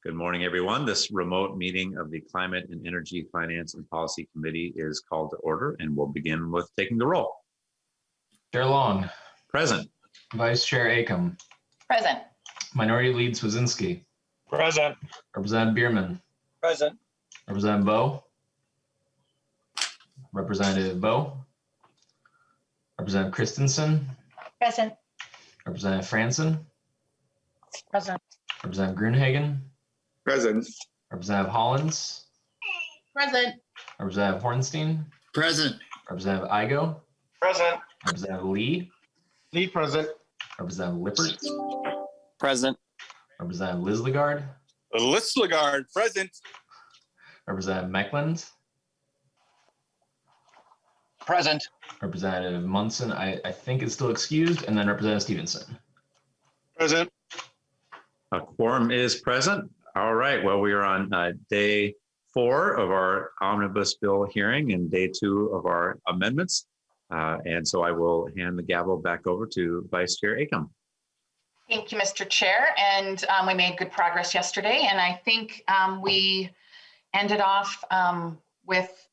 Good morning, everyone. This remote meeting of the Climate and Energy Finance and Policy Committee is called to order, and we'll begin with taking the roll. Chair Long. Present. Vice Chair Acom. Present. Minority Lead Swazinski. Present. Representative Bierman. Present. Representative Bowe. Representative Bowe. Representative Christensen. Present. Representative Franson. Present. Representative Grunhagen. Present. Representative Hollins. Present. Representative Hornstein. Present. Representative Igo. Present. Representative Lee. Lee present. Representative Lippert. Present. Representative Lislegard. Lislegard present. Representative Meckland. Present. Representative Munson, I think is still excused, and then Representative Stevenson. Present. A quorum is present. All right. Well, we are on day 4 of our Omnibus bill hearing and day 2 of our amendments. And so I will hand the gavel back over to Vice Chair Acom. Thank you, Mr. Chair. And we made good progress yesterday. And I think we ended off with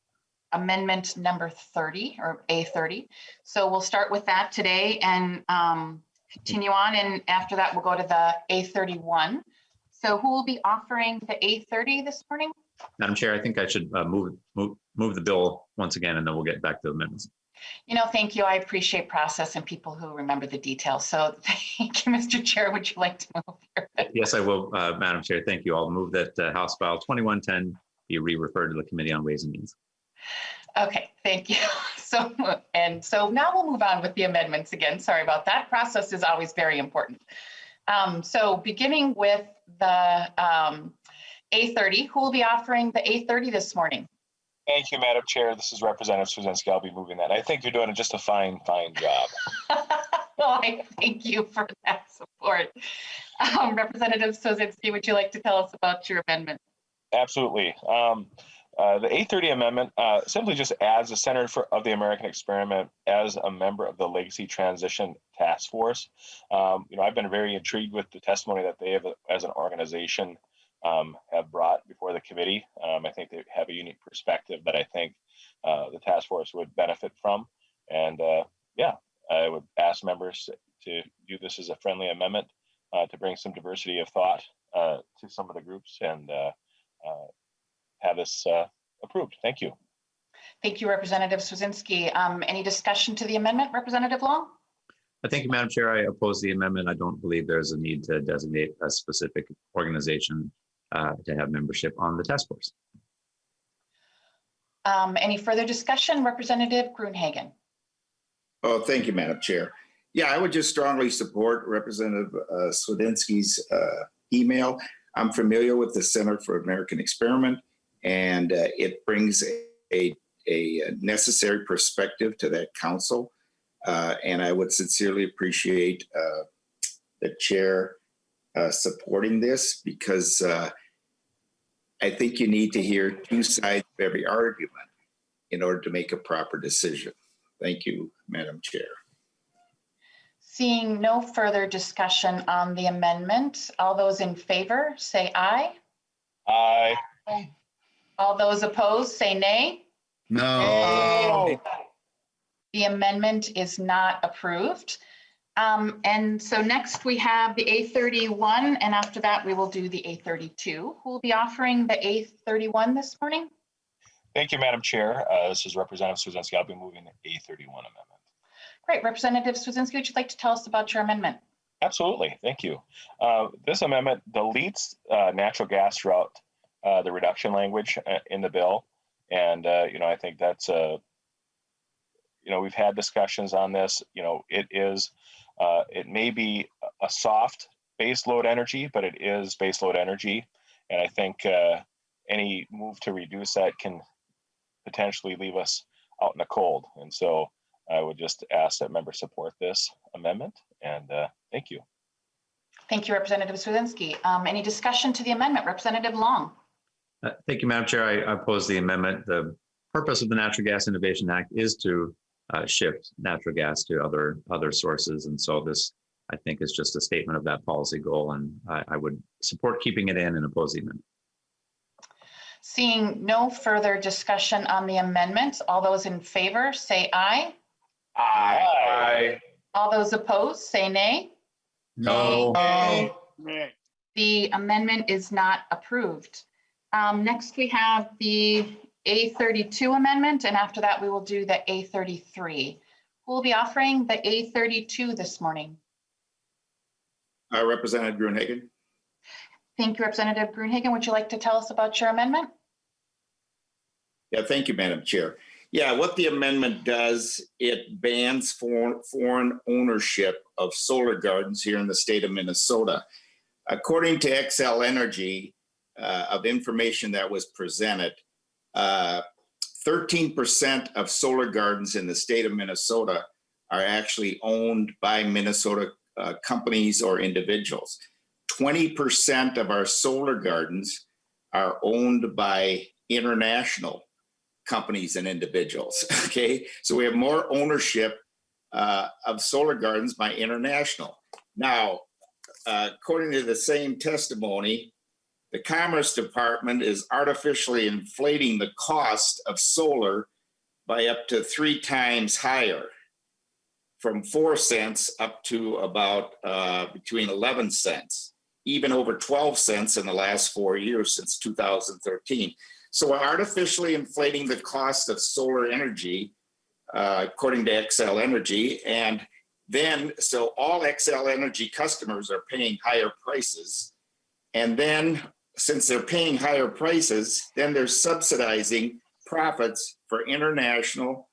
amendment number 30 or A30. So we'll start with that today and continue on. And after that, we'll go to the A31. So who will be offering the A30 this morning? Madam Chair, I think I should move the bill once again, and then we'll get back to the amendments. You know, thank you. I appreciate process and people who remember the details. So thank you, Mr. Chair. Would you like to move here? Yes, I will, Madam Chair. Thank you. I'll move that House File 2110 be re-referred to the Committee on Ways and Means. Okay, thank you. So now we'll move on with the amendments again. Sorry about that. Process is always very important. So beginning with the A30, who will be offering the A30 this morning? Thank you, Madam Chair. This is Representative Swazinski. I'll be moving that. I think you're doing just a fine job. Well, I thank you for that support. Representative Swazinski, would you like to tell us about your amendment? Absolutely. The A30 Amendment simply just adds the Center of the American Experiment as a member of the Legacy Transition Task Force. I've been very intrigued with the testimony that they have as an organization have brought before the committee. I think they have a unique perspective that I think the task force would benefit from. And I would ask members to view this as a friendly amendment to bring some diversity of thought to some of the groups and have this approved. Thank you. Thank you, Representative Swazinski. Any discussion to the amendment, Representative Long? Thank you, Madam Chair. I oppose the amendment. I don't believe there's a need to designate a specific organization to have membership on the task force. Any further discussion, Representative Grunhagen? Oh, thank you, Madam Chair. Yeah, I would just strongly support Representative Swazinski's email. I'm familiar with the Center for American Experiment, and it brings a necessary perspective to that council. And I would sincerely appreciate the chair supporting this, because I think you need to hear two sides of every argument in order to make a proper decision. Thank you, Madam Chair. Seeing no further discussion on the amendment, all those in favor say aye. Aye. All those opposed say nay. No. The amendment is not approved. And so next we have the A31, and after that we will do the A32. Who will be offering the A31 this morning? Thank you, Madam Chair. This is Representative Swazinski. I'll be moving the A31 Amendment. Great. Representative Swazinski, would you like to tell us about your amendment? Absolutely. Thank you. This amendment deletes natural gas throughout the reduction language in the bill. And, I think that's we've had discussions on this. It may be a soft base load energy, but it is base load energy. And I think any move to reduce that can potentially leave us out in the cold. And so I would just ask that members support this amendment, and thank you. Thank you, Representative Swazinski. Any discussion to the amendment? Representative Long. Thank you, Madam Chair. I oppose the amendment. The purpose of the Natural Gas Innovation Act is to shift natural gas to other sources, and so this I think is just a statement of that policy goal, and I would support keeping it in and oppose the amendment. Seeing no further discussion on the amendment, all those in favor say aye. Aye. All those opposed say nay. No. The amendment is not approved. Next, we have the A32 amendment, and after that, we will do the A33. Who will be offering the A32 this morning? Representative Gruenhagen. Thank you, Representative Gruenhagen. Would you like to tell us about your amendment? Yeah, thank you, Madam Chair. Yeah, what the amendment does, it bans foreign ownership of solar gardens here in the state of Minnesota. According to Xcel Energy, of information that was presented, 13% of solar gardens in the state of Minnesota are actually owned by Minnesota companies or individuals. 20% of our solar gardens are owned by international companies and individuals. Okay, so we have more ownership of solar gardens by international. Now, according to the same testimony, the Commerce Department is artificially inflating the cost of solar by up to 3 times higher, from 4 cents up to about between 11 cents, even over 12 cents in the last 4 years since 2013. So we're artificially inflating the cost of solar energy, according to Xcel Energy. And then, so all Xcel Energy customers are paying higher prices. And then, since they're paying higher prices, then they're subsidizing profits for international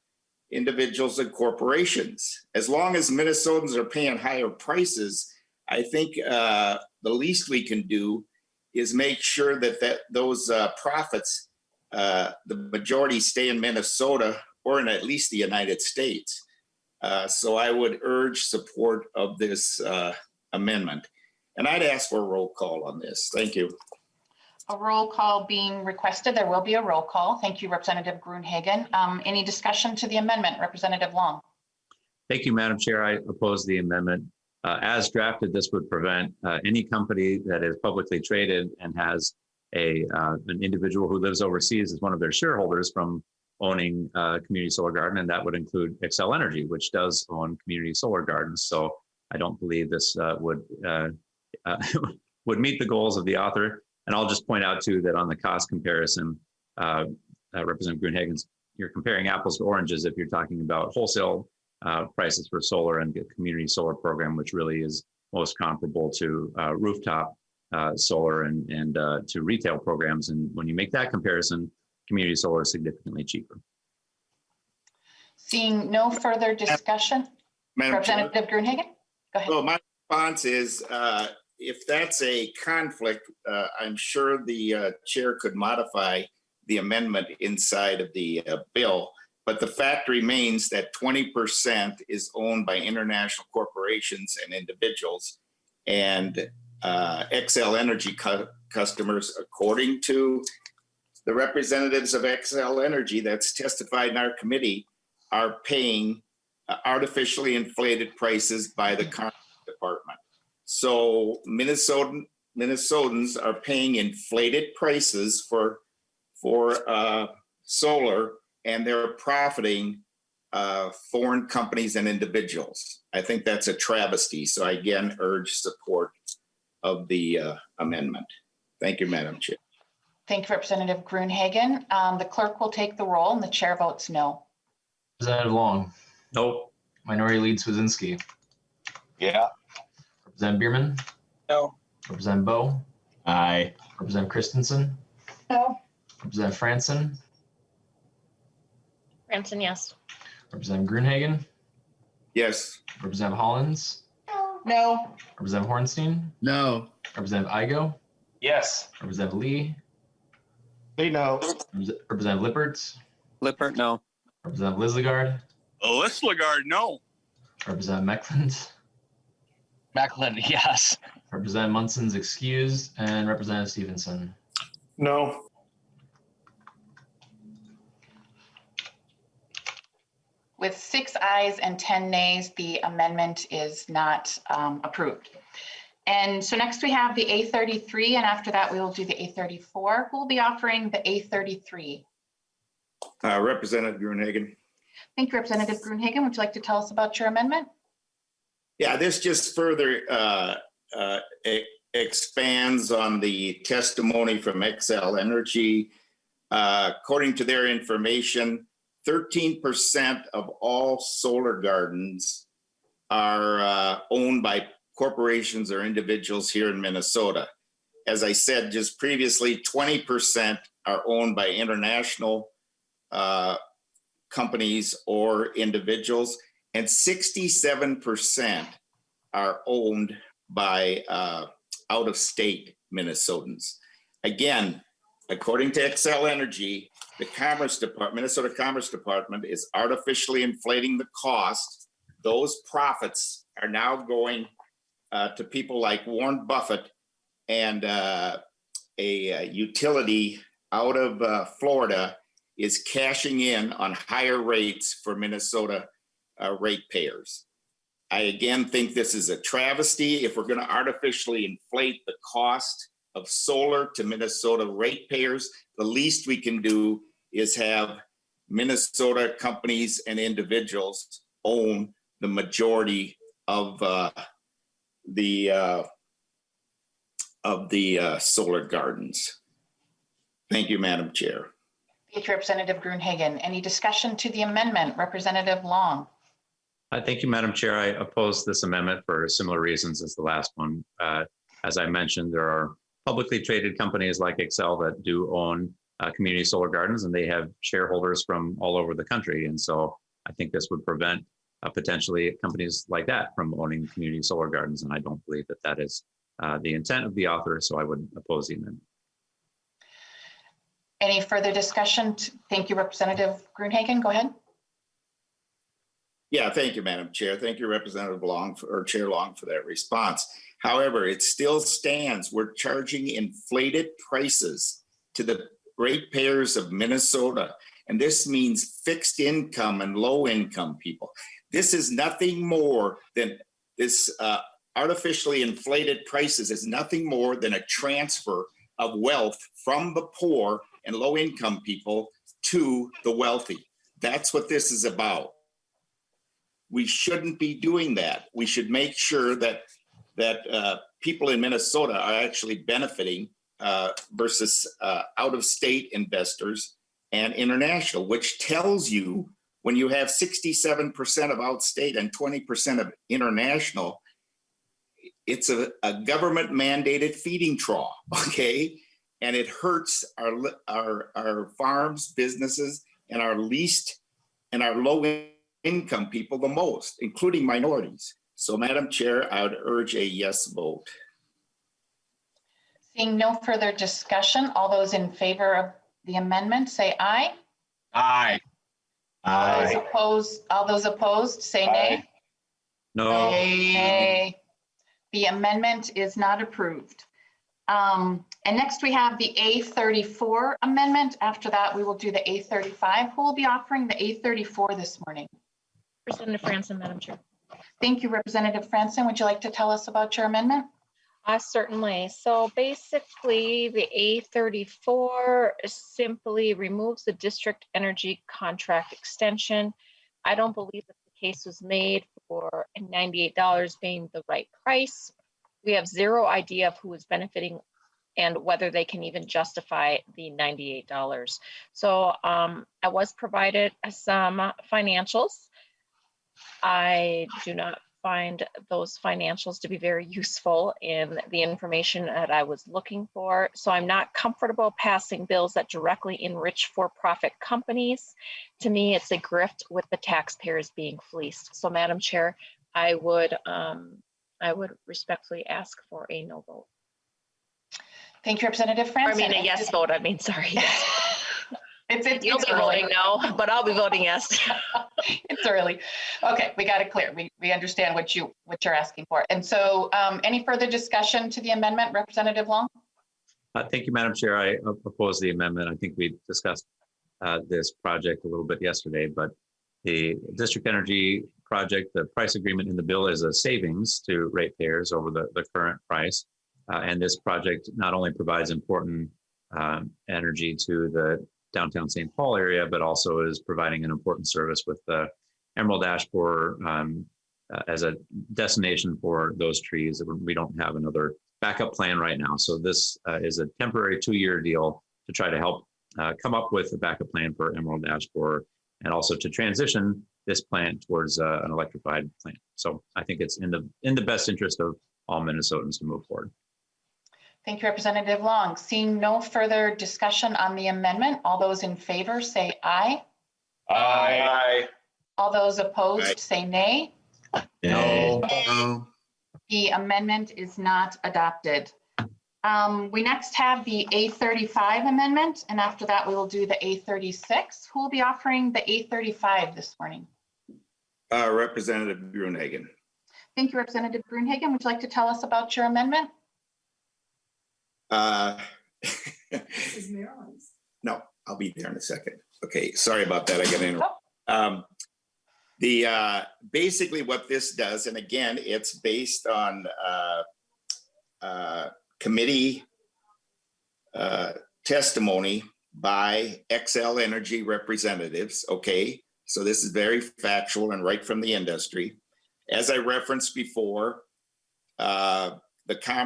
individuals and corporations. As long as Minnesotans are paying higher prices, I think the least we can do is make sure that those profits, the majority stay in Minnesota or in at least the United States. So I would urge support of this amendment. And I'd ask for a roll call on this. Thank you. A roll call being requested. There will be a roll call. Thank you, Representative Gruenhagen. Any discussion to the amendment? Representative Long. Thank you, Madam Chair. I oppose the amendment. As drafted, this would prevent any company that is publicly traded and has an individual who lives overseas as one of their shareholders from owning a community solar garden, and that would include Xcel Energy, which does own community solar gardens. So I don't believe this would meet the goals of the author. And I'll just point out too that on the cost comparison, Representative Gruenhagen, you're comparing apples to oranges if you're talking about wholesale prices for solar and the community solar program, which really is most comparable to rooftop solar and to retail programs. And when you make that comparison, community solar is significantly cheaper. Seeing no further discussion, Representative Gruenhagen, go ahead. Well, my response is, if that's a conflict, I'm sure the chair could modify the amendment inside of the bill. But the fact remains that 20% is owned by international corporations and individuals. And Xcel Energy customers, according to the representatives of Xcel Energy that's testified in our committee, are paying artificially inflated prices by the Commerce Department. So Minnesotans are paying inflated prices for solar, and they're profiting foreign companies and individuals. I think that's a travesty. So I again urge support of the amendment. Thank you, Madam Chair. Thank you, Representative Gruenhagen. The clerk will take the roll and the chair votes no. Representative Long. No. Minority Leader Swedzinski. Yeah. Representative Bierman. No. Representative Bowe. Aye. Representative Christensen. No. Representative Franson. Franson, yes. Representative Gruenhagen. Yes. Representative Hollins. No. Representative Hornstein. No. Representative Igo. Yes. Representative Lee. Lee, no. Representative Lippertz. Lippert, no. Representative Lislegard. Lislegard, no. Representative Meckland. Macklin, yes. Representative Munson's excused, and Representative Stevenson. No. With 6 ayes and 10 nays, the amendment is not approved. And so next we have the A33, and after that we will do the A34. Who will be offering the A33? Representative Gruenhagen. Thank you, Representative Gruenhagen. Would you like to tell us about your amendment? Yeah, this just further expands on the testimony from Xcel Energy. According to their information, 13% of all solar gardens are owned by corporations or individuals here in Minnesota. As I said just previously, 20% are owned by international companies or individuals, and 67% are owned by out-of-state Minnesotans. Again, according to Xcel Energy, the Commerce Department, Minnesota Commerce Department is artificially inflating the cost. Those profits are now going to people like Warren Buffett and a utility out of Florida is cashing in on higher rates for Minnesota ratepayers. I again think this is a travesty. If we're going to artificially inflate the cost of solar to Minnesota ratepayers, the least we can do is have Minnesota companies and individuals own the majority of the solar gardens. Thank you, Madam Chair. Thank you, Representative Gruenhagen. Any discussion to the amendment? Representative Long. Thank you, Madam Chair. I oppose this amendment for similar reasons as the last one. As I mentioned, there are publicly traded companies like Xcel that do own community solar gardens, and they have shareholders from all over the country. And so I think this would prevent potentially companies like that from owning community solar gardens. And I don't believe that that is the intent of the author, so I would oppose the amendment. Any further discussion? Thank you, Representative Gruenhagen. Go ahead. Yeah, thank you, Madam Chair. Thank you, Representative Long or Chair Long for that response. However, it still stands. We're charging inflated prices to the ratepayers of Minnesota. And this means fixed income and low income people. This is nothing more than this artificially inflated prices is nothing more than a transfer of wealth from the poor and low income people to the wealthy. That's what this is about. We shouldn't be doing that. We should make sure that people in Minnesota are actually benefiting versus out-of-state investors and international, which tells you when you have 67% of out-state and 20% of international, it's a government mandated feeding trough, okay? And it hurts our farms, businesses, and our least and our low income people the most, including minorities. So, Madam Chair, I would urge a yes vote. Seeing no further discussion, all those in favor of the amendment say aye. Aye. Aye. All those opposed say nay. No. Nay. The amendment is not approved. And next we have the A34 amendment. After that, we will do the A35. Who will be offering the A34 this morning? Representative Franson, Madam Chair. Thank you, Representative Franson. Would you like to tell us about your amendment? Certainly. So basically, the A34 simply removes the district energy contract extension. I don't believe that the case was made for $98 being the right price. We have zero idea of who is benefiting and whether they can even justify the $98. So I was provided some financials. I do not find those financials to be very useful in the information that I was looking for. So I'm not comfortable passing bills that directly enrich for-profit companies. To me, it's a grift with the taxpayers being fleeced. So Madam Chair, I would respectfully ask for a no vote. Thank you, Representative Franson. I mean a yes vote, sorry. You'll be early. voting no, but I'll be voting yes. It's early. Okay, we got it clear. We understand what you're asking for. And so any further discussion to the amendment, Representative Long? Thank you, Madam Chair. I oppose the amendment. I think we discussed this project a little bit yesterday, but the district energy project, the price agreement in the bill is a savings to ratepayers over the current price. And this project not only provides important energy to the downtown St. Paul area, but also is providing an important service with the Emerald Ash Borer as a destination for those trees. We don't have another backup plan right now. So this is a temporary 2-year deal to try to help come up with a backup plan for Emerald Ash Borer, and also to transition this plant towards an electrified plant. So I think it's in the best interest of all Minnesotans to move forward. Thank you, Representative Long. Seeing no further discussion on the amendment, all those in favor say aye. Aye. All those opposed Aye. say nay. No. The amendment is not adopted. We next have the A35 amendment, and after that, we will do the A36. Who will be offering the A35 this morning? Representative Gruenhagen. Thank you, Representative Gruenhagen. Would you like to tell us about your amendment? This is Maryland's. No, I'll be there in a second. Okay, sorry about that. I got in. Basically what this does, and again, it's based on committee testimony by Xcel Energy representatives. Okay, so this is very factual and right from the industry. As I referenced before, the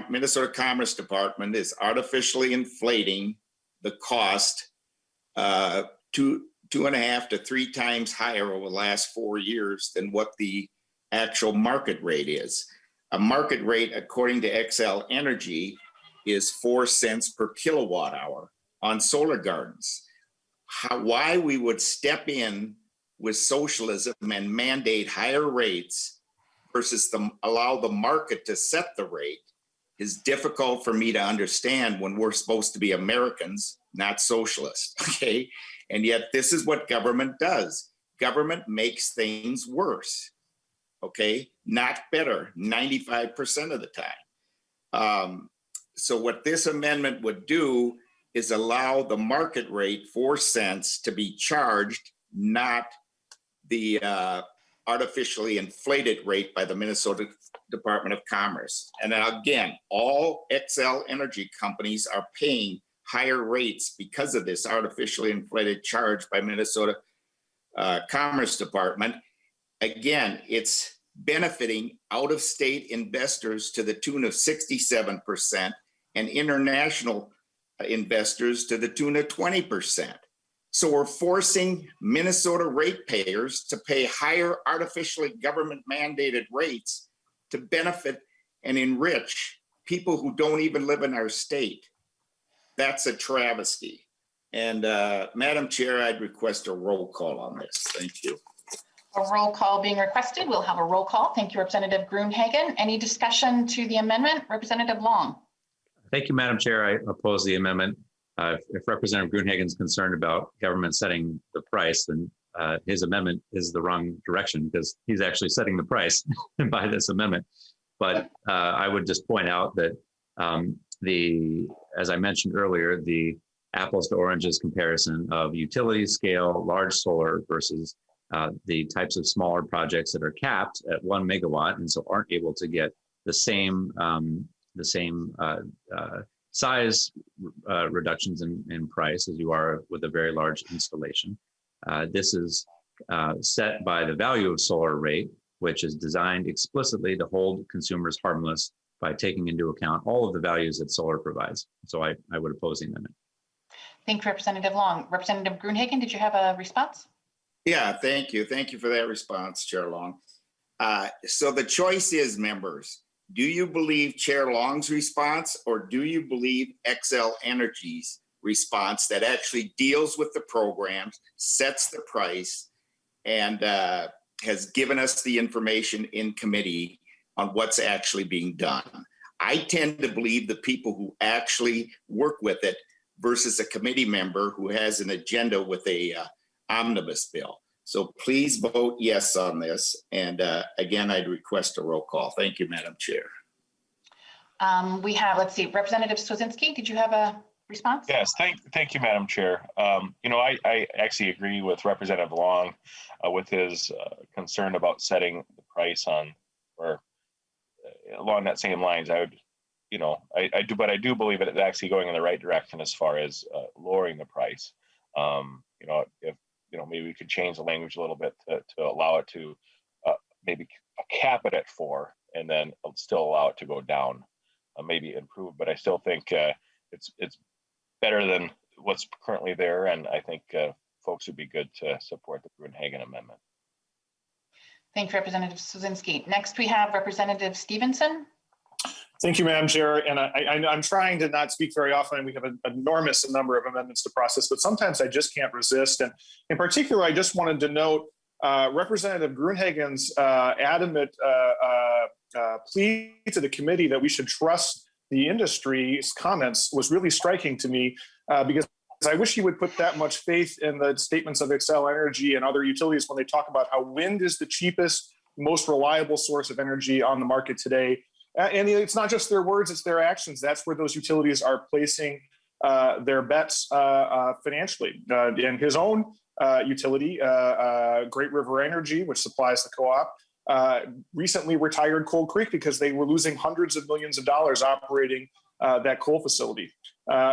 Minnesota Commerce Department is artificially inflating the cost 2.5 to 3 times higher over the last 4 years than what the actual market rate is. A market rate, according to Xcel Energy, is 4 cents per kilowatt hour on solar gardens. Why we would step in with socialism and mandate higher rates versus allow the market to set the rate is difficult for me to understand when we're supposed to be Americans, not socialists, okay? And yet this is what government does. Government makes things worse, okay? Not better, 95% of the time. So what this amendment would do is allow the market rate, 4 cents, to be charged, not the artificially inflated rate by the Minnesota Department of Commerce. And then again, all Xcel Energy companies are paying higher rates because of this artificially inflated charge by Minnesota Commerce Department. Again, it's benefiting out-of-state investors to the tune of 67% and international investors to the tune of 20%. So we're forcing Minnesota ratepayers to pay higher artificially government mandated rates to benefit and enrich people who don't even live in our state. That's a travesty. And Madam Chair, I'd request a roll call on this. Thank you. A roll call being requested. We'll have a roll call. Thank you, Representative Gruenhagen. Any discussion to the amendment? Representative Long. Thank you, Madam Chair. I oppose the amendment. If Representative Gruenhagen is concerned about government setting the price, then his amendment is the wrong direction because he's actually setting the price by this amendment. But I would just point out that as I mentioned earlier, the apples to oranges comparison of utility scale large solar versus the types of smaller projects that are capped at 1 megawatt and so aren't able to get the same size reductions in price as you are with a very large installation. This is set by the value of solar rate, which is designed explicitly to hold consumers harmless by taking into account all of the values that solar provides. So I would oppose the amendment. Thank you, Representative Long. Representative Gruenhagen, did you have a response? Yeah, thank you. Thank you for that response, Chair Long. So the choice is, members, do you believe Chair Long's response or do you believe Xcel Energy's response that actually deals with the programs, sets the price, and has given us the information in committee on what's actually being done? I tend to believe the people who actually work with it versus a committee member who has an agenda with a omnibus bill. So please vote yes on this. And again, I'd request a roll call. Thank you, Madam Chair. We have, let's see, Representative Swazinski, did you have a response? Yes, thank you, Madam Chair. I actually agree with Representative Long with his concern about setting the price on, or along that same lines. I do believe that it's actually going in the right direction as far as lowering the price. If maybe we could change the language a little bit to allow it to maybe cap it at 4, and then still allow it to go down, maybe improve. But I still think it's better than what's currently there, and I think folks would be good to support the Gruenhagen Amendment. Thank you, Representative Swedzinski. Next, we have Representative Stevenson. Thank you, Madam Chair. And I'm trying to not speak very often, and we have an enormous number of amendments to process, but sometimes I just can't resist. And in particular, I just wanted to note Representative Gruenhagen's adamant plea to the committee that we should trust the industry's comments was really striking to me, because I wish he would put that much faith in the statements of Xcel Energy and other utilities when they talk about how wind is the cheapest, most reliable source of energy on the market today. And it's not just their words, it's their actions. That's where those utilities are placing their bets financially. And his own utility, Great River Energy, which supplies the co-op, recently retired Coal Creek because they were losing hundreds of millions of dollars operating that coal facility.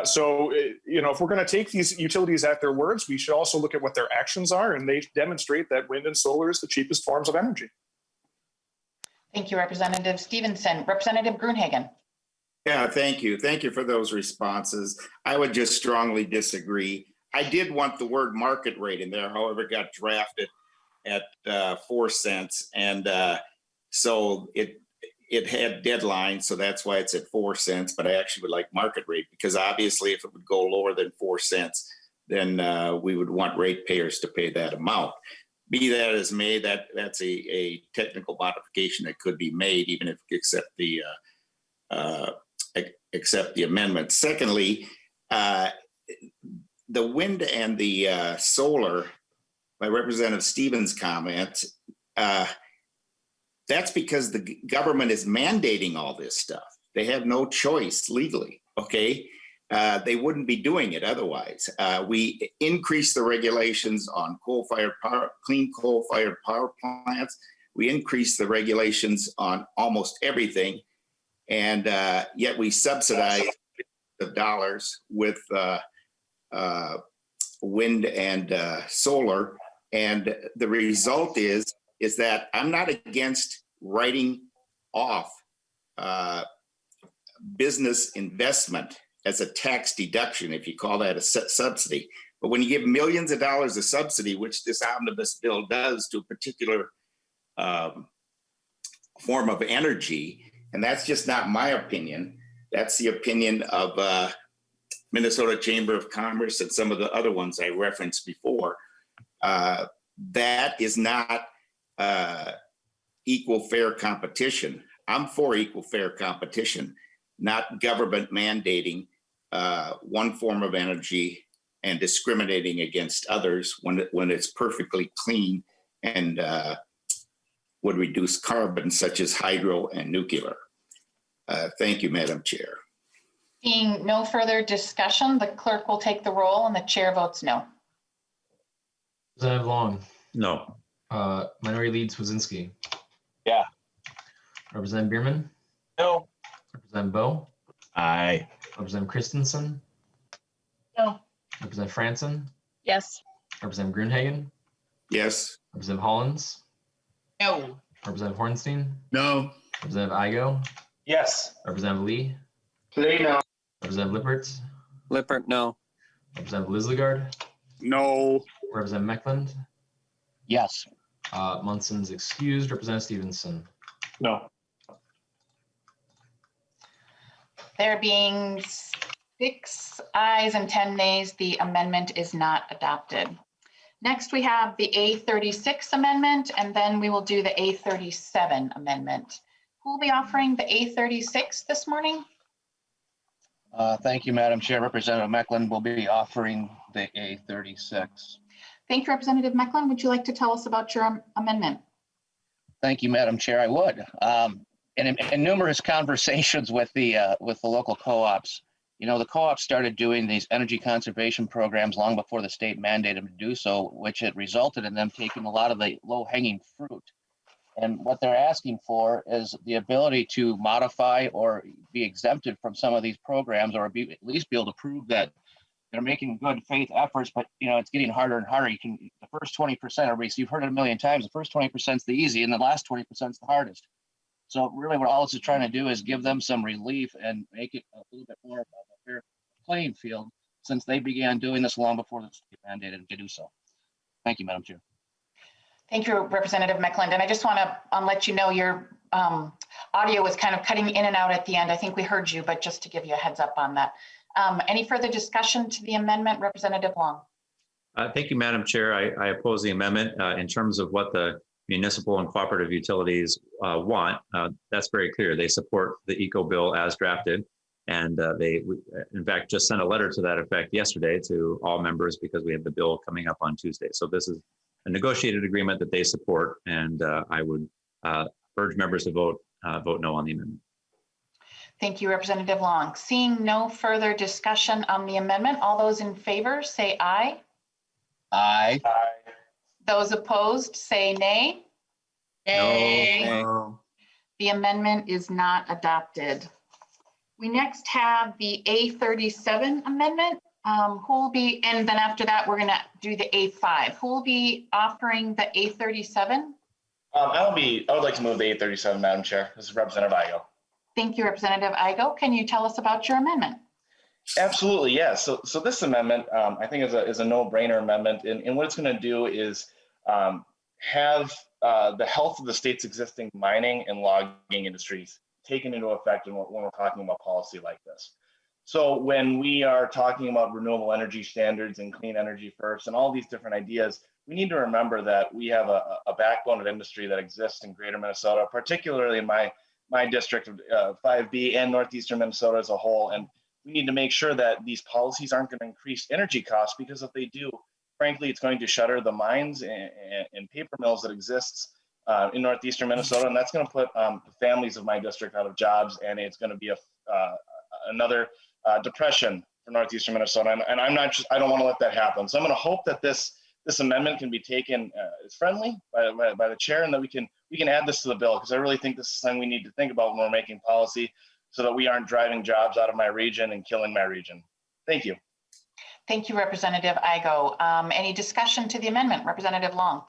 So, if we're going to take these utilities at their words, we should also look at what their actions are, and they demonstrate that wind and solar is the cheapest forms of energy. Thank you, Representative Stevenson. Representative Gruenhagen. Yeah, thank you. Thank you for those responses. I would just strongly disagree. I did want the word market rate in there, however, it got drafted at 4 cents. And so it had deadlines, so that's why it's at 4 cents. But I actually would like market rate, because obviously if it would go lower than 4 cents, then we would want ratepayers to pay that amount. Be that as may, that's a technical modification that could be made, even if you accept the amendment. Secondly, the wind and the solar, by Representative Stevens' comments, that's because the government is mandating all this stuff. They have no choice legally, okay? They wouldn't be doing it otherwise. We increase the regulations on clean coal-fired power plants. We increase the regulations on almost everything, and yet we subsidize the dollars with wind and solar. And the result is that I'm not against writing off business investment as a tax deduction, if you call that a subsidy. But when you give millions of dollars of subsidy, which this omnibus bill does to a particular form of energy, and that's just not my opinion, that's the opinion of Minnesota Chamber of Commerce and some of the other ones I referenced before, that is not equal fair competition. I'm for equal fair competition, not government mandating one form of energy and discriminating against others when it's perfectly clean and would reduce carbon, such as hydro and nuclear. Thank you, Madam Chair. Seeing no further discussion, the clerk will take the roll and the chair votes no. Representative Long. No. Minority Leader Swedzinski. Yeah. Representative Bierman. No. Representative Bowe. Aye. Representative Christensen. No. Representative Franson. Yes. Representative Gruenhagen. Yes. Representative Hollins. No. Representative Hornstein. No. Representative Igo. Yes. Representative Lee. Lee, no. Representative Lippert. Lippert, no. Representative Lislegard. No. Representative Meckland. Yes. Munson's excused. Representative Stevenson. No. There being 6 ayes and 10 nays, the amendment is not adopted. Next, we have the A36 Amendment, and then we will do the A37 Amendment. Who will be offering the A36 this morning? Thank you, Madam Chair. Representative Meckland will be offering the A36. Thank you, Representative Meckland. Would you like to tell us about your amendment? Thank you, Madam Chair. I would. In numerous conversations with the local co-ops, The co-op started doing these energy conservation programs long before the state mandated them to do so, which had resulted in them taking a lot of the low-hanging fruit. And what they're asking for is the ability to modify or be exempted from some of these programs, or at least be able to prove that they're making good faith efforts, but it's getting harder and harder. The first 20%, you've heard it a million times, the first 20% is the easy and the last 20% is the hardest. So really what all this is trying to do is give them some relief and make it a little bit more of a fair playing field, since they began doing this long before the state mandated them to do so. Thank you, Madam Chair. Thank you, Representative Meckland. And I just want to let you know your audio was kind of cutting in and out at the end. I think we heard you, but just to give you a heads up on that. Any further discussion to the amendment, Representative Long? Thank you, Madam Chair. I oppose the amendment in terms of what the municipal and cooperative utilities want. That's very clear. They support the eco bill as drafted. And they, in fact, just sent a letter to that effect yesterday to all members because we have the bill coming up on Tuesday. So this is a negotiated agreement that they support, and I would urge members to vote no on the amendment. Thank you, Representative Long. Seeing no further discussion on the amendment, all those in favor say aye. Aye. Aye. Those opposed say nay. Nay. No. The amendment is not adopted. We next have the A37 Amendment. Who will be, and then after that, we're going to do the A5. Who will be offering the A37? I would like to move the A37, Madam Chair. This is Representative Igo. Thank you, Representative Igo. Can you tell us about your amendment? Absolutely, yes. So this amendment, I think, is a no-brainer amendment, and what it's going to do is have the health of the state's existing mining and logging industries taken into effect when we're talking about policy like this. So when we are talking about renewable energy standards and clean energy first and all these different ideas, we need to remember that we have a backbone of industry that exists in greater Minnesota, particularly in my district of 5B and northeastern Minnesota as a whole. And we need to make sure that these policies aren't going to increase energy costs, because if they do, frankly, it's going to shutter the mines and paper mills that exists in northeastern Minnesota. And that's going to put the families of my district out of jobs, and it's going to be another depression for northeastern Minnesota, and I don't want to let that happen. So I'm going to hope that this amendment can be taken as friendly by the chair, and that we can add this to the bill, because I really think this is something we need to think about when we're making policy, so that we aren't driving jobs out of my region and killing my region. Thank you. Thank you, Representative Igo. Any discussion to the amendment, Representative Long?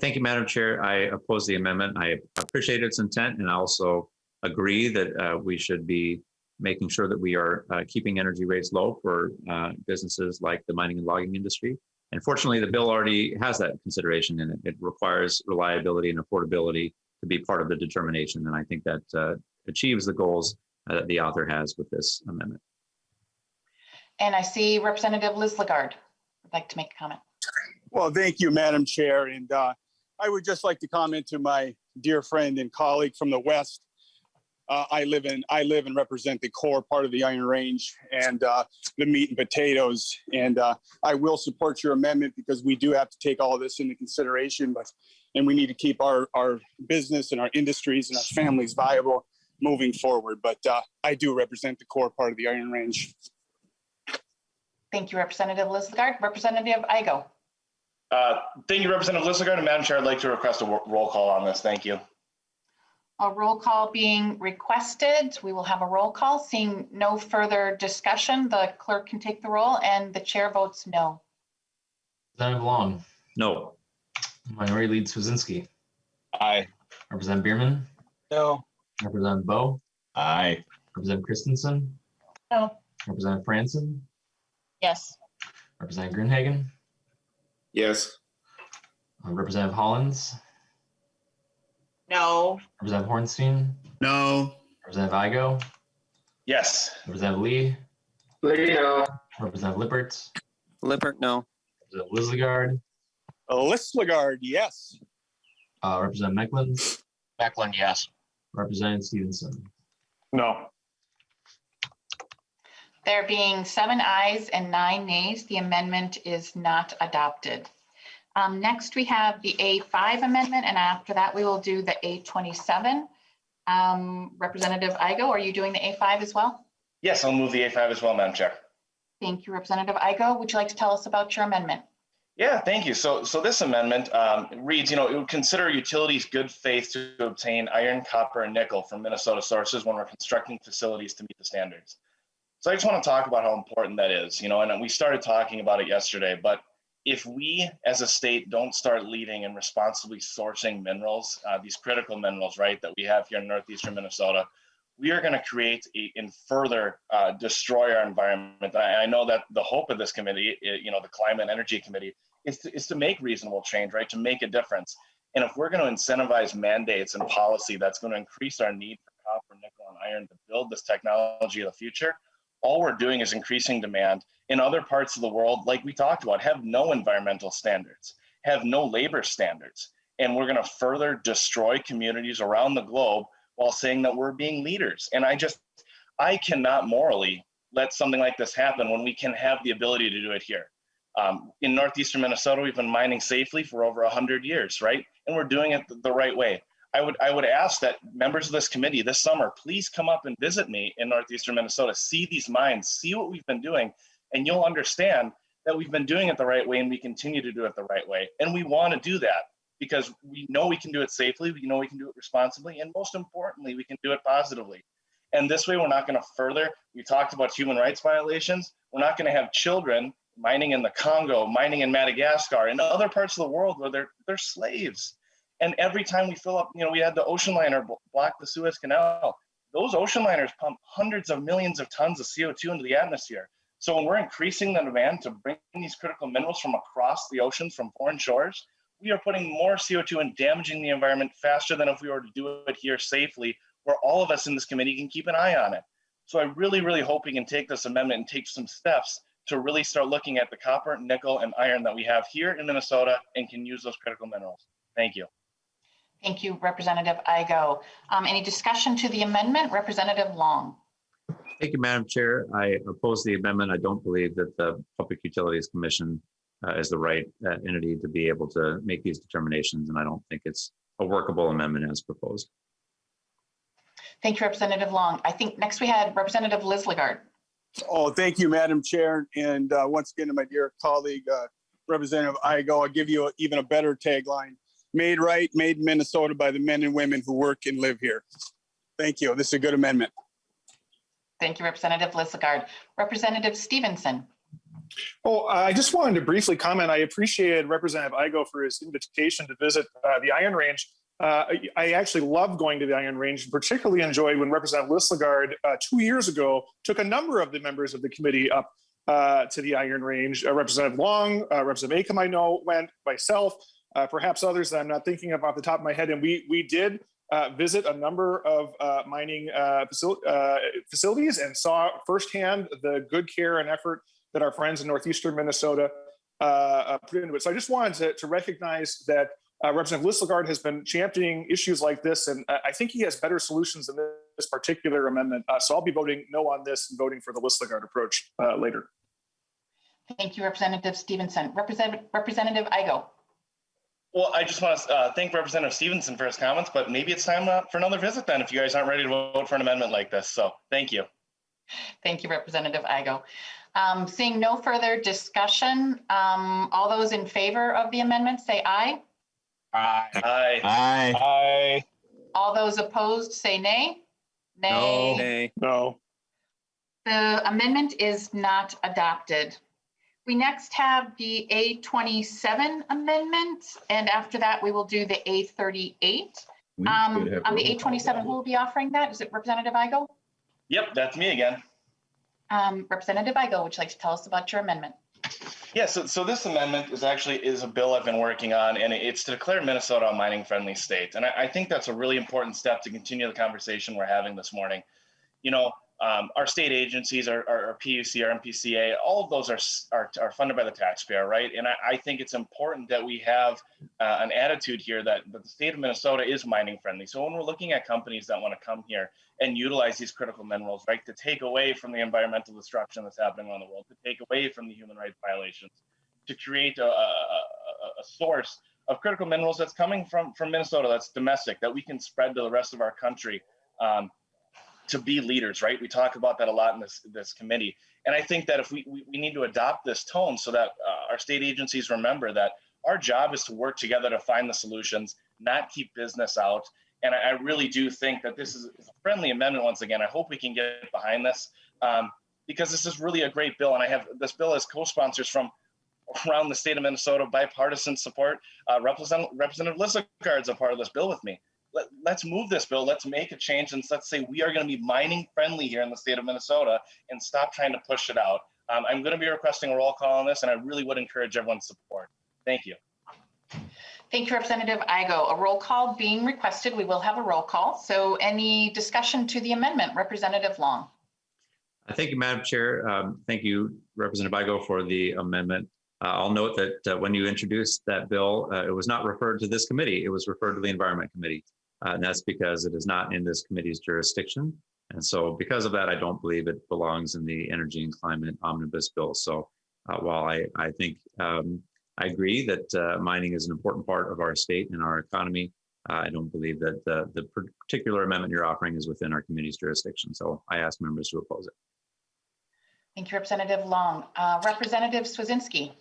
Thank you, Madam Chair. I oppose the amendment. I appreciate its intent, and I also agree that we should be making sure that we are keeping energy rates low for businesses like the mining and logging industry. And fortunately, the bill already has that consideration in it. It requires reliability and affordability to be part of the determination. And I think that achieves the goals that the author has with this amendment. And I see Representative Liz Lagarde would like to make a comment. Well, thank you, Madam Chair. And I would just like to comment to my dear friend and colleague from the West. I live and represent the core part of the Iron Range and the meat and potatoes. And I will support your amendment, because we do have to take all of this into consideration, and we need to keep our business and our industries and our families viable moving forward. But I do represent the core part of the Iron Range. Thank you, Representative Liz Lagarde. Representative Igo. Thank you, Representative Liz Lagarde. And Madam Chair, I'd like to request a roll call on this. Thank you. A roll call being requested. We will have a roll call. Seeing no further discussion, the clerk can take the roll, and the chair votes no. Representative Long. No. Minority Leader Swazinski. Aye. Representative Bierman. No. Representative Bowe. Aye. Representative Christensen. No. Representative Franson. Yes. Representative Grunhagen. Yes. Representative Hollins. No. Representative Hornstein. No. Representative Igo. Yes. Representative Lee. Lee, no. Representative Lippert. Lippert, no. Representative Liz Lagarde. Liz Lagarde, yes. Representative Meckland. Meckland, yes. Representative Stevenson. No. There being 7 ayes and 9 nays, the amendment is not adopted. Next, we have the A5 amendment, and after that, we will do the A27. Representative Igo, are you doing the A5 as well? Yes, I'll move the A5 as well, Madam Chair. Thank you, Representative Igo. Would you like to tell us about your amendment? Yeah, thank you. So this amendment reads, it would consider utilities good faith to obtain iron, copper, and nickel from Minnesota sources when we're constructing facilities to meet the standards. So I just want to talk about how important that is, and we started talking about it yesterday, but if we as a state don't start leading and responsibly sourcing minerals, these critical minerals, right, that we have here in northeastern Minnesota, we are going to create and further destroy our environment. I know that the hope of this committee, the Climate and Energy Committee, is to make reasonable change, right, to make a difference. And if we're going to incentivize mandates and policy that's going to increase our need for copper, nickel, and iron to build this technology of the future, all we're doing is increasing demand. In other parts of the world, like we talked about, have no environmental standards, have no labor standards. And we're going to further destroy communities around the globe while saying that we're being leaders. And I cannot morally let something like this happen when we can have the ability to do it here. In northeastern Minnesota, we've been mining safely for over 100 years, right? And we're doing it the right way. I would ask that members of this committee this summer, please come up and visit me in northeastern Minnesota, see these mines, see what we've been doing, and you'll understand that we've been doing it the right way and we continue to do it the right way. And we want to do that because we know we can do it safely, we know we can do it responsibly, and most importantly, we can do it positively. And this way, we're not going to further, we talked about human rights violations, we're not going to have children mining in the Congo, mining in Madagascar, and other parts of the world where they're slaves. And every time we fill up, we had the ocean liner block the Suez Canal. Those ocean liners pump hundreds of millions of tons of CO2 into the atmosphere. So when we're increasing the demand to bring these critical minerals from across the oceans from foreign shores, we are putting more CO2 and damaging the environment faster than if we were to do it here safely, where all of us in this committee can keep an eye on it. So I really, really hope we can take this amendment and take some steps to really start looking at the copper, nickel, and iron that we have here in Minnesota and can use those critical minerals. Thank you. Thank you, Representative Igo. Any discussion to the amendment? Representative Long. Thank you, Madam Chair. I oppose the amendment. I don't believe that the Public Utilities Commission is the right entity to be able to make these determinations, and I don't think it's a workable amendment as proposed. Thank you, Representative Long. I think next we had Representative Liz Lagarde. Oh, thank you, Madam Chair. And once again, to my dear colleague, Representative Igo, I'll give you even a better tagline. Made right, made in Minnesota by the men and women who work and live here. Thank you. This is a good amendment. Thank you, Representative Liz Lagarde. Representative Stevenson. Oh, I just wanted to briefly comment. I appreciated Representative Igo for his invitation to visit the Iron Range. I actually love going to the Iron Range, and particularly enjoyed when Representative Liz Lagarde 2 years ago took a number of the members of the committee up to the Iron Range. Representative Long, Representative Acom, I know, went, myself, perhaps others that I'm not thinking of off the top of my head. And we did visit a number of mining facilities and saw firsthand the good care and effort that our friends in northeastern Minnesota put into it. So I just wanted to recognize that Representative Liz Lagarde has been championing issues like this, and I think he has better solutions than this particular amendment. So I'll be voting no on this and voting for the Liz Lagarde approach later. Thank you, Representative Stevenson. Representative Igo. Well, I just want to thank Representative Stevenson for his comments, but maybe it's time for another visit then if you guys aren't ready to vote for an amendment like this. So thank you. Thank you, Representative Igo. Seeing no further discussion, all those in favor of the amendment say aye. Aye. Aye. Aye. All those opposed say nay. No. Nay. No. The amendment is not adopted. We next have the A27 Amendment, and after that, we will do the A38. On the A27, who will be offering that? Is it Representative Igo? Yep, that's me again. Representative Igo, would you like to tell us about your amendment? Yeah, so this amendment is a bill I've been working on, and it's to declare Minnesota a mining-friendly state. And I think that's a really important step to continue the conversation we're having this morning. Our state agencies, our PUC, our MPCA, all of those are funded by the taxpayer, right? And I think it's important that we have an attitude here that the state of Minnesota is mining friendly. So when we're looking at companies that want to come here and utilize these critical minerals, right, to take away from the environmental destruction that's happening around the world, to take away from the human rights violations, to create a source of critical minerals that's coming from Minnesota, that's domestic, that we can spread to the rest of our country. to be leaders, right? We talk about that a lot in this committee. And I think that if we need to adopt this tone so that our state agencies remember that our job is to work together to find the solutions, not keep business out. And I really do think that this is a friendly amendment once again. I hope we can get behind this because this is really a great bill. And I have this bill as co-sponsors from around the state of Minnesota, bipartisan support. Representative Lissicard is a part of this bill with me. Let's move this bill. Let's make a change, and let's say we are going to be mining friendly here in the state of Minnesota and stop trying to push it out. I'm going to be requesting a roll call on this, and I really would encourage everyone's support. Thank you. Thank you, Representative Igo. A roll call being requested. We will have a roll call. So any discussion to the amendment? Representative Long. Thank you, Madam Chair. Thank you, Representative Igo, for the amendment. I'll note that when you introduced that bill, it was not referred to this committee. It was referred to the Environment Committee. And that's because it is not in this committee's jurisdiction. And so because of that, I don't believe it belongs in the Energy and Climate Omnibus bill. So while I think I agree that mining is an important part of our state and our economy, I don't believe that the particular amendment you're offering is within our committee's jurisdiction. So I ask members to oppose it. Thank you, Representative Long. Representative Swedzinski.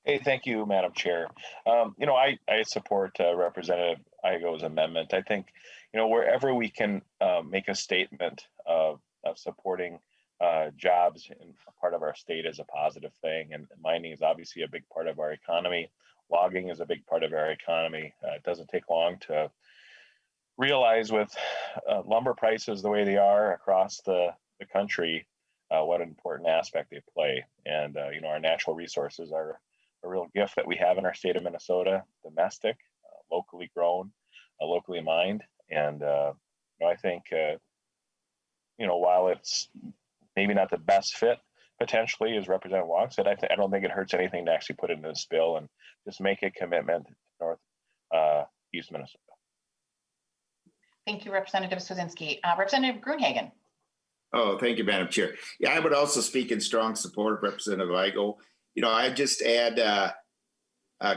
Hey, thank you, Madam Chair. I support Representative Igo's amendment. I think, wherever we can make a statement of supporting jobs in a part of our state is a positive thing. And mining is obviously a big part of our economy. Logging is a big part of our economy. It doesn't take long to realize with lumber prices the way they are across the country, what an important aspect they play. And, our natural resources are a real gift that we have in our state of Minnesota, domestic, locally grown, locally mined. And, I think, while it's maybe not the best fit, potentially, as Representative Wong said, I don't think it hurts anything to actually put it in this bill and just make a commitment to Northeast Minnesota. Thank you, Representative Swedzinski. Representative Gruenhagen. Oh, thank you, Madam Chair. Yeah, I would also speak in strong support of Representative Igo. I just add a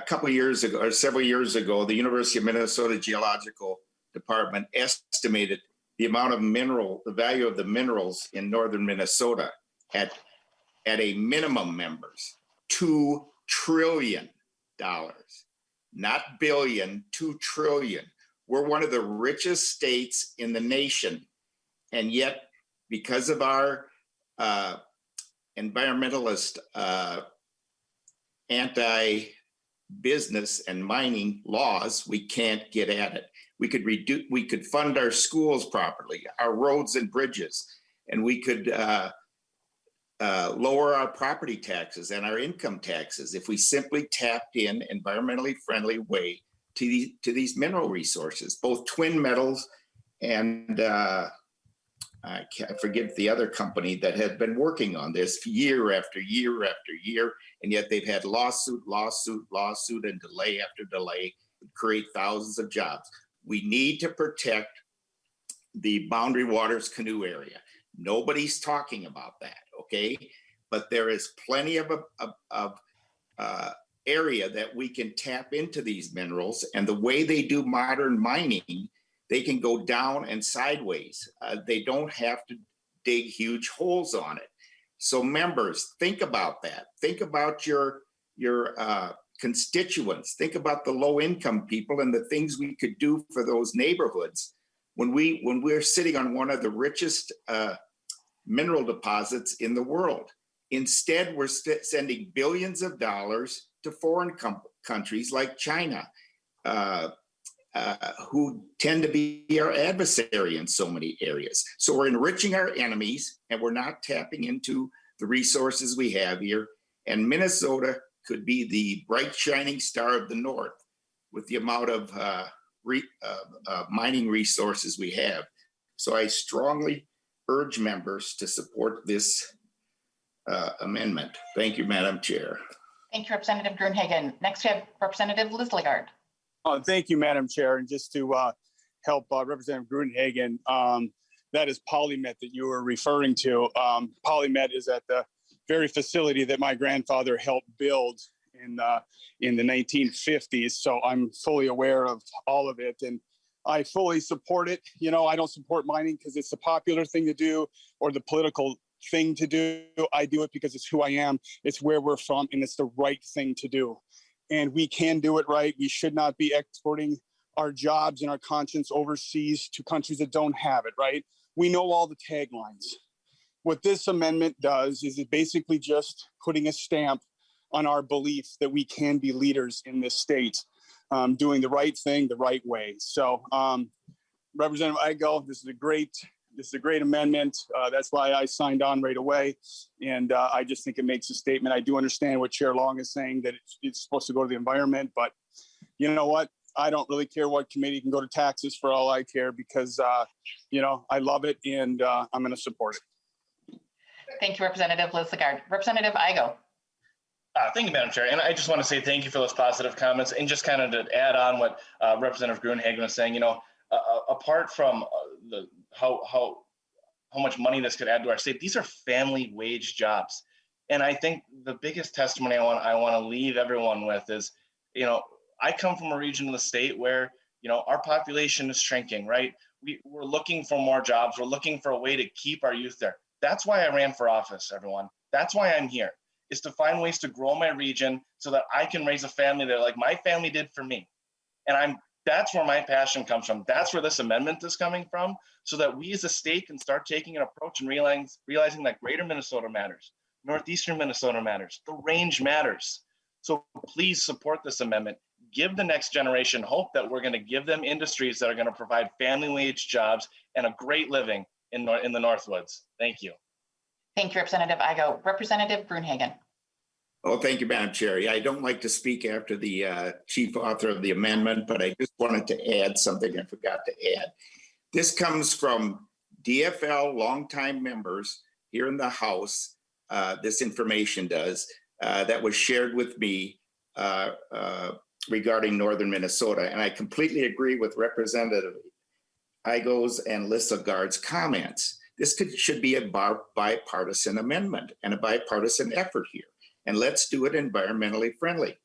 couple of years ago, or several years ago, the University of Minnesota Geological Department estimated the value of the minerals in northern Minnesota at a minimum, members, $2 trillion, not billion, $2 trillion. We're one of the richest states in the nation. And yet, because of our environmentalist anti-business and mining laws, we can't get at it. We could fund our schools properly, our roads and bridges, and we could lower our property taxes and our income taxes if we simply tapped in environmentally friendly way to these mineral resources, both twin metals and I forget the other company that had been working on this year after year after year, and yet they've had lawsuit, and delay after delay, create thousands of jobs. We need to protect the Boundary Waters Canoe area. Nobody's talking about that, okay? But there is plenty of area that we can tap into these minerals, and the way they do modern mining, they can go down and sideways. They don't have to dig huge holes on it. So members, think about that. Think about your constituents. Think about the low-income people and the things we could do for those neighborhoods. When we're sitting on one of the richest mineral deposits in the world. Instead, we're sending billions of dollars to foreign countries like China, who tend to be our adversary in so many areas. So we're enriching our enemies, and we're not tapping into the resources we have here. And Minnesota could be the bright shining star of the North with the amount of mining resources we have. So I strongly urge members to support this amendment. Thank you, Madam Chair. Thank you, Representative Gruenhagen. Next, we have Representative Lissicard. Thank you, Madam Chair. And just to help Representative Gruenhagen, that is PolyMet that you were referring to. PolyMet is at the very facility that my grandfather helped build in the 1950s. So I'm fully aware of all of it. And I fully support it. You know, I don't support mining because it's the popular thing to do or the political thing to do. I do it because it's who I am. It's where we're from, and it's the right thing to do. And we can do it right. We should not be exporting our jobs and our conscience overseas to countries that don't have it, right? We know all the taglines. What this amendment does is it basically just putting a stamp on our belief that we can be leaders in this state, doing the right thing the right way. So, Representative Igo, this is a great amendment. That's why I signed on right away, and I just think it makes a statement. I do understand what Chair Long is saying, that it's supposed to go to the environment, but you know what? I don't really care what committee can go to taxes for all I care, because you know, I love it, and I'm going to support it. Thank you, Representative Lislegard. Representative Igo. Thank you, Madam Chair. And I just want to say thank you for those positive comments, and just kind of to add on what Representative Gruenhagen was saying, you know, apart from how much money this could add to our state, these are family wage jobs. And I think the biggest testimony I want to leave everyone with is, you know, I come from a region of the state where, you know, our population is shrinking, right? We're looking for more jobs. We're looking for a way to keep our youth there. That's why I ran for office, everyone. That's why I'm here, is to find ways to grow my region so that I can raise a family that, like my family did for me. And that's where my passion comes from. That's where this amendment is coming from, so that we as a state can start taking an approach and realizing that greater Minnesota matters, northeastern Minnesota matters, the range matters. So please support this amendment. Give the next generation hope that we're going to give them industries that are going to provide family wage jobs and a great living in the Northwoods. Thank you. Thank you, Representative Igo. Representative Gruenhagen. Oh, thank you, Madam Chair. Yeah, I don't like to speak after the chief author of the amendment, but I just wanted to add something I forgot to add. This comes from DFL longtime members here in the House. This information does, that was shared with me regarding Northern Minnesota. And I completely agree with Representative Igo's and Lislegard's comments. This should be a bipartisan amendment and a bipartisan effort here. And let's do it environmentally friendly.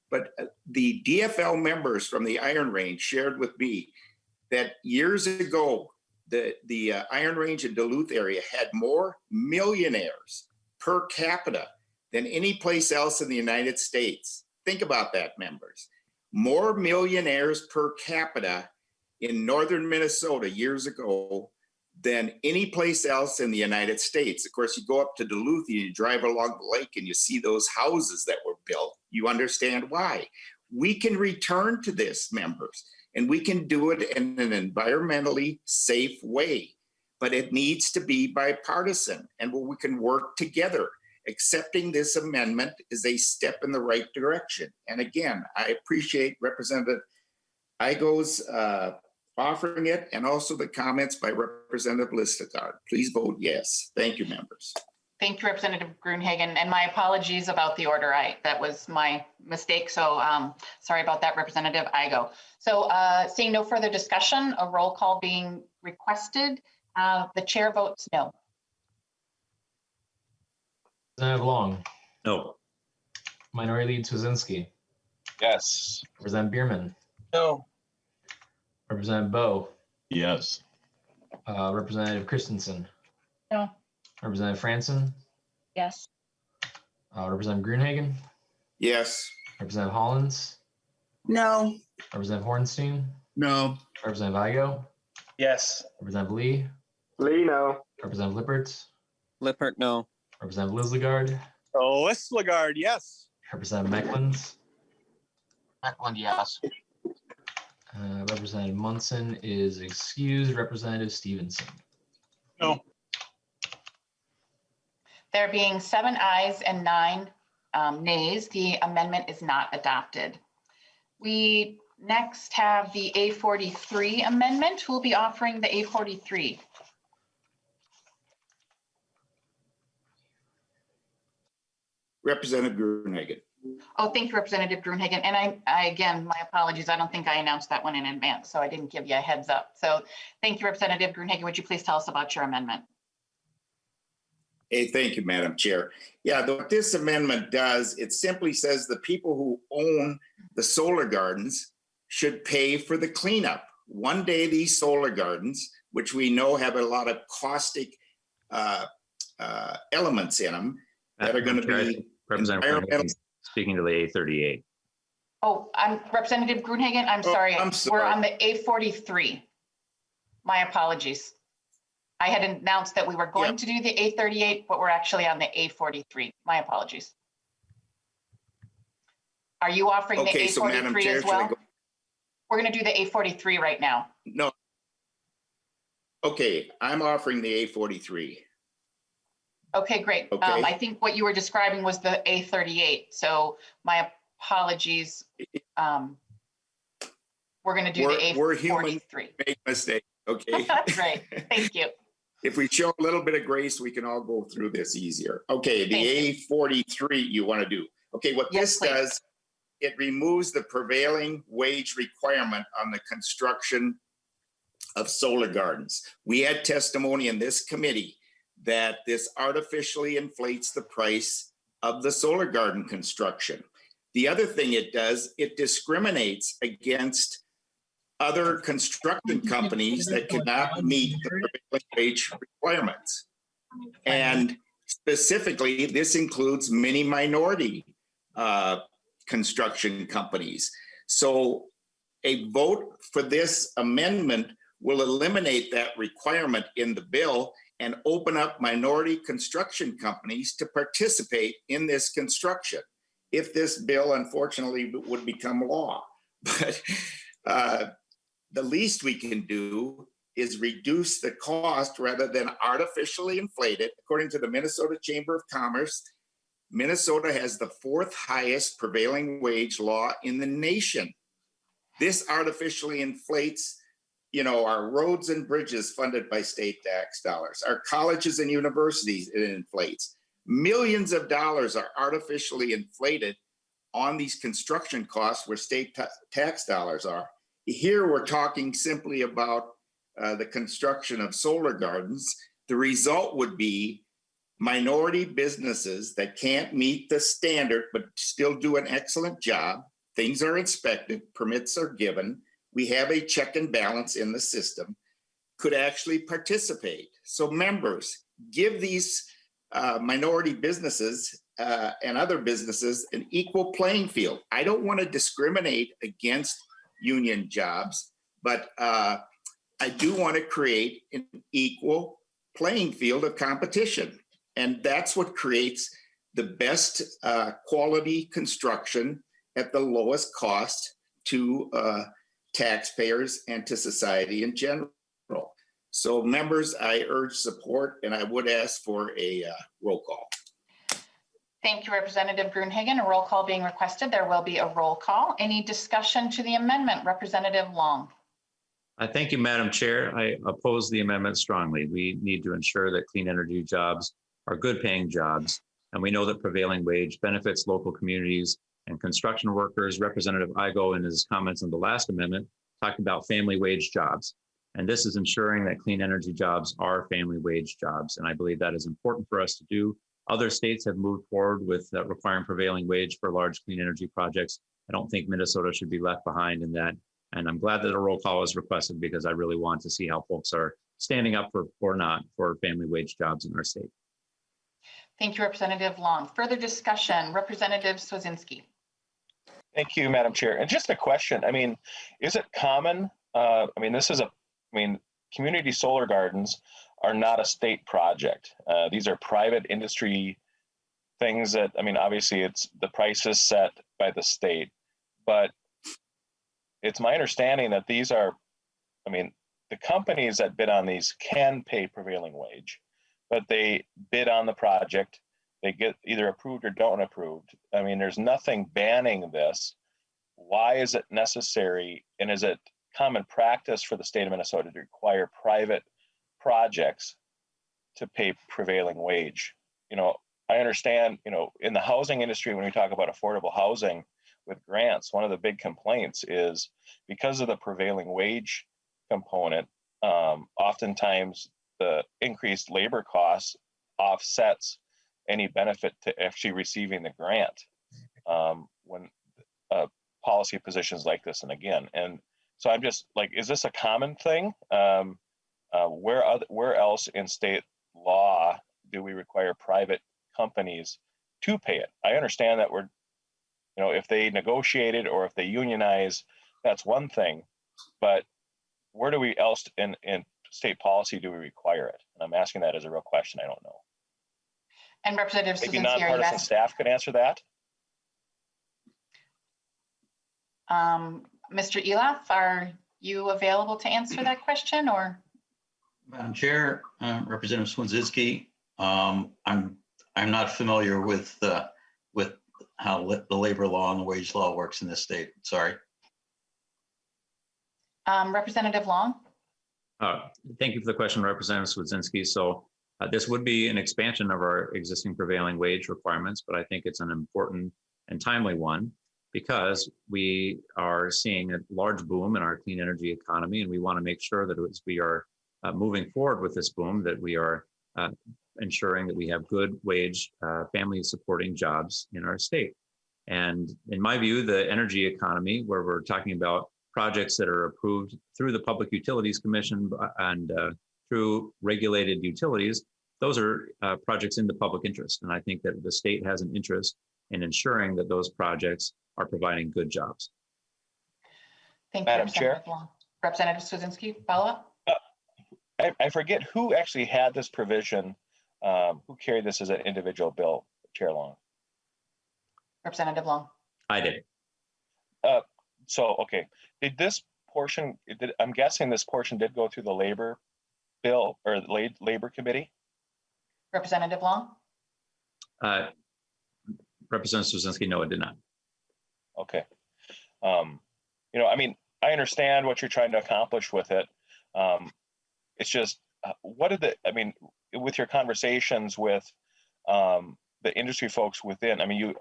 But the DFL members from the Iron Range shared with me that years ago, the Iron Range and Duluth area had more millionaires per capita than any place else in the United States. Think about that, members. More millionaires per capita in northern Minnesota years ago than any place else in the United States. Of course, you go up to Duluth and you drive along the lake and you see those houses that were built. You understand why. We can return to this, members, and we can do it in an environmentally safe way, but it needs to be bipartisan and where we can work together. Accepting this amendment is a step in the right direction. And again, I appreciate Representative Igo's offering it, and also the comments by Representative Lislegard. Please vote yes. Thank you, members. Thank you, Representative Gruenhagen, and my apologies about the order. That was my mistake. So sorry about that, Representative Igo. So seeing no further discussion, a roll call being requested. The chair votes no. Representative Long. No. Minority Leader Swazinski. Yes. Representative Bierman. No. Representative Bowe. Yes. Representative Christensen. No. Representative Franson. Yes. Representative Gruenhagen. Yes. Representative Hollins. No. Representative Hornstein. No. Representative Igo. Yes. Representative Lee. Lee, no. Representative Lippertz. Lippert, no. Representative Lislegard. Lislegard, yes. Representative Mecklenz. Mecklen, yes. Representative Munson is excused. Representative Stevenson. No. There being 7 ayes and 9 nays, the amendment is not adopted. We next have the A43 Amendment. Who will be offering the A43? Representative Gruenhagen. Oh, thank you, Representative Gruenhagen. And I again, my apologies. I don't think I announced that one in advance, so I didn't give you a heads up. So thank you, Representative Gruenhagen. Would you please tell us about your amendment? Hey, thank you, Madam Chair. Yeah, what this amendment does, it simply says the people who own the solar gardens should pay for the cleanup. one day these solar gardens, which we know have a lot of caustic elements in them that are going to be Representative speaking to the A38. Oh, I'm Representative Gruenhagen. I'm sorry. I'm sorry. We're on the A43. My apologies. I had announced that we were going to do the A38, but we're actually on the A43. My apologies. Are you offering the A43 so Madam Chair, as well? We're going to do the A43 right now. No. Okay, I'm offering the A43. Okay, great. Okay. I think what you were describing was the A38. So my apologies. We're going to do the A43. We're human, make mistakes, okay? That's right. Thank you. If we show a little bit of grace, we can all go through this easier. Okay, the A43 you want to do. Okay, what this does, it removes the prevailing wage requirement on the construction of solar gardens. We had testimony in this committee that this artificially inflates the price of the solar garden construction. The other thing it does, it discriminates against other construction companies that cannot meet the prevailing wage requirements. And specifically, this includes many minority construction companies. So a vote for this amendment will eliminate that requirement in the bill and open up minority construction companies to participate in this construction, if this bill unfortunately would become law. But the least we can do is reduce the cost rather than artificially inflate it. According to the Minnesota Chamber of Commerce, Minnesota has the 4th highest prevailing wage law in the nation. This artificially inflates, you know, our roads and bridges funded by state tax dollars, our colleges and universities, it inflates. Millions of dollars are artificially inflated on these construction costs where state tax dollars are. Here we're talking simply about the construction of solar gardens. The result would be minority businesses that can't meet the standard but still do an excellent job. Things are inspected, permits are given. We have a check and balance in the system, could actually participate. So members, give these minority businesses and other businesses an equal playing field. I don't want to discriminate against union jobs, but I do want to create an equal playing field of competition. And that's what creates the best quality construction at the lowest cost to taxpayers and to society in general. So members, I urge support, and I would ask for a roll call. Thank you, Representative Gruenhagen. A roll call being requested. There will be a roll call. Any discussion to the amendment? Representative Long. Thank you, Madam Chair. I oppose the amendment strongly. We need to ensure that clean energy jobs are good paying jobs. And we know that prevailing wage benefits local communities and construction workers. Representative Igo, in his comments on the last amendment, talked about family wage jobs. And this is ensuring that clean energy jobs are family wage jobs. And I believe that is important for us to do. Other states have moved forward with requiring prevailing wage for large clean energy projects. I don't think Minnesota should be left behind in that. And I'm glad that a roll call is requested because I really want to see how folks are standing up for or not for family wage jobs in our state. Thank you, Representative Long. Further discussion, Representative Swazinski. Thank you, Madam Chair. And just a question, I mean, is it common? Community solar gardens are not a state project. These are private industry things that, I mean, obviously it's the price is set by the state, but it's my understanding that these are, I mean, the companies that bid on these can pay prevailing wage, but they bid on the project, they get either approved or don't approved. I mean, there's nothing banning this. Why is it necessary? And is it common practice for the state of Minnesota to require private projects to pay prevailing wage? You know, I understand, you know, in the housing industry, when we talk about affordable housing with grants, one of the big complaints is because of the prevailing wage component, oftentimes the increased labor costs offsets any benefit to actually receiving the grant when policy positions like this. And again, and So I'm just like, is this a common thing? Where else in state law do we require private companies to pay it? I understand that if they negotiated or if they unionize, that's one thing, but where do we else in state policy do we require it? And I'm asking that as a real question. I don't know. And Representative Maybe Susan nonpartisan staff could answer that. Mr. Elaf, are you available to answer that question, or? Madam Chair, Representative Swinzinski, I'm not familiar with how the labor law and the wage law works in this state. Sorry. Representative Long. Thank you for the question, Representative Swinzinski. So this would be an expansion of our existing prevailing wage requirements, but I think it's an important and timely one because we are seeing a large boom in our clean energy economy, and we want to make sure that as we are moving forward with this boom, that we are ensuring that we have good wage, family supporting jobs in our state. And in my view, the energy economy, where we're talking about projects that are approved through the Public Utilities Commission and through regulated utilities, those are projects in the public interest. And I think that the state has an interest in ensuring that those projects are providing good jobs. Thank you, Madam Chair. Representative Swinzinski, follow up. I forget who actually had this provision, who carried this as an individual bill, Chair Long. Representative Long. I did. Okay, did this portion, I'm guessing this portion did go through the labor bill or the labor committee? Representative Long. Representative Swinzinski, no, it did not. Okay. I mean, I understand what you're trying to accomplish with it. It's just, with your conversations with the industry folks within, I mean,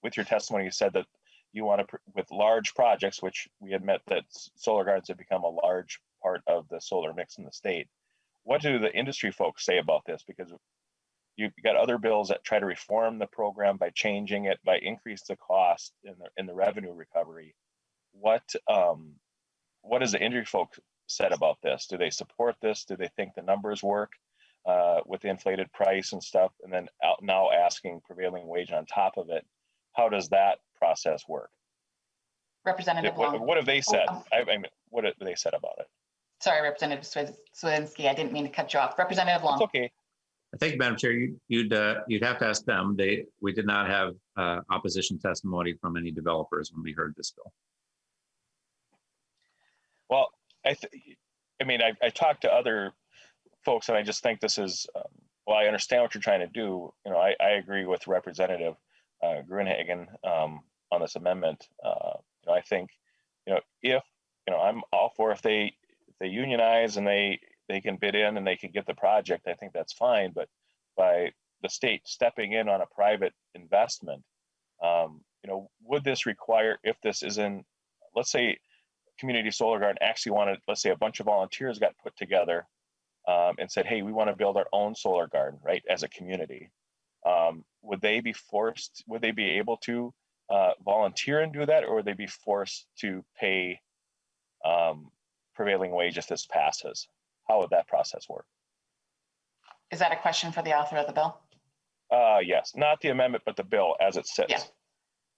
with your testimony, you said that you want to, with large projects, which we admit that solar gardens have become a large part of the solar mix in the state. What do the industry folks say about this? Because you've got other bills that try to reform the program by changing it, by increase the cost in the revenue recovery. What does the industry folks said about this? Do they support this? Do they think the numbers work with the inflated price and stuff? And then now asking prevailing wage on top of it. How does that process work? Representative Long. What have they said? I mean, what have they said about it? Sorry, Representative Swinzinski, I didn't mean to cut you off. Representative Long. It's okay. Thank you, Madam Chair. You'd have to ask them. We did not have opposition testimony from any developers when we heard this bill. Well, I talked to other folks, and I just think this is. I understand what you're trying to do. I agree with Representative Grunhagen on this amendment. I think, if I'm all for if they unionize and they can bid in and they can get the project, I think that's fine. But by the state stepping in on a private investment, would this require, if this is in, let's say, community solar garden actually wanted, let's say a bunch of volunteers got put together and said, hey, we want to build our own solar garden, right, as a community. Would they be able to volunteer and do that, or would they be forced to pay prevailing wage if this passes? How would that process work? Is that a question for the author of the bill? Yes, not the amendment, but the bill as it sits. Yeah.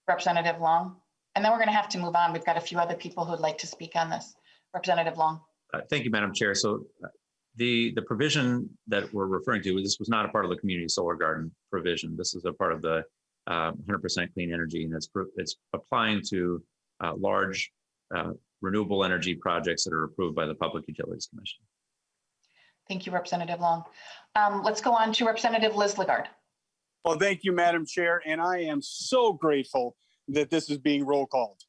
Representative Long. And then we're going to have to move on. We've got a few other people who'd like to speak on this. Representative Long. Thank you, Madam Chair. So the provision that we're referring to, this was not a part of the community solar garden provision. This is a part of the 100% clean energy, and it's applying to large renewable energy projects that are approved by the Public Utilities Commission. Thank you, Representative Long. Let's go on to Representative Liz Lagarde. Well, thank you, Madam Chair. And I am so grateful that this is being roll called.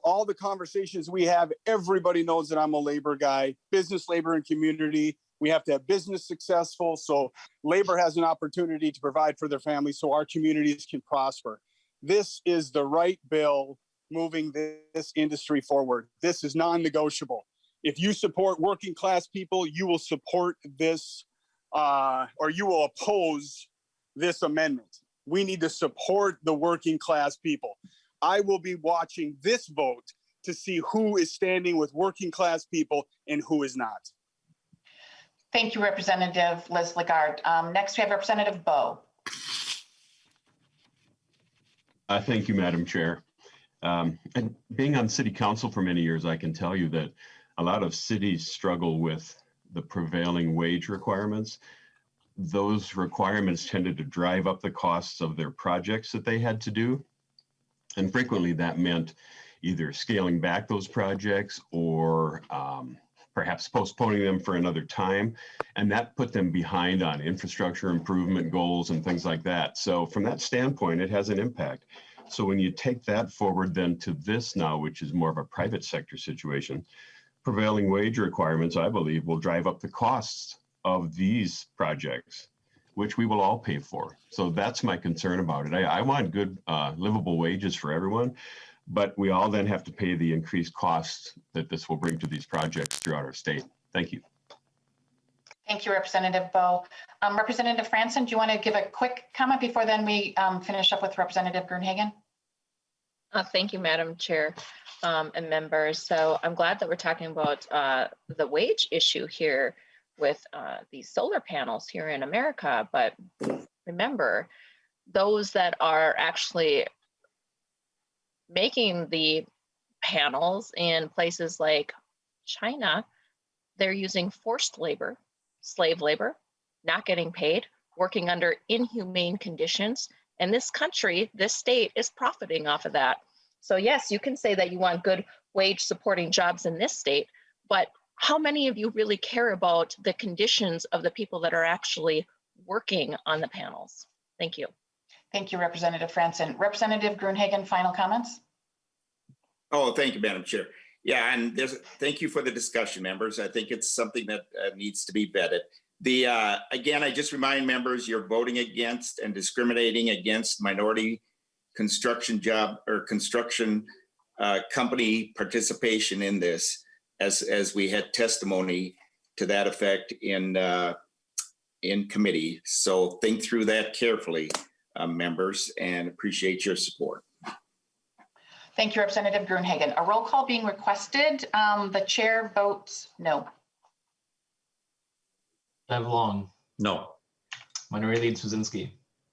All the conversations we have, everybody knows that I'm a labor guy, business, labor, and community. We have to have business successful, so labor has an opportunity to provide for their families so our communities can prosper. This is the right bill moving this industry forward. This is non-negotiable. If you support working class people, you will support this or you will oppose this amendment. We need to support the working class people. I will be watching this vote to see who is standing with working class people and who is not. Thank you, Representative Liz Lagarde. Next, we have Representative Bowe. Thank you, Madam Chair. And being on City Council for many years, I can tell you that a lot of cities struggle with the prevailing wage requirements. Those requirements tended to drive up the costs of their projects that they had to do. And frequently that meant either scaling back those projects or perhaps postponing them for another time. And that put them behind on infrastructure improvement goals and things like that. So from that standpoint, it has an impact. So when you take that forward then to this now, which is more of a private sector situation, prevailing wage requirements, I believe, will drive up the costs of these projects, which we will all pay for. So that's my concern about it. I want good livable wages for everyone, but we all then have to pay the increased costs that this will bring to these projects throughout our state. Thank you. Thank you, Representative Bowe. Representative Franson, do you want to give a quick comment before then we finish up with Representative Gruenhagen? Thank you, Madam Chair and members. So I'm glad that we're talking about the wage issue here with these solar panels here in America. But remember, those that are actually making the panels in places like China, they're using forced labor, slave labor, not getting paid, working under inhumane conditions. And this country, this state is profiting off of that. So yes, you can say that you want good wage supporting jobs in this state, but how many of you really care about the conditions of the people that are actually working on the panels? Thank you. Thank you, Representative Franson. Representative Gruenhagen, final comments? Oh, thank you, Madam Chair. Yeah, and thank you for the discussion, members. I think it's something that needs to be vetted. Again, I just remind members you're voting against and discriminating against minority construction company participation in this, as we had testimony to that effect in committee. So think through that carefully, members, and appreciate your support. Thank you, Representative Gruenhagen. A roll call being requested. The chair votes no. Representative Long. No. Minority Leader Swedzinski.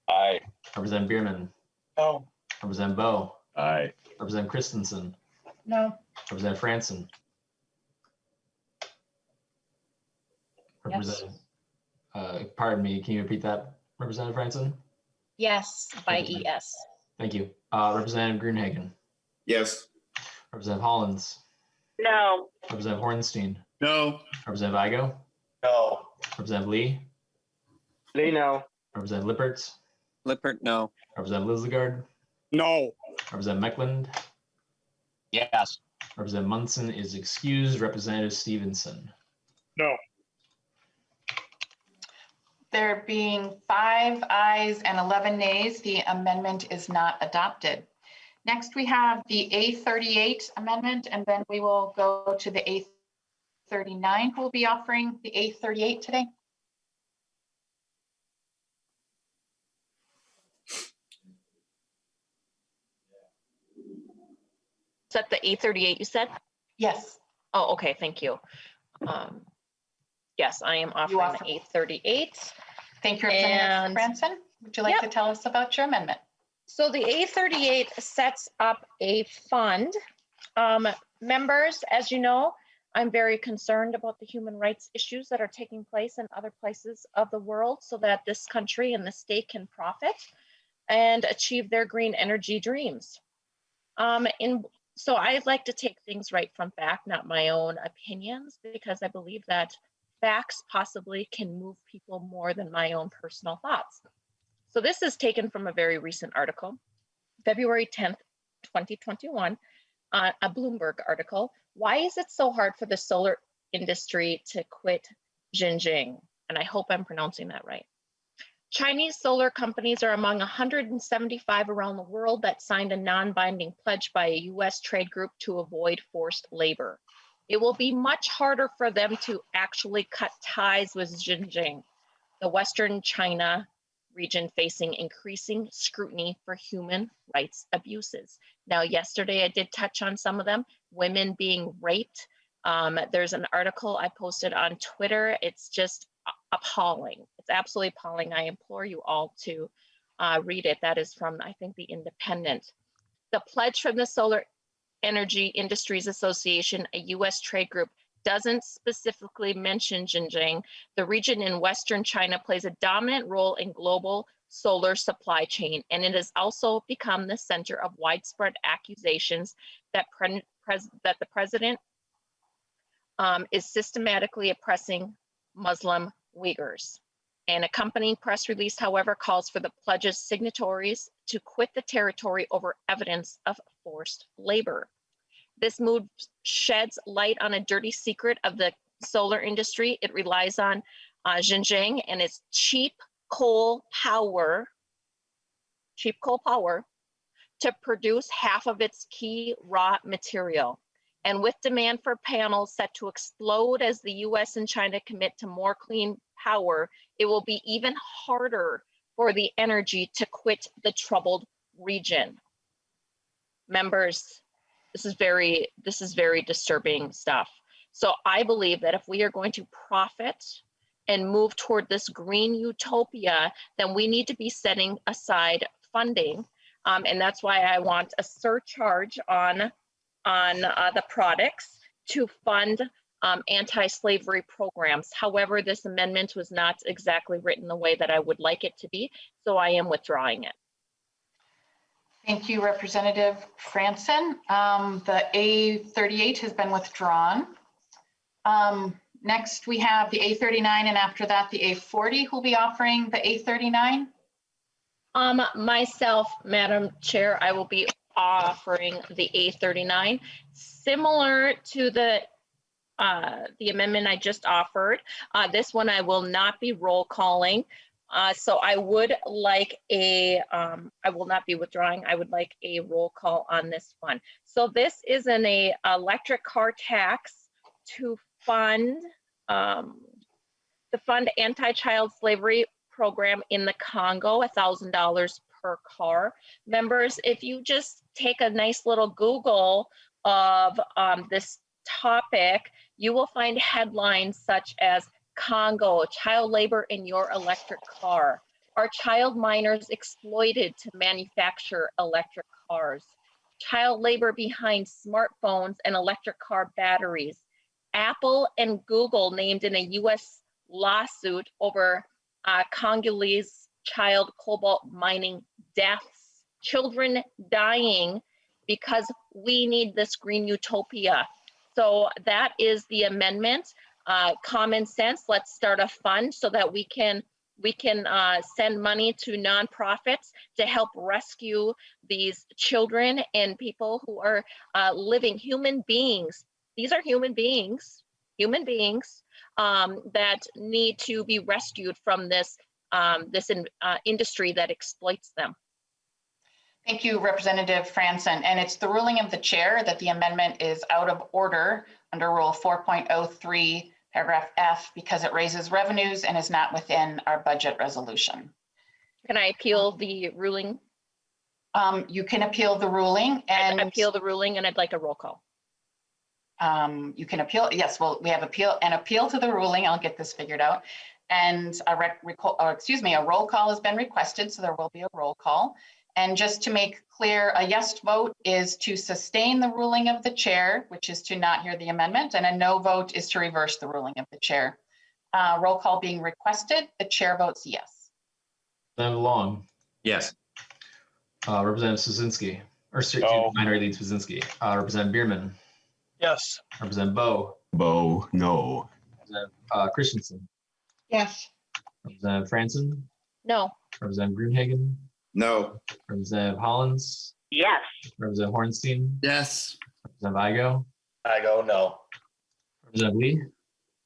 Aye. Representative Bierman. No. Representative Bowe. Aye. Representative Christensen. No. Representative Franson. Yes. Pardon me, can you repeat that, Representative Franson? Yes, by ES. Thank you. Representative Gruenhagen. Yes. Representative Hollins. No. Representative Hornstein. No. Representative Igo. No. Representative Lee. Lee, no. Representative Lippertz. Lippert, no. Representative Liz Lagarde. No. Representative Meckland. Yes. Representative Munson is excused. Representative Stevenson. No. There being 5 ayes and 11 nays, the amendment is not adopted. Next, we have the A38 amendment, and then we will go to the A39, who will be offering the A38 today. Is that the A38 you said? Yes. Oh, okay, thank you. Yes, I am offering the A38. Thank you, Representative Franson. Would you like to tell us about your amendment? So the A38 sets up a fund. Members, as you know, I'm very concerned about the human rights issues that are taking place in other places of the world so that this country and the state can profit and achieve their green energy dreams. So I'd like to take things right from back, not my own opinions, because I believe that facts possibly can move people more than my own personal thoughts. So this is taken from a very recent article, February 10th, 2021, a Bloomberg article. Why is it so hard for the solar industry to quit Xinjiang? And I hope I'm pronouncing that right. Chinese solar companies are among 175 around the world that signed a non-binding pledge by a US trade group to avoid forced labor. It will be much harder for them to actually cut ties with Xinjiang, the Western China region facing increasing scrutiny for human rights abuses. Now, yesterday I did touch on some of them, women being raped. There's an article I posted on Twitter. It's just appalling. It's absolutely appalling. I implore you all to read it. That is from, I think, The Independent. The pledge from the Solar Energy Industries Association, a U.S. trade group, doesn't specifically mention Xinjiang. The region in Western China plays a dominant role in global solar supply chain, and it has also become the center of widespread accusations that the president is systematically oppressing Muslim Uyghurs. An accompanying press release, however, calls for the pledge's signatories to quit the territory over evidence of forced labor. This move sheds light on a dirty secret of the solar industry. It relies on Xinjiang and its cheap coal power to produce half of its key raw material. And with demand for panels set to explode as the US and China commit to more clean power, it will be even harder for the energy to quit the troubled region. Members, this is very disturbing stuff. So I believe that if we are going to profit and move toward this green utopia, then we need to be setting aside funding. And that's why I want a surcharge on the products to fund anti-slavery programs. However, this amendment was not exactly written the way that I would like it to be, so I am withdrawing it. Thank you, Representative Franson. The A38 has been withdrawn. Next, we have the A39, and after that, the A40. Who'll be offering the A39? Myself, Madam Chair, I will be offering the A39, similar to the amendment I just offered. This one I will not be roll calling. So I would like I will not be withdrawing. I would like a roll call on this one. So this is an electric car tax to fund anti-child slavery program in the Congo, $1,000 per car. Members, if you just take a nice little Google of this topic, you will find headlines such as Congo, child labor in your electric car. Are child minors exploited to manufacture electric cars? Child labor behind smartphones and electric car batteries. Apple and Google named in a U.S. lawsuit over Congolese child cobalt mining deaths. Children dying because we need this green utopia. So that is the amendment. Common sense, let's start a fund so that we can send money to nonprofits to help rescue these children and people who are living, human beings. These are human beings that need to be rescued from this industry that exploits them. Thank you, Representative Franson. And it's the ruling of the chair that the amendment is out of order under Rule 4.03, paragraph F, because it raises revenues and is not within our budget resolution. Can I appeal the ruling? You can appeal the ruling, and appeal the ruling, and I'd like a roll call. You can appeal. Yes, well, we have an appeal to the ruling. I'll get this figured out. And a roll call has been requested, so there will be a roll call. And just to make clear, a yes vote is to sustain the ruling of the chair, which is to not hear the amendment, and a no vote is to reverse the ruling of the chair. Roll call being requested, the chair votes yes. Representative Long. Yes. Representative Swazinski, or No. Minority Leader Swazinski. Representative Bierman. Yes. Representative Bo. Bo, no. Representative Christensen. Yes. Representative Franson. No. Representative Greenhagen. No. Representative Hollins. Yes. Representative Hornstein. Yes. Representative Igo. I go no. Representative Lee.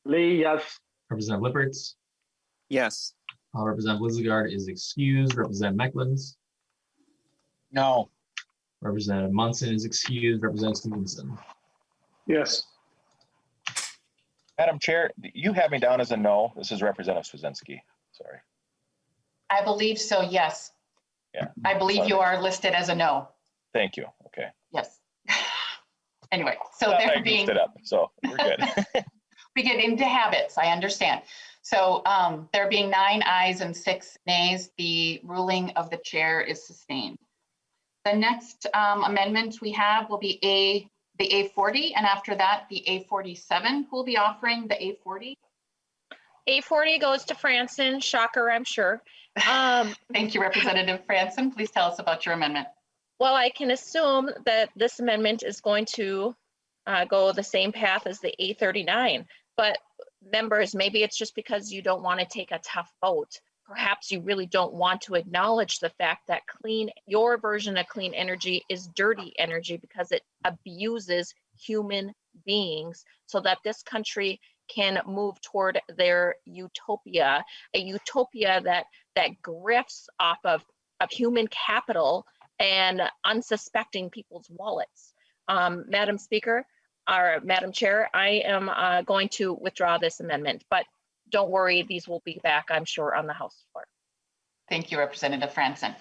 Lee, yes. Representative Lippertz. Yes. Representative Lizagard is excused. Representative Mecklenz. No. Representative Munson is excused. Representative Stevenson. Yes. Madam Chair, you have me down as a no. This is Representative Swazinski. Sorry. I believe so, yes. Yeah. I believe you are listed as a no. Thank you. Okay. Yes. Anyway, so I there goofed being, it up, so we're good. we get into habits, I understand. So there being 9 ayes and 6 nays, the ruling of the chair is sustained. The next amendment we have will be the A40, and after that, the A47. Who will be offering the A40? A40 goes to Franson, shocker, I'm sure. Thank you, Representative Franson. Please tell us about your amendment. Well, I can assume that this amendment is going to go the same path as the A39, but members, maybe it's just because you don't want to take a tough vote. Perhaps you really don't want to acknowledge the fact that your version of clean energy is dirty energy because it abuses human beings so that this country can move toward their utopia, a utopia that grifts off of human capital and unsuspecting people's wallets. Madam Speaker, or Madam Chair, I am going to withdraw this amendment, but don't worry, these will be back, I'm sure, on the House floor. Thank you, Representative Franson.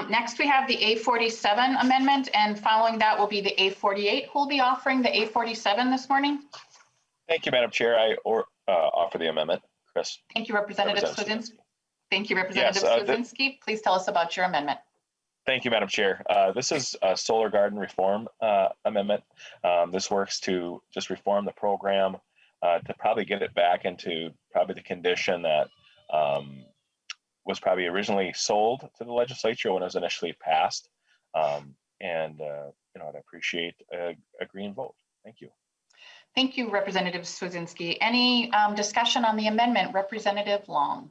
Next, we have the A47 amendment, and following that will be the A48. Who will be offering the A47 this morning? Thank you, Madam Chair. I offer the amendment. Chris. Thank you, Representative Swedzinski. Thank you, Representative Swedzinski. Please tell us about your amendment. Thank you, Madam Chair. This is a solar garden reform amendment. This works to just reform the program to probably get it back into probably the condition that was probably originally sold to the legislature when it was initially passed. I'd appreciate a green vote. Thank you. Thank you, Representative Swedzinski. Any discussion on the amendment? Representative Long.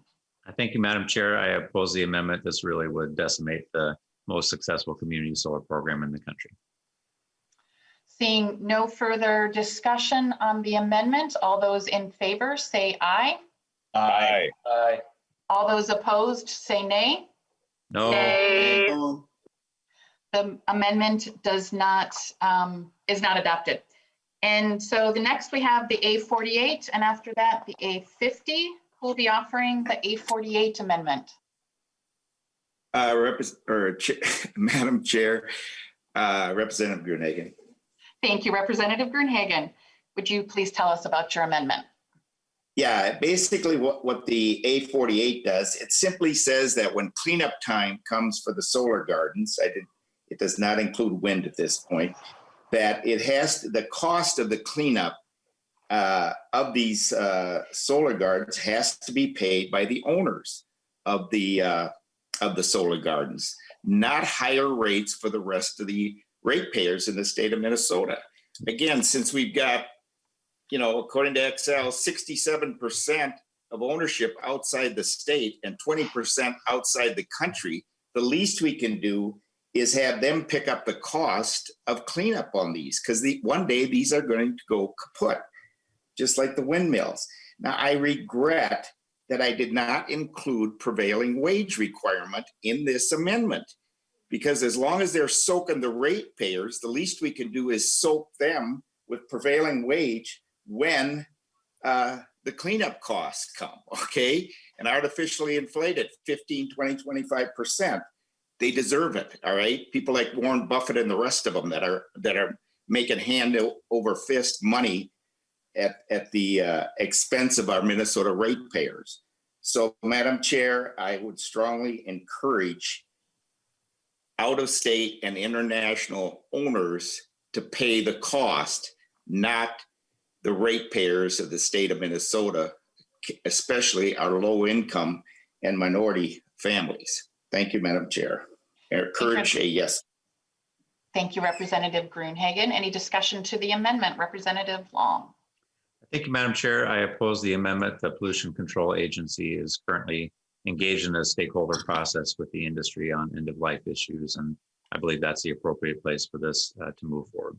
Thank you, Madam Chair. I oppose the amendment. This really would decimate the most successful community solar program in the country. Seeing no further discussion on the amendment, all those in favor say aye. Aye. Aye. All those opposed say nay. No. Nay. The amendment is not adopted. And so the next we have the A48, and after that the A50. Who will be offering the A48 amendment? Madam Chair, Representative Gruenhagen. Thank you, Representative Gruenhagen. Would you please tell us about your amendment? Yeah, basically what the A48 does, it simply says that when cleanup time comes for the solar gardens, it does not include wind at this point, that it has the cost of the cleanup of these solar gardens has to be paid by the owners of the solar gardens, not higher rates for the rest of the ratepayers in the state of Minnesota. Again, since we've got, according to Excel, 67% of ownership outside the state and 20% outside the country, the least we can do is have them pick up the cost of cleanup on these, because one day these are going to go kaput, just like the windmills. Now, I regret that I did not include prevailing wage requirement in this amendment, because as long as they're soaking the ratepayers, the least we can do is soak them with prevailing wage when the cleanup costs come, okay? And artificially inflated 15, 20, 25%. They deserve it, all right? People like Warren Buffett and the rest of them that are making hand over fist money at the expense of our Minnesota ratepayers. So, Madam Chair, I would strongly encourage out-of-state and international owners to pay the cost, not the ratepayers of the state of Minnesota, especially our low-income and minority families. Thank you, Madam Chair. I encourage a yes. Thank you, Representative Gruenhagen. Any discussion to the amendment? Representative Long. Thank you, Madam Chair. I oppose the amendment. The Pollution Control Agency is currently engaged in a stakeholder process with the industry on end-of-life issues, and I believe that's the appropriate place for this to move forward.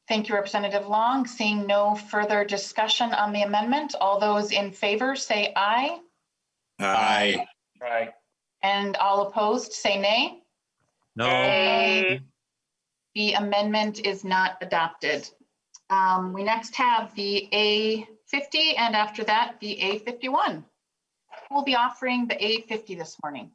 Thank you, Representative Long. Seeing no further discussion on the amendment, all those in favor say aye. Aye. Aye. And all opposed say nay. No. Nay. The amendment is not adopted. We next have the A50, and after that, the A51. We'll be offering the A50 this morning.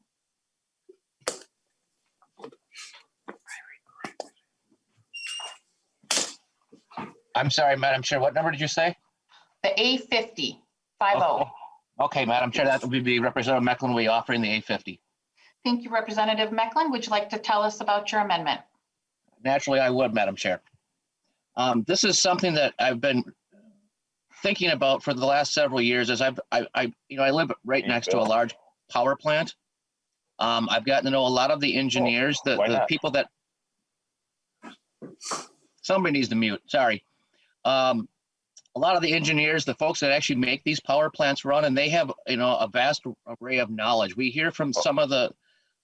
I'm sorry, Madam Chair, what number did you say? The A50, 50. Okay, Madam Chair, that would be Representative Mecklin will be offering the A50. Thank you, Representative Mecklin. Would you like to tell us about your amendment? Naturally, I would, Madam Chair. This is something that I've been thinking about for the last several years as I live right next to a large power plant. I've gotten to know a lot of the engineers, the people that, somebody needs to mute, sorry. A lot of the engineers, the folks that actually make these power plants run, and they have, a vast array of knowledge. We hear from some of the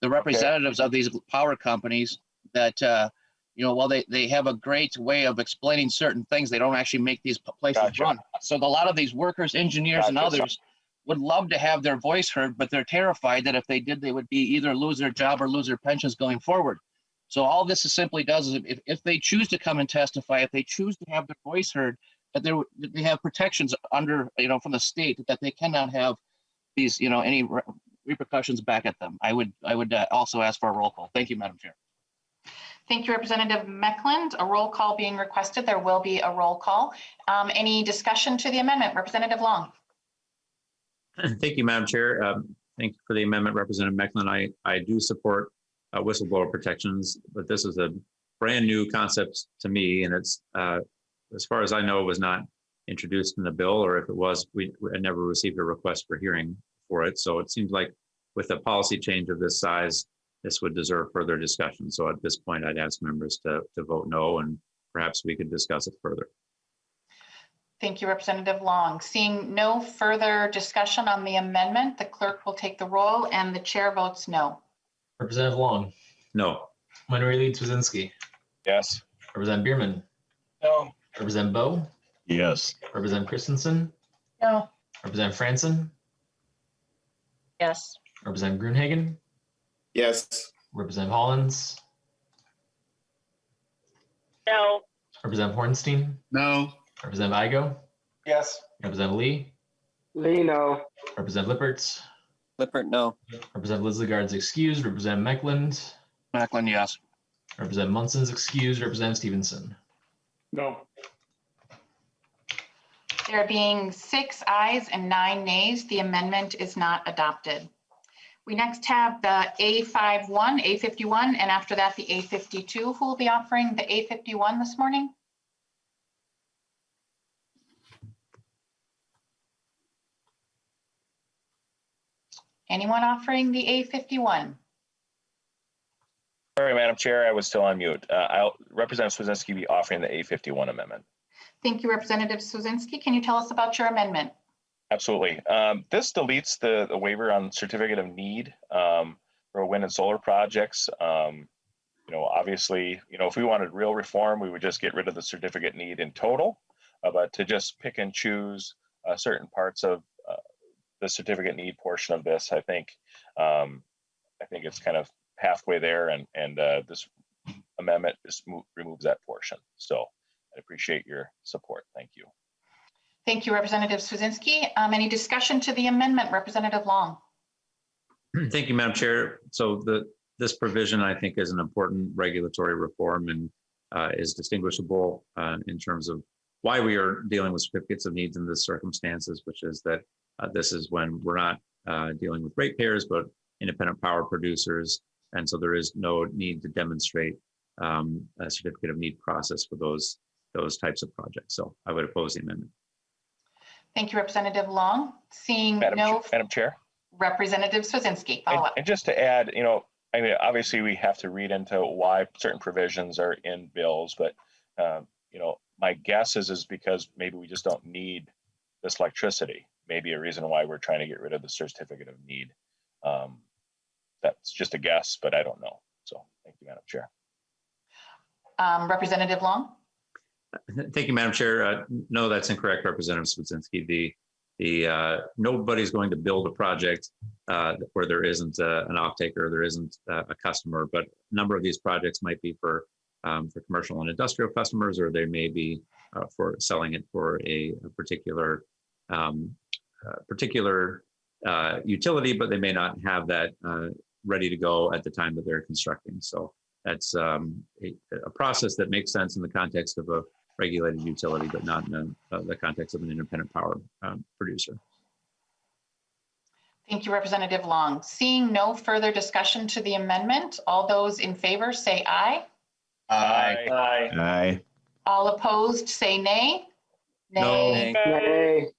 representatives of these power companies that, while they have a great way of explaining certain things, they don't actually make these places run. So a lot of these workers, engineers, and others would love to have their voice heard, but they're terrified that if they did, they would be either lose their job or lose their pensions going forward. So all this simply does is if they choose to come and testify, if they choose to have their voice heard, that they have protections under, from the state that they cannot have these, any repercussions back at them. I would also ask for a roll call. Thank you, Madam Chair. Thank you, Representative Mecklin. A roll call being requested. There will be a roll call. Any discussion to the amendment? Representative Long. Thank you, Madam Chair. Thank you for the amendment, Representative Mecklin. I do support whistleblower protections, but this is a brand new concept to me, and it's, as far as I know, was not introduced in the bill, or if it was, I never received a request for hearing for it. So it seems like with a policy change of this size, this would deserve further discussion. So at this point, I'd ask members to vote no, and perhaps we could discuss it further. Thank you, Representative Long. Seeing no further discussion on the amendment, the clerk will take the roll and the chair votes no. Representative Long. No. Minority Leader Swazinski. Yes. Representative Bierman. No. Representative Bowe. Yes. Representative Christensen. No. Representative Franson. Yes. Representative Grunhagen. Yes. Representative Hollins. No. Representative Hornstein. No. Representative Igo. Yes. Representative Lee. Lee, no. Representative Lippertz. Lippert, no. Representative Liz Lagarde's excused. Representative Meckland. Mecklin, yes. Representative Munson's excused. Representative Stevenson. No. There being 6 ayes and 9 nays, the amendment is not adopted. We next have the A51, A51, and after that, the A52. Who will be offering the A51 this morning? Anyone offering the A51? Sorry, Madam Chair, I was still on mute. Representative Swazinski be offering the A51 amendment. Thank you, Representative Swazinski. Can you tell us about your amendment? Absolutely. This deletes the waiver on certificate of need for wind and solar projects. Obviously, if we wanted real reform, we would just get rid of the certificate need in total. But to just pick and choose certain parts of the certificate need portion of this, I think it's kind of halfway there, and this amendment just removes that portion. So I appreciate your support. Thank you. Thank you, Representative Swazinski. Any discussion to the amendment, Representative Long? Thank you, Madam Chair. So this provision, I think, is an important regulatory reform and is distinguishable in terms of why we are dealing with certificates of needs in this circumstances, which is that this is when we're not dealing with ratepayers, but independent power producers. And so there is no need to demonstrate a certificate of need process for those types of projects. So I would oppose the amendment. Thank you, Representative Long. Seeing Madam Chair. Representative Swazinski, follow up. And just to add, obviously we have to read into why certain provisions are in bills, but my guess is because maybe we just don't need this electricity. Maybe a reason why we're trying to get rid of the certificate of need. That's just a guess, but I don't know. So thank you, Madam Chair. Representative Long. Thank you, Madam Chair. No, that's incorrect, Representative Swazinski. Nobody's going to build a project where there isn't an off-taker, there isn't a customer, but a number of these projects might be for commercial and industrial customers, or they may be for selling it for a particular utility, but they may not have that ready to go at the time that they're constructing. So that's a process that makes sense in the context of a regulated utility, but not in the context of an independent power producer. Thank you, Representative Long. Seeing no further discussion to the amendment, all those in favor say aye. Aye. Aye. Aye. All opposed say nay. No. Nay.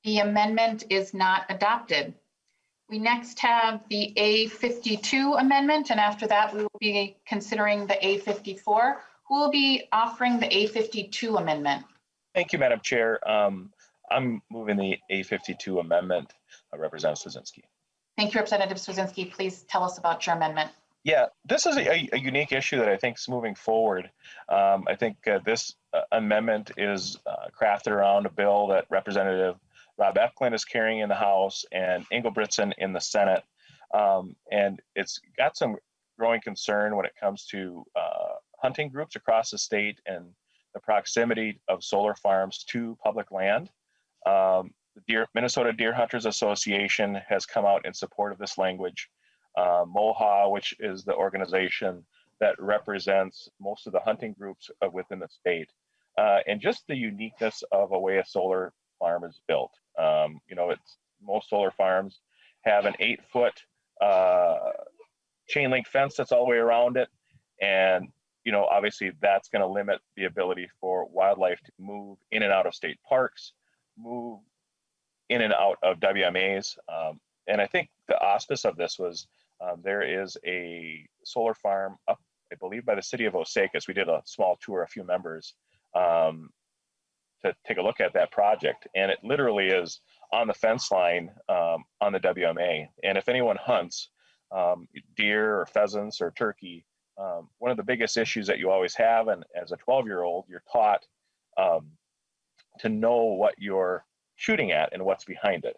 The amendment is not adopted. We next have the A52 amendment, and after that, we will be considering the A54. Who will be offering the A52 amendment? Thank you, Madam Chair. I'm moving the A52 Amendment, Representative Swedzinski. Thank you, Representative Swedzinski. Please tell us about your amendment. Yeah, this is a unique issue that I think is moving forward. I think this amendment is crafted around a bill that Representative Rob Efklund is carrying in the House and Engelbretson in the Senate. And it's got some growing concern when it comes to hunting groups across the state and the proximity of solar farms to public land. The Minnesota Deer Hunters Association has come out in support of this language. MOHA, which is the organization that represents most of the hunting groups within the state, and just the uniqueness of a way a solar farm is built. Most solar farms have an 8-foot chain link fence that's all the way around it, and obviously that's going to limit the ability for wildlife to move in and out of state parks, move in and out of WMAs. And I think the auspice of this was there is a solar farm up, I believe, by the city of Osakis. We did a small tour, a few members, to take a look at that project. And it literally is on the fence line on the WMA. And if anyone hunts deer or pheasants or turkey, one of the biggest issues that you always have, and as a 12-year-old, you're taught to know what you're shooting at and what's behind it.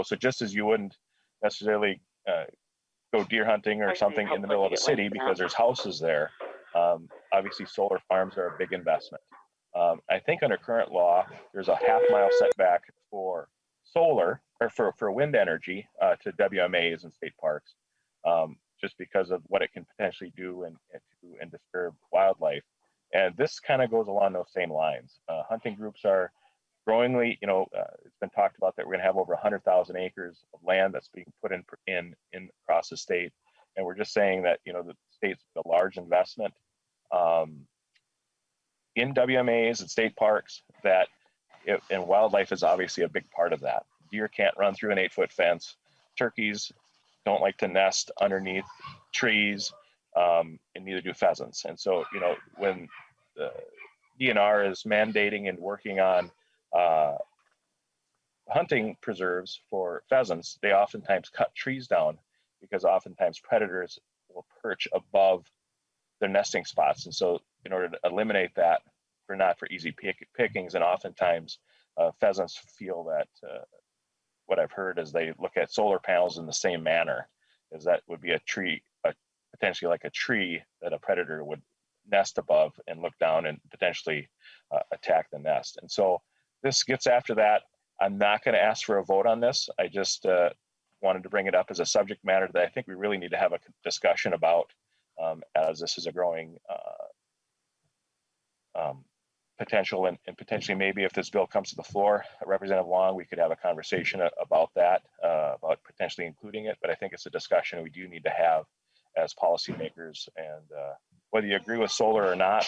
So just as you wouldn't necessarily go deer hunting or something in the middle of a city because there's houses there, obviously solar farms are a big investment. I think under current law, there's a half-mile setback for solar or for wind energy to WMAs and state parks, just because of what it can potentially do and disturb wildlife. And this kind of goes along those same lines. Hunting groups are growingly, it's been talked about that we're going to have over 100,000 acres of land that's being put in across the state, and we're just saying that the state's a large investment in WMAs and state parks and wildlife is obviously a big part of that. Deer can't run through an 8-foot fence. Turkeys don't like to nest underneath trees, and neither do pheasants. And so, when the DNR is mandating and working on hunting preserves for pheasants, they oftentimes cut trees down because oftentimes predators will perch above their nesting spots. And so in order to eliminate that, not for easy pickings, and oftentimes pheasants feel that what I've heard is they look at solar panels in the same manner, as that would be a tree, potentially like a tree that a predator would nest above and look down and potentially attack the nest. And so this gets after that. I'm not going to ask for a vote on this. I just wanted to bring it up as a subject matter that I think we really need to have a discussion about, as this is a growing potential, and potentially maybe if this bill comes to the floor, Representative Long, we could have a conversation about that, about potentially including it. But I think it's a discussion we do need to have as policymakers, and whether you agree with solar or not,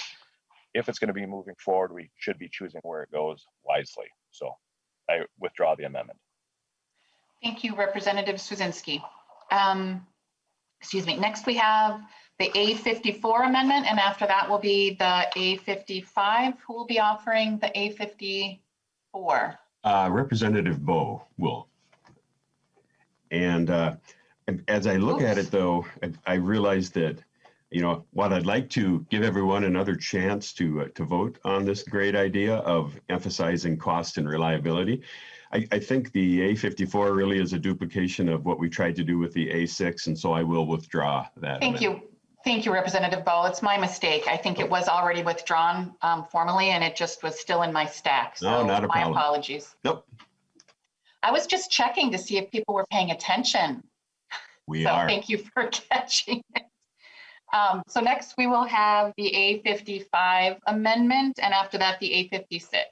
if it's going to be moving forward, we should be choosing where it goes wisely. So I withdraw the amendment. Thank you, Representative Swedzinski. Excuse me. Next, we have the A54 amendment, and after that will be the A55. Who will be offering the A54? Representative Bowe will. And as I look at it, though, I realize that, while I'd like to give everyone another chance to vote on this great idea of emphasizing cost and reliability, I think the A54 really is a duplication of what we tried to do with the A6, and so I will withdraw that. Thank you. Thank you, Representative Bowe. It's my mistake. I think it was already withdrawn formally, and it just was still in my stack. So no, not a problem. My apologies. Nope. I was just checking to see if people were paying attention. We So are. thank you for catching it. So next we will have the A55 Amendment, and after that, the A56.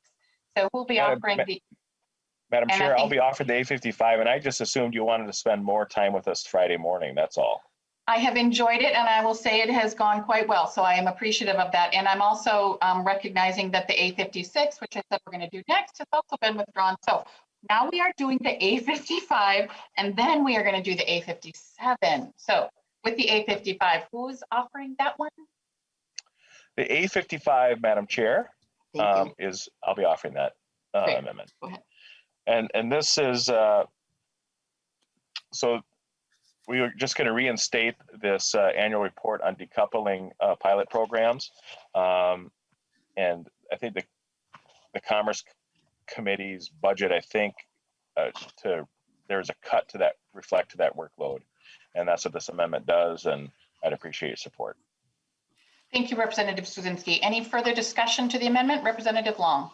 So who'll be offering the... Madam And I Chair, I'll think- be offered the A55, and I just assumed you wanted to spend more time with us Friday morning, that's all. I have enjoyed it, and I will say it has gone quite well. So I am appreciative of that. And I'm also recognizing that the A56, which I said we're going to do next, has also been withdrawn. So now we are doing the A55, and then we are going to do the A57. So with the A55, who's offering that one? The A55, Madam Chair, Thank you. I'll be offering that Great. amendment. Go ahead. And this is, so we are just going to reinstate this annual report on decoupling pilot programs. And I think the Commerce Committee's budget, I think, there's a cut to that, reflect to that workload. And that's what this amendment does, and I'd appreciate your support. Thank you, Representative Swazinski. Any further discussion to the amendment? Representative Long.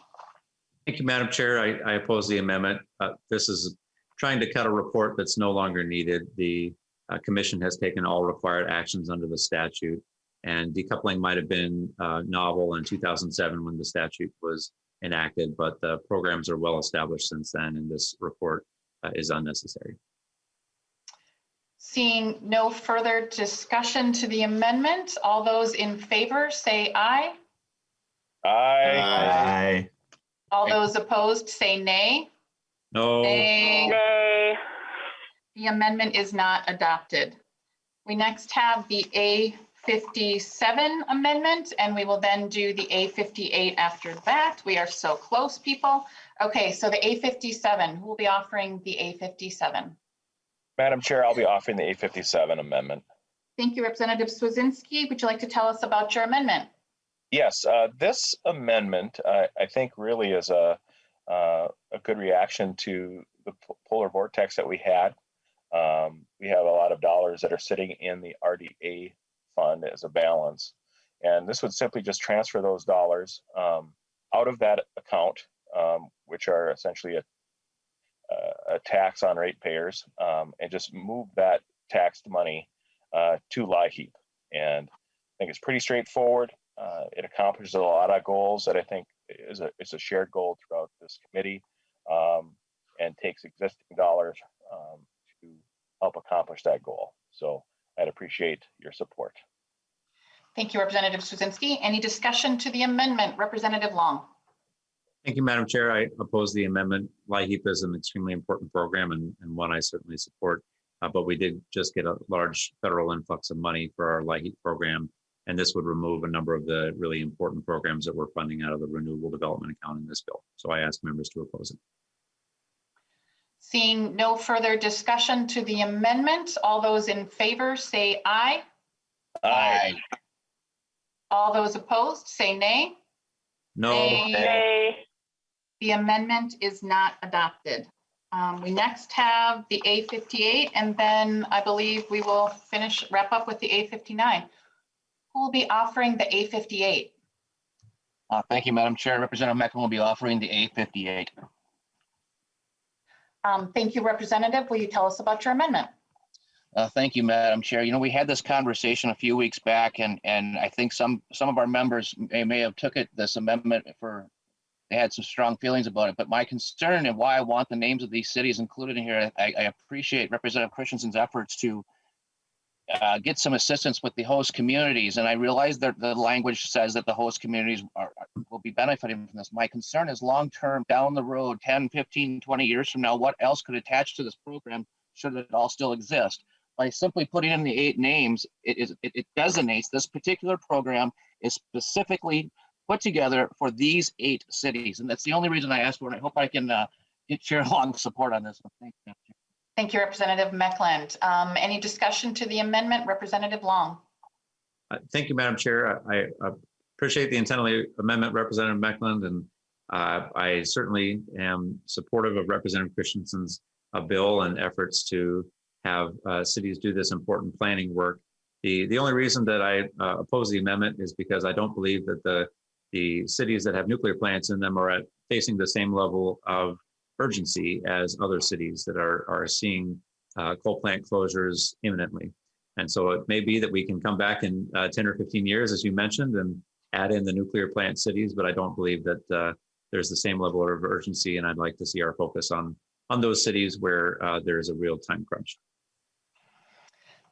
Thank you, Madam Chair. I oppose the amendment. This is trying to cut a report that's no longer needed. The Commission has taken all required actions under the statute, and decoupling might have been novel in 2007 when the statute was enacted, but the programs are well established since then, and this report is unnecessary. Seeing no further discussion to the amendment, all those in favor say aye. Aye. Aye. All those opposed say nay. No. Nay. The amendment is not adopted. We next have the A57 Amendment, and we will then do the A58 after that. We are so close, people. Okay, so the A57, who will be offering the A57? Madam Chair, I'll be offering the A57 amendment. Thank you, Representative Swazinski. Would you like to tell us about your amendment? Yes, this amendment, I think, really is a good reaction to the polar vortex that we had. We have a lot of dollars that are sitting in the RDA fund as a balance, and this would simply just transfer those dollars out of that account, which are essentially a tax on ratepayers, and just move that taxed money to LIHEAP. And I think it's pretty straightforward. It accomplishes a lot of goals that I think is a shared goal throughout this committee, and takes existing dollars to help accomplish that goal. So I'd appreciate your support. Thank you, Representative Swazinski. Any discussion to the amendment? Representative Long. Thank you, Madam Chair. I oppose the amendment. LIHEAP is an extremely important program and one I certainly support, but we did just get a large federal influx of money for our LIHEAP program, and this would remove a number of the really important programs that we're funding out of the Renewable Development Account in this bill. So I ask members to oppose it. Seeing no further discussion to the amendment, all those in favor say aye. Aye. All those opposed say nay. No. Nay. The amendment is not adopted. We next have the A58, and then I believe we will wrap up with the A59. Who will be offering the A58? Thank you, Madam Chair. Representative Mecklin will be offering the A58. Thank you, Representative. Will you tell us about your amendment? Thank you, Madam Chair. You know, we had this conversation a few weeks back, and I think some of our members may have took this amendment they had some strong feelings about it. But my concern and why I want the names of these cities included in here, I appreciate Representative Christensen's efforts to get some assistance with the host communities. And I realize that the language says that the host communities will be benefiting from this. My concern is long-term, down the road, 10, 15, 20 years from now, what else could attach to this program should it all still exist? By simply putting in the 8 names, it designates this particular program is specifically put together for these 8 cities. And that's the only reason I asked for it. I hope I can get Chair Long's support on this one. Thank you. Thank you, Representative Meckland. Any discussion to the amendment? Representative Long. Thank you, Madam Chair. I appreciate the intent of the amendment, Representative Meckland, and I certainly am supportive of Representative Christensen's bill and efforts to have cities do this important planning work. The only reason that I oppose the amendment is because I don't believe that the cities that have nuclear plants in them are facing the same level of urgency as other cities that are seeing coal plant closures imminently. And so it may be that we can come back in 10 or 15 years, as you mentioned, and add in the nuclear plant cities, but I don't believe that there's the same level of urgency, and I'd like to see our focus on those cities where there's a real time crunch.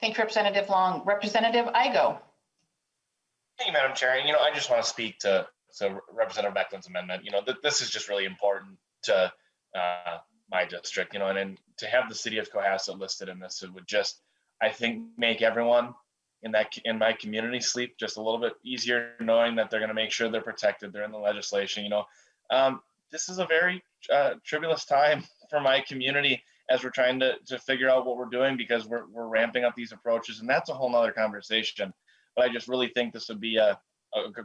Thank you, Representative Long. Representative Igo. Thank you, Madam Chair. And, I just want to speak to Representative Beckland's amendment. This is just really important to my district, and to have the city of Cohasset listed in this, it would just, I think, make everyone in my community sleep just a little bit easier, knowing that they're going to make sure they're protected. They're in the legislation. This is a very tribulous time for my community as we're trying to figure out what we're doing, because we're ramping up these approaches, and that's a whole nother conversation. But I just really think this would be a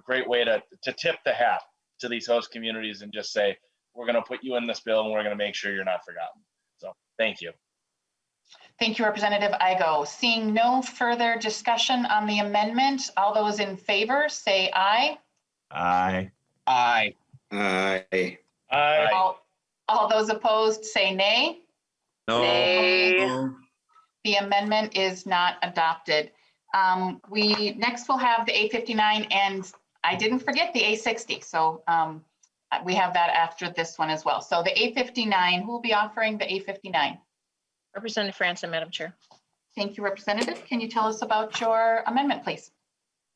great way to tip the hat to these host communities and just say, we're going to put you in this bill and we're going to make sure you're not forgotten. So thank you. Thank you, Representative Igo. Seeing no further discussion on the amendment, all those in favor say aye. Aye. Aye. Aye. Aye. All those opposed say nay. No. Nay. The amendment is not adopted. We next will have the A59, and I didn't forget the A60. So we have that after this one as well. So the A59, who will be offering the A59? Representative Franson, Madam Chair. Thank you, Representative. Can you tell us about your amendment, please?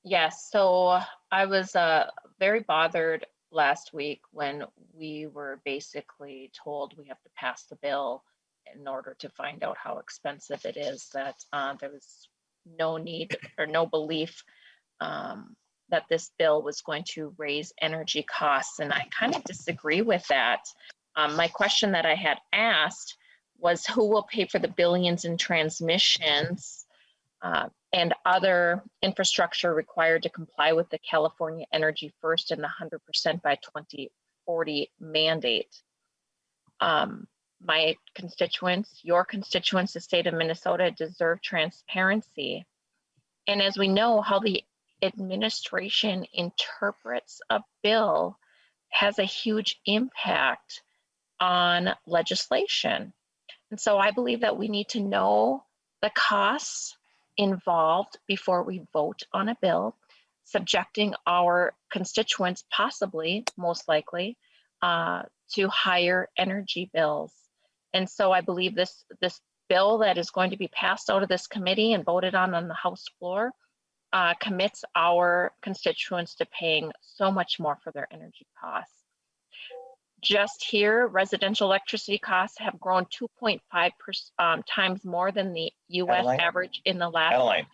Yes, so I was very bothered last week when we were basically told we have to pass the bill in order to find out how expensive it is, that there was no need or no belief that this bill was going to raise energy costs. And I kind of disagree with that. My question that I had asked was, who will pay for the billions in transmissions and other infrastructure required to comply with the California Energy First and the 100% by 2040 mandate? My constituents, your constituents, the state of Minnesota, deserve transparency. And as we know, how the administration interprets a bill has a huge impact on legislation. And so I believe that we need to know the costs involved before we vote on a bill, subjecting our constituents, possibly, most likely, to higher energy bills. And so I believe this bill that is going to be passed out of this committee and voted on the House floor commits our constituents to paying so much more for their energy costs. Just here, residential electricity costs have grown 2.5 times more than the US average in the last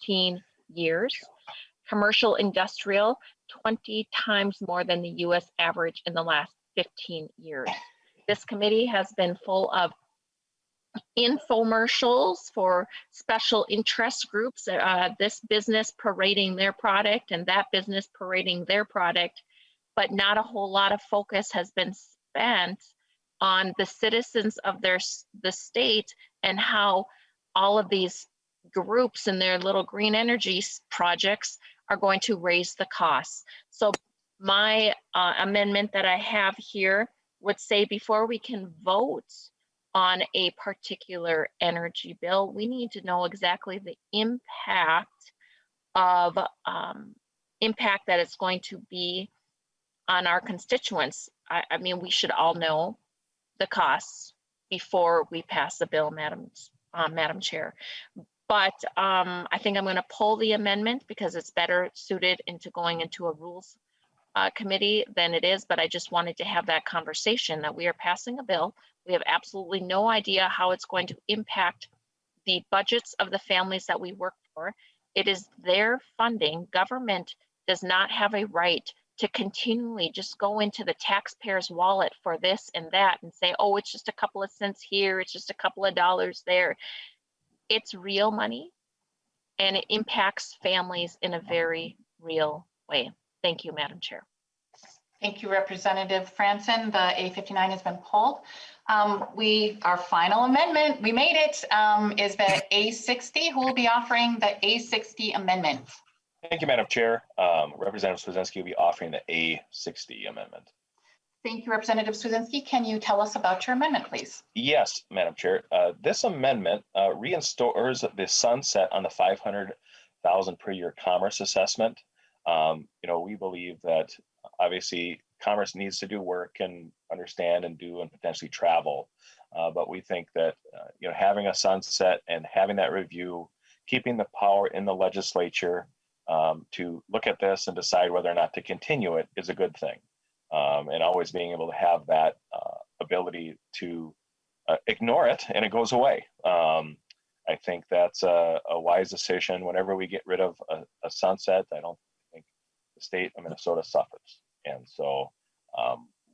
15 years. Commercial industrial, 20 times more than the US average in the last 15 years. This committee has been full of infomercials for special interest groups, this business parading their product and that business parading their product, but not a whole lot of focus has been spent on the citizens of the state and how all of these groups and their little green energy projects are going to raise the costs. So my amendment that I have here would say, before we can vote on a particular energy bill, we need to know exactly the impact of impact that it's going to be on our constituents. I mean, we should all know the costs before we pass the bill, Madam Chair. But I think I'm going to pull the amendment because it's better suited into going into a rules committee than it is. But I just wanted to have that conversation that we are passing a bill. We have absolutely no idea how it's going to impact the budgets of the families that we work for. It is their funding. Government does not have a right to continually just go into the taxpayer's wallet for this and that and say, oh, it's just a couple of cents here, it's just a couple of dollars there. It's real money, and it impacts families in a very real way. Thank you, Madam Chair. Thank you, Representative Franson. The A59 has been pulled. Our final amendment, we made it, is the A60. Who will be offering the A60 Amendment? Thank you, Madam Chair. Representative Swazinski will be offering the A60 Amendment. Thank you, Representative Swedzinski. Can you tell us about your amendment, please? Yes, Madam Chair. This amendment reinstores the sunset on the 500,000 per year commerce assessment. We believe that obviously commerce needs to do work and understand and do and potentially travel. But we think that having a sunset and having that review, keeping the power in the legislature to look at this and decide whether or not to continue it is a good thing. And always being able to have that ability to ignore it and it goes away. I think that's a wise decision. Whenever we get rid of a sunset, I don't think the state of Minnesota suffers. And so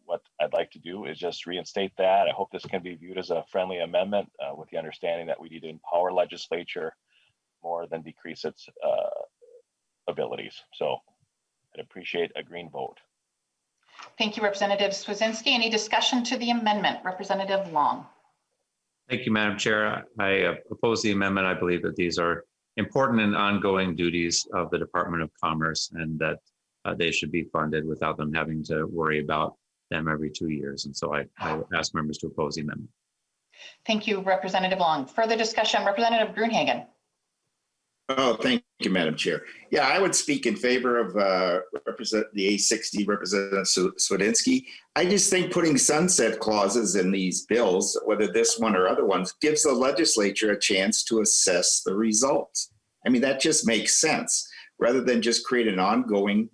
what I'd like to do is just reinstate that. I hope this can be viewed as a friendly amendment with the understanding that we need to empower legislature more than decrease its abilities. So I'd appreciate a green vote. Thank you, Representative Swedzinski. Any discussion to the amendment? Representative Long. Thank you, Madam Chair. I oppose the amendment. I believe that these are important and ongoing duties of the Department of Commerce and that they should be funded without them having to worry about them every 2 years. And so I ask members to oppose the amendment. Thank you, Representative Long. Further discussion, Representative Gruenhagen. Oh, thank you, Madam Chair. Yeah, I would speak in favor of the A60 Representative Swedzinski. I just think putting sunset clauses in these bills, whether this one or other ones, gives the legislature a chance to assess the results. I mean, that just makes sense rather than just create an ongoing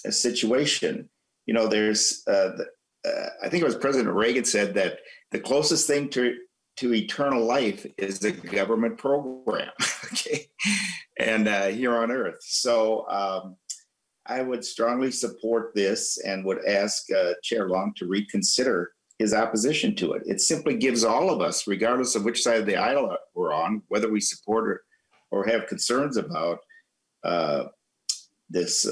situation. There's, I think it was President Reagan said that the closest thing to eternal life is a government program, okay, and here on earth. So I would strongly support this and would ask Chair Long to reconsider his opposition to it. It simply gives all of us, regardless of which side of the aisle we're on, whether we support or have concerns about this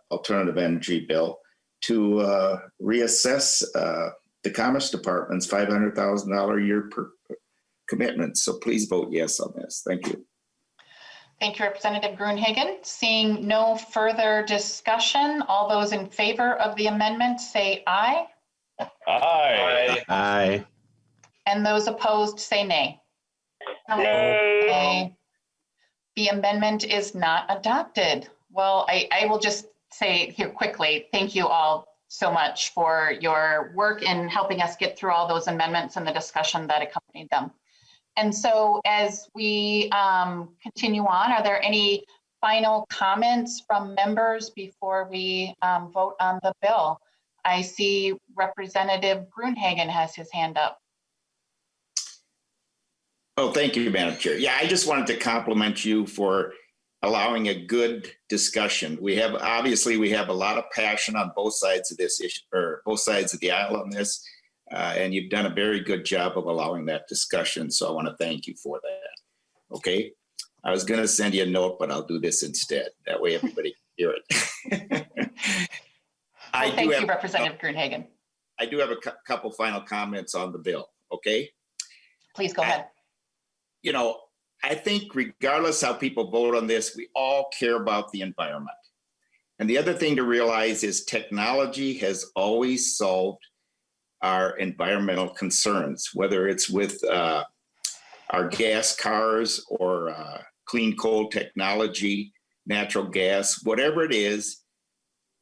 alternative energy bill, to reassess the Commerce Department's $500,000 a year per commitment. So please vote yes on this. Thank you. Thank you, Representative Gruenhagen. Seeing no further discussion, all those in favor of the amendment say aye. Aye. Aye. And those opposed say nay. Nay. The amendment is not adopted. Well, I will just say here quickly, thank you all so much for your work in helping us get through all those amendments and the discussion that accompanied them. And so as we continue on, are there any final comments from members before we vote on the bill? I see Representative Gruenhagen has his hand up. Oh, thank you, Madam Chair. Yeah, I just wanted to compliment you for allowing a good discussion. We have a lot of passion on both sides of this issue, or both sides of the aisle on this, and you've done a very good job of allowing that discussion. So I want to thank you for that. Okay, I was going to send you a note, but I'll do this instead. That way everybody can hear it. Well, thank you, Representative Gruenhagen. I do have a couple final comments on the bill. Okay. Please go ahead. I think regardless how people vote on this, we all care about the environment. And the other thing to realize is technology has always solved our environmental concerns, whether it's with our gas cars or clean coal technology, natural gas, whatever it is.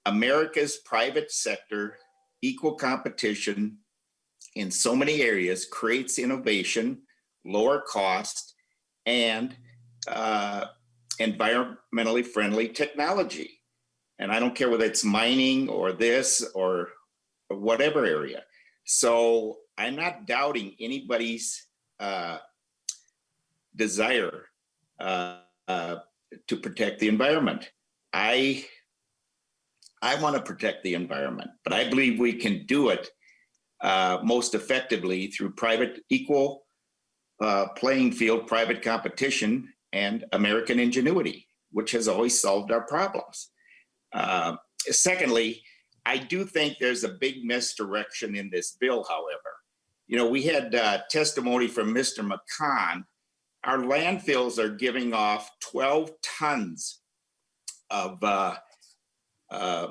America's private sector, equal competition in so many areas creates innovation, lower cost, and environmentally friendly technology. And I don't care whether it's mining or this or whatever area. So I'm not doubting anybody's desire to protect the environment. I want to protect the environment, but I believe we can do it most effectively through private equal playing field, private competition, and American ingenuity, which has always solved our problems. Secondly, I do think there's a big misdirection in this bill, however. We had testimony from Mr. McCon. Our landfills are giving off 12 tons of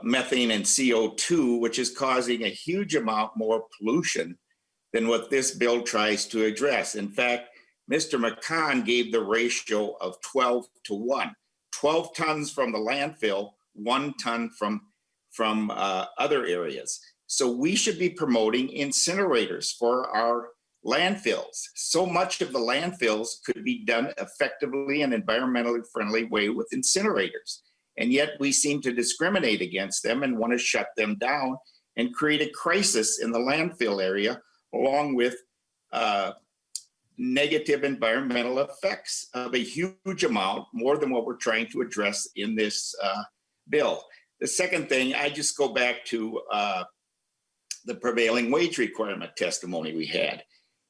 methane and CO2, which is causing a huge amount more pollution than what this bill tries to address. In fact, Mr. McCann gave the ratio of 12 to 1. 12 tons from the landfill, 1 ton from other areas. So we should be promoting incinerators for our landfills. So much of the landfills could be done effectively and environmentally friendly way with incinerators. And yet we seem to discriminate against them and want to shut them down and create a crisis in the landfill area, along with negative environmental effects of a huge amount, more than what we're trying to address in this bill. The second thing, I just go back to the prevailing wage requirement testimony we had.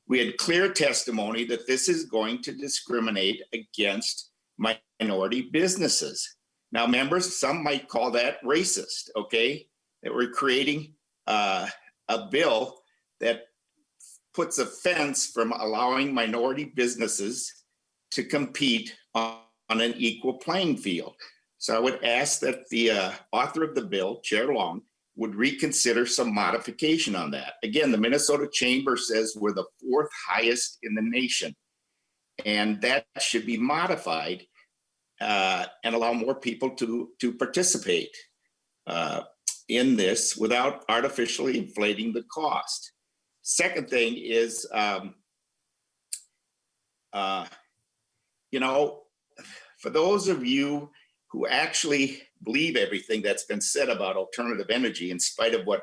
We had clear testimony that this is going to discriminate against minority businesses. Now, members, some might call that racist, okay? That we're creating a bill that puts a fence from allowing minority businesses to compete on an equal playing field. So I would ask that the author of the bill, Chair Long, would reconsider some modification on that. Again, the Minnesota Chamber says we're the 4th highest in the nation, and that should be modified and allow more people to participate in this without artificially inflating the cost. Second thing is, you know, for those of you who actually believe everything that's been said about alternative energy, in spite of what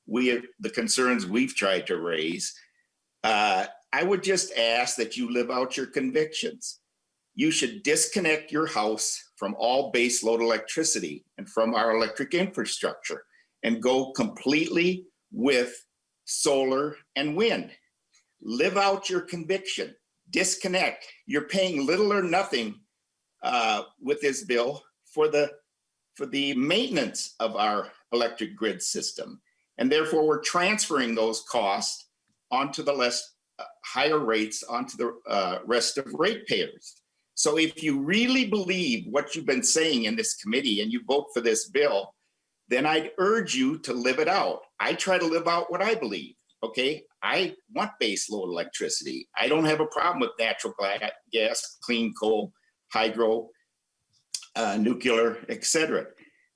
the concerns we've tried to raise, I would just ask that you live out your convictions. You should disconnect your house from all baseload electricity and from our electric infrastructure and go completely with solar and wind. Live out your conviction. Disconnect. You're paying little or nothing with this bill for the maintenance of our electric grid system. And therefore, we're transferring those costs onto the higher rates onto the rest of ratepayers. So if you really believe what you've been saying in this committee and you vote for this bill, then I'd urge you to live it out. I try to live out what I believe, okay? I want base load electricity. I don't have a problem with natural gas, clean coal, hydro, nuclear, etc.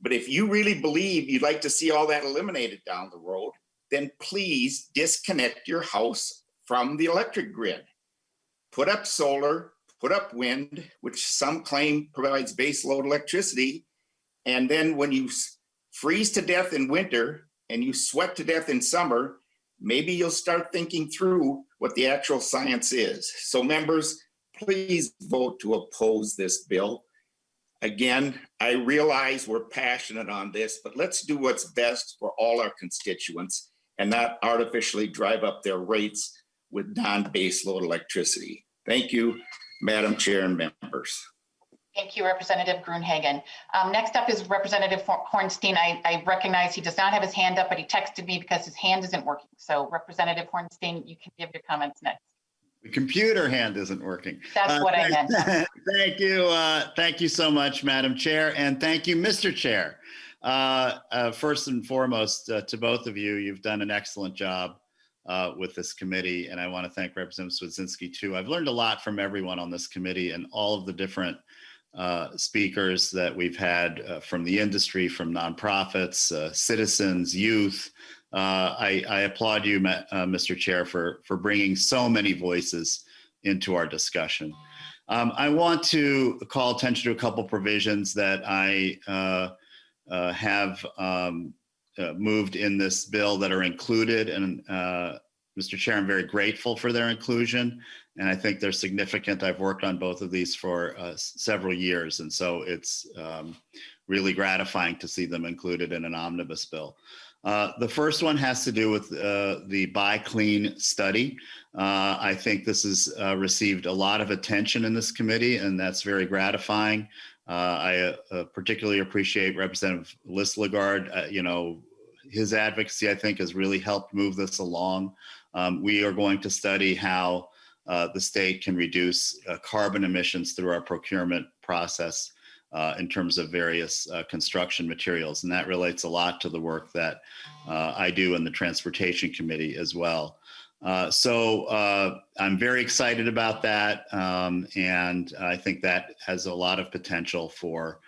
But if you really believe you'd like to see all that eliminated down the road, then please disconnect your house from the electric grid. Put up solar, put up wind, which some claim provides base load electricity. And then when you freeze to death in winter and you sweat to death in summer, maybe you'll start thinking through what the actual science is. So members, please vote to oppose this bill. Again, I realize we're passionate on this, but let's do what's best for all our constituents and not artificially drive up their rates with non-base load electricity. Thank you, Madam Chair and members. Thank you, Representative Gruenhagen. Next up is Representative Hornstein. I recognize he does not have his hand up, but he texted me because his hand isn't working. So Representative Hornstein, you can give your comments next. The computer hand isn't working. That's what I meant. Thank you. Thank you so much, Madam Chair. And thank you, Mr. Chair. First and foremost, to both of you, you've done an excellent job with this committee. And I want to thank Representative Swedzinski too. I've learned a lot from everyone on this committee and all of the different speakers that we've had from the industry, from nonprofits, citizens, youth. I applaud you, Mr. Chair, for bringing so many voices into our discussion. I want to call attention to a couple provisions that I have moved in this bill that are included. And Mr. Chair, I'm very grateful for their inclusion. And I think they're significant. I've worked on both of these for several years. And so it's really gratifying to see them included in an omnibus bill. The first one has to do with the Buy Clean study. I think this has received a lot of attention in this committee, and that's very gratifying. I particularly appreciate Representative Lislegard. You know, his advocacy, I think, has really helped move this along. We are going to study how the state can reduce carbon emissions through our procurement process. in terms of various construction materials. And that relates a lot to the work that I do in the Transportation Committee as well. So I'm very excited about that. And I think that has a lot of potential for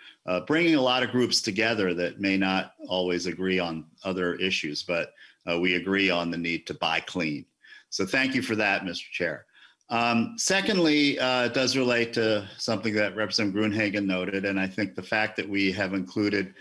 bringing a lot of groups together that may not always agree on other issues, but we agree on the need to buy clean. So thank you for that, Mr. Chair. Secondly, it does relate to something that Representative Gruenhagen noted, and I think the fact that we have included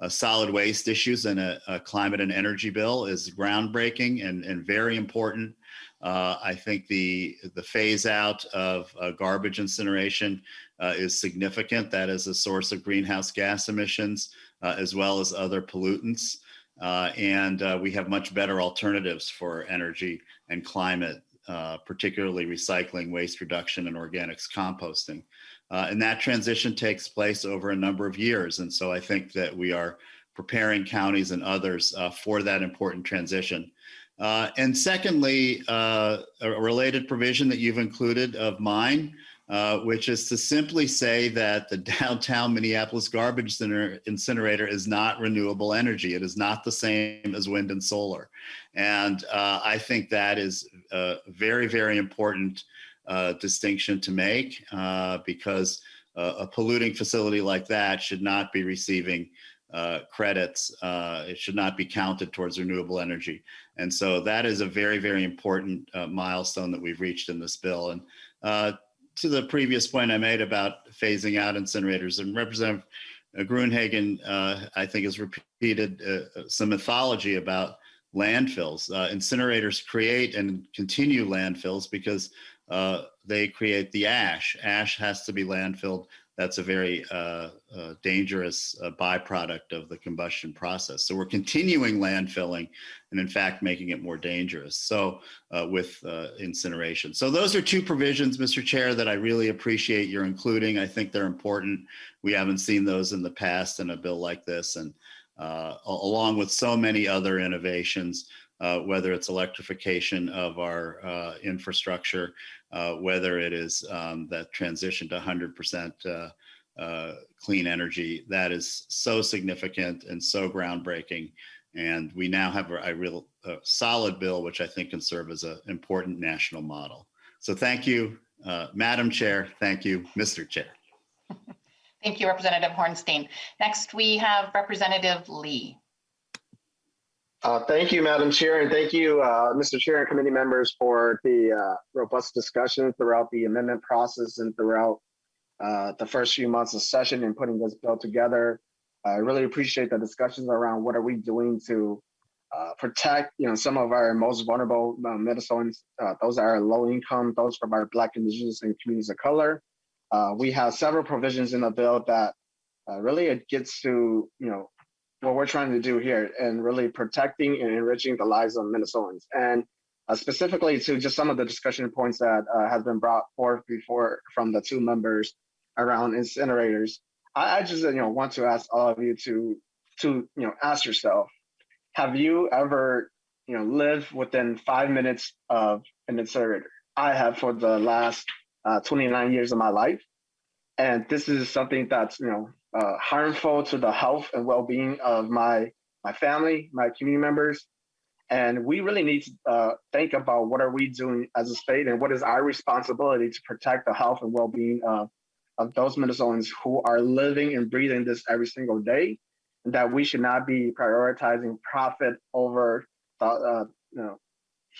solid waste issues in a climate and energy bill is groundbreaking and very important. I think the phase out of garbage incineration is significant. That is a source of greenhouse gas emissions as well as other pollutants. And we have much better alternatives for energy and climate, particularly recycling, waste reduction, and organics composting. And that transition takes place over a number of years. And so I think that we are preparing counties and others for that important transition. And secondly, a related provision that you've included of mine, which is to simply say that the downtown Minneapolis garbage incinerator is not renewable energy. It is not the same as wind and solar. And I think that is a very, very important distinction to make because a polluting facility like that should not be receiving credits. It should not be counted towards renewable energy. And so that is a very, very important milestone that we've reached in this bill. And to the previous point I made about phasing out incinerators, and Representative Gruenhagen, I think, has repeated some mythology about landfills. Incinerators create and continue landfills because they create the ash. Ash has to be landfilled. That's a very dangerous byproduct of the combustion process. So we're continuing landfilling and in fact making it more dangerous. So with incineration. So those are two provisions, Mr. Chair, that I really appreciate your including. I think they're important. We haven't seen those in the past in a bill like this. And along with so many other innovations, whether it's electrification of our infrastructure, whether it is that transition to 100% clean energy, that is so significant and so groundbreaking. And we now have a real solid bill, which I think can serve as an important national model. So thank you, Madam Chair. Thank you, Mr. Chair. Thank you, Representative Hornstein. Next, we have Representative Lee. Thank you, Madam Chair, and thank you, Mr. Chair and committee members for the robust discussion throughout the amendment process and throughout the first few months of session and putting this bill together. I really appreciate the discussions around what are we doing to protect, some of our most vulnerable Minnesotans. Those are low income, those from our Black, Indigenous, and communities of color. We have several provisions in the bill that really it gets to, what we're trying to do here and really protecting and enriching the lives of Minnesotans. And specifically to just some of the discussion points that have been brought forth before from the two members around incinerators. I just want to ask all of you to ask yourself, have you ever lived within 5 minutes of an incinerator? I have for the last 29 years of my life. And this is something that's harmful to the health and well-being of my family, my community members. And we really need to think about what are we doing as a state and what is our responsibility to protect the health and well-being of those Minnesotans who are living and breathing this every single day, and that we should not be prioritizing profit over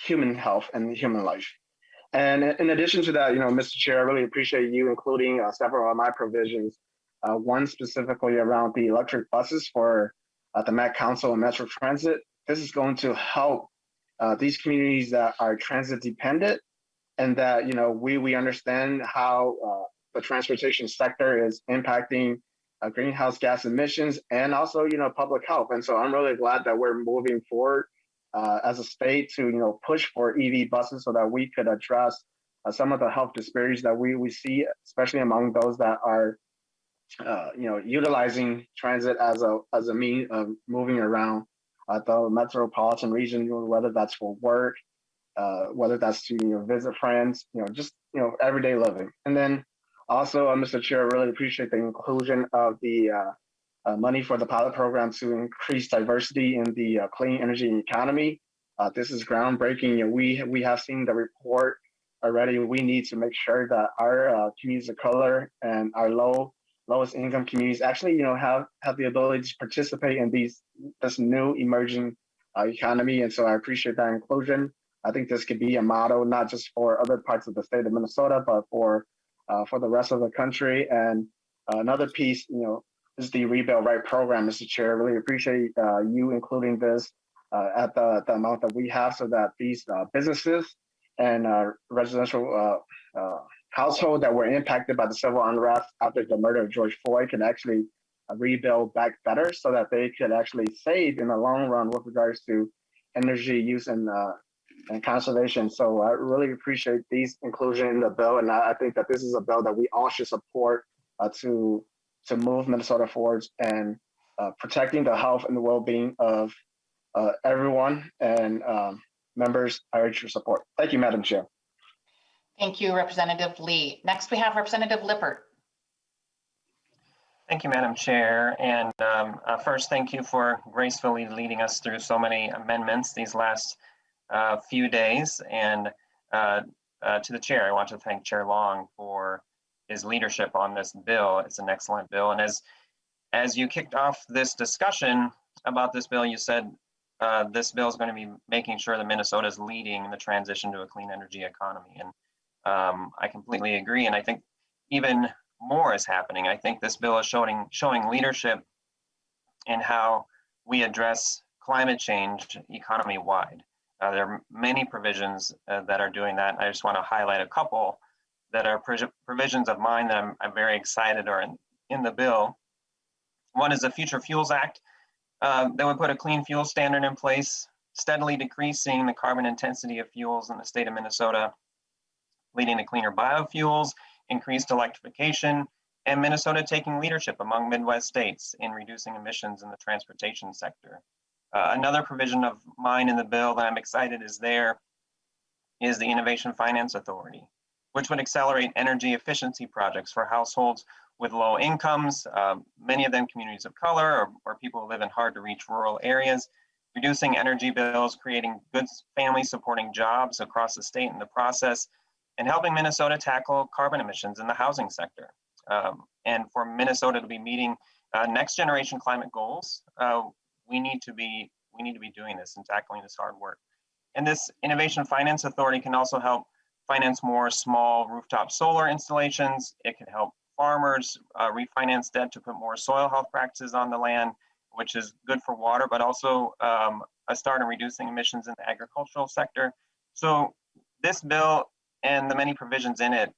human health and human life. And in addition to that, Mr. Chair, I really appreciate you including several of my provisions. One specifically around the electric buses for the Met Council and Metro Transit. This is going to help these communities that are transit dependent, and that we understand how the transportation sector is impacting greenhouse gas emissions and also public health. And so I'm really glad that we're moving forward as a state to push for EV buses so that we could address some of the health disparities that we see, especially among those that are utilizing transit as a means of moving around the metropolitan region, whether that's for work, whether that's to visit friends, just everyday living. And then Also, Mr. Chair, I really appreciate the inclusion of the money for the pilot program to increase diversity in the clean energy economy. This is groundbreaking. We have seen the report already. We need to make sure that our communities of color and our lowest income communities actually, have the ability to participate in this new emerging economy. And so I appreciate that inclusion. I think this could be a model not just for other parts of the state of Minnesota, but for the rest of the country. And another piece, is the Rebuild Right program, Mr. Chair. I really appreciate you including this at the amount that we have, so that these businesses and residential households that were impacted by the civil unrest after the murder of George Floyd can actually rebuild back better, so that they could actually save in the long run with regards to energy use and conservation. So I really appreciate these inclusion in the bill, and I think that this is a bill that we all should support to move Minnesota forward and protecting the health and the well-being of everyone. And members, I urge your support. Thank you, Madam Chair. Thank you, Representative Lee. Next, we have Representative Lippert. Thank you, Madam Chair. And first, thank you for gracefully leading us through so many amendments these last few days. And to the chair, I want to thank Chair Long for his leadership on this bill. It's an excellent bill. And as you kicked off this discussion about this bill, you said this bill is going to be making sure that Minnesota is leading the transition to a clean energy economy. And I completely agree. And I think even more is happening. I think this bill is showing leadership in how we address climate change economy-wide. There are many provisions that are doing that. I just want to highlight a couple that are provisions of mine that I'm very excited are in the bill. One is the Future Fuels Act that would put a clean fuel standard in place, steadily decreasing the carbon intensity of fuels in the state of Minnesota, leading to cleaner biofuels, increased electrification, and Minnesota taking leadership among Midwest states in reducing emissions in the transportation sector. Another provision of mine in the bill that I'm excited is the Innovation Finance Authority, which would accelerate energy efficiency projects for households with low incomes, many of them communities of color or people who live in hard to reach rural areas, reducing energy bills, creating good family supporting jobs across the state in the process, and helping Minnesota tackle carbon emissions in the housing sector. And for Minnesota to be meeting next generation climate goals, we need to be doing this and tackling this hard work. And this Innovation Finance Authority can also help finance more small rooftop solar installations. It can help farmers refinance debt to put more soil health practices on the land, which is good for water, but also a start in reducing emissions in the agricultural sector. So this bill and the many provisions in it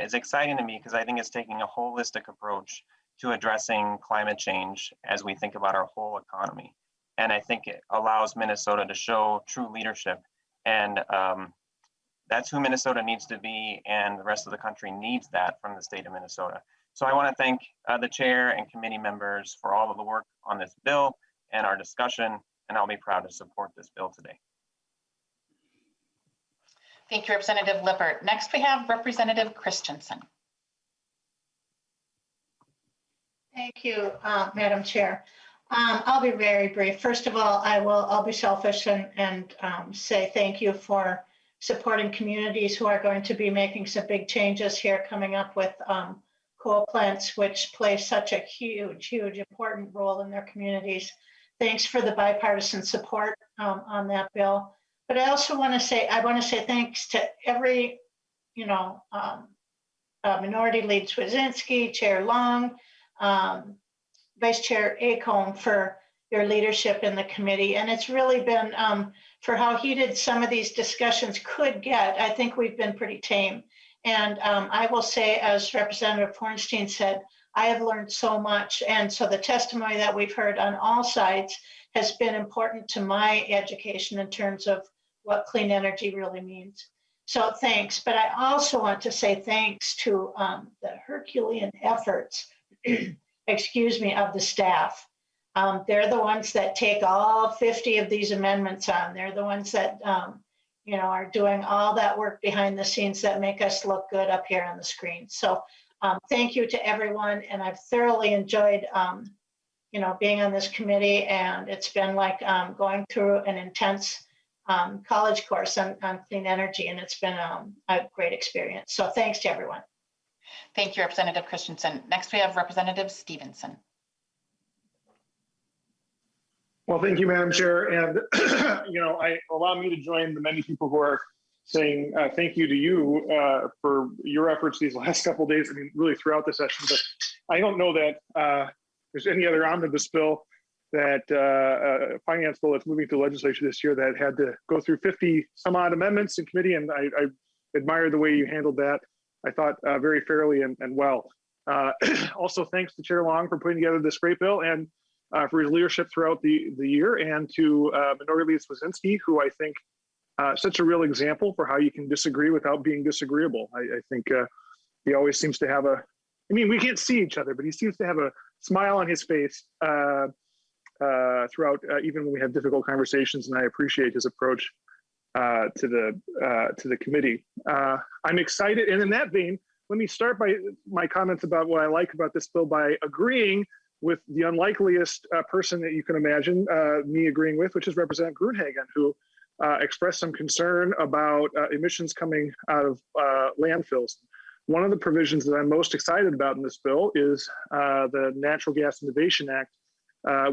is exciting to me because I think it's taking a holistic approach to addressing climate change as we think about our whole economy. And I think it allows Minnesota to show true leadership. And that's who Minnesota needs to be, and the rest of the country needs that from the state of Minnesota. So I want to thank the chair and committee members for all of the work on this bill and our discussion, and I'll be proud to support this bill today. Thank you, Representative Lippert. Next, we have Representative Christensen. Thank you, Madam Chair. I'll be very brief. First of all, I'll be selfish and say thank you for supporting communities who are going to be making some big changes here, coming up with coal plants, which play such a huge, important role in their communities. Thanks for the bipartisan support on that bill. But I also want to say, thanks to every, Minority Leader Swedzinski, Chair Long, Vice Chair Acomb for your leadership in the committee. And it's really been, for how heated some of these discussions could get, I think we've been pretty tame. And I will say, as Representative Hornstein said, I have learned so much. And so the testimony that we've heard on all sides has been important to my education in terms of what clean energy really means. So thanks. But I also want to say thanks to the Herculean efforts, excuse me, of the staff. They're the ones that take all 50 of these amendments on. They're the ones that, are doing all that work behind the scenes that make us look good up here on the screen. So Thank you to everyone, and I've thoroughly enjoyed being on this committee, and it's been like going through an intense college course on clean energy, and it's been a great experience. So thanks to everyone. Thank you, Representative Christensen. Next, we have Representative Stevenson. Well, thank you, Madam Chair. And, allow me to join the many people who are saying thank you to you for your efforts these last couple of days. I mean, really throughout the session, but I don't know that there's any other omnibus bill that finance bill that's moving to legislature this year that had to go through 50 some odd amendments in committee. And I admire the way you handled that. I thought very fairly and well. Also, thanks to Chair Long for putting together this great bill and for his leadership throughout the year, and to Minority Leader Swazinski, who I think such a real example for how you can disagree without being disagreeable. I think he always seems to have we can't see each other, but he seems to have a smile on his face throughout, even when we have difficult conversations, and I appreciate his approach to the committee. I'm excited, and in that vein, let me start by my comments about what I like about this bill by agreeing with the unlikeliest person that you can imagine me agreeing with, which is Representative Gruenhagen, who expressed some concern about emissions coming out of landfills. One of the provisions that I'm most excited about in this bill is the Natural Gas Innovation Act,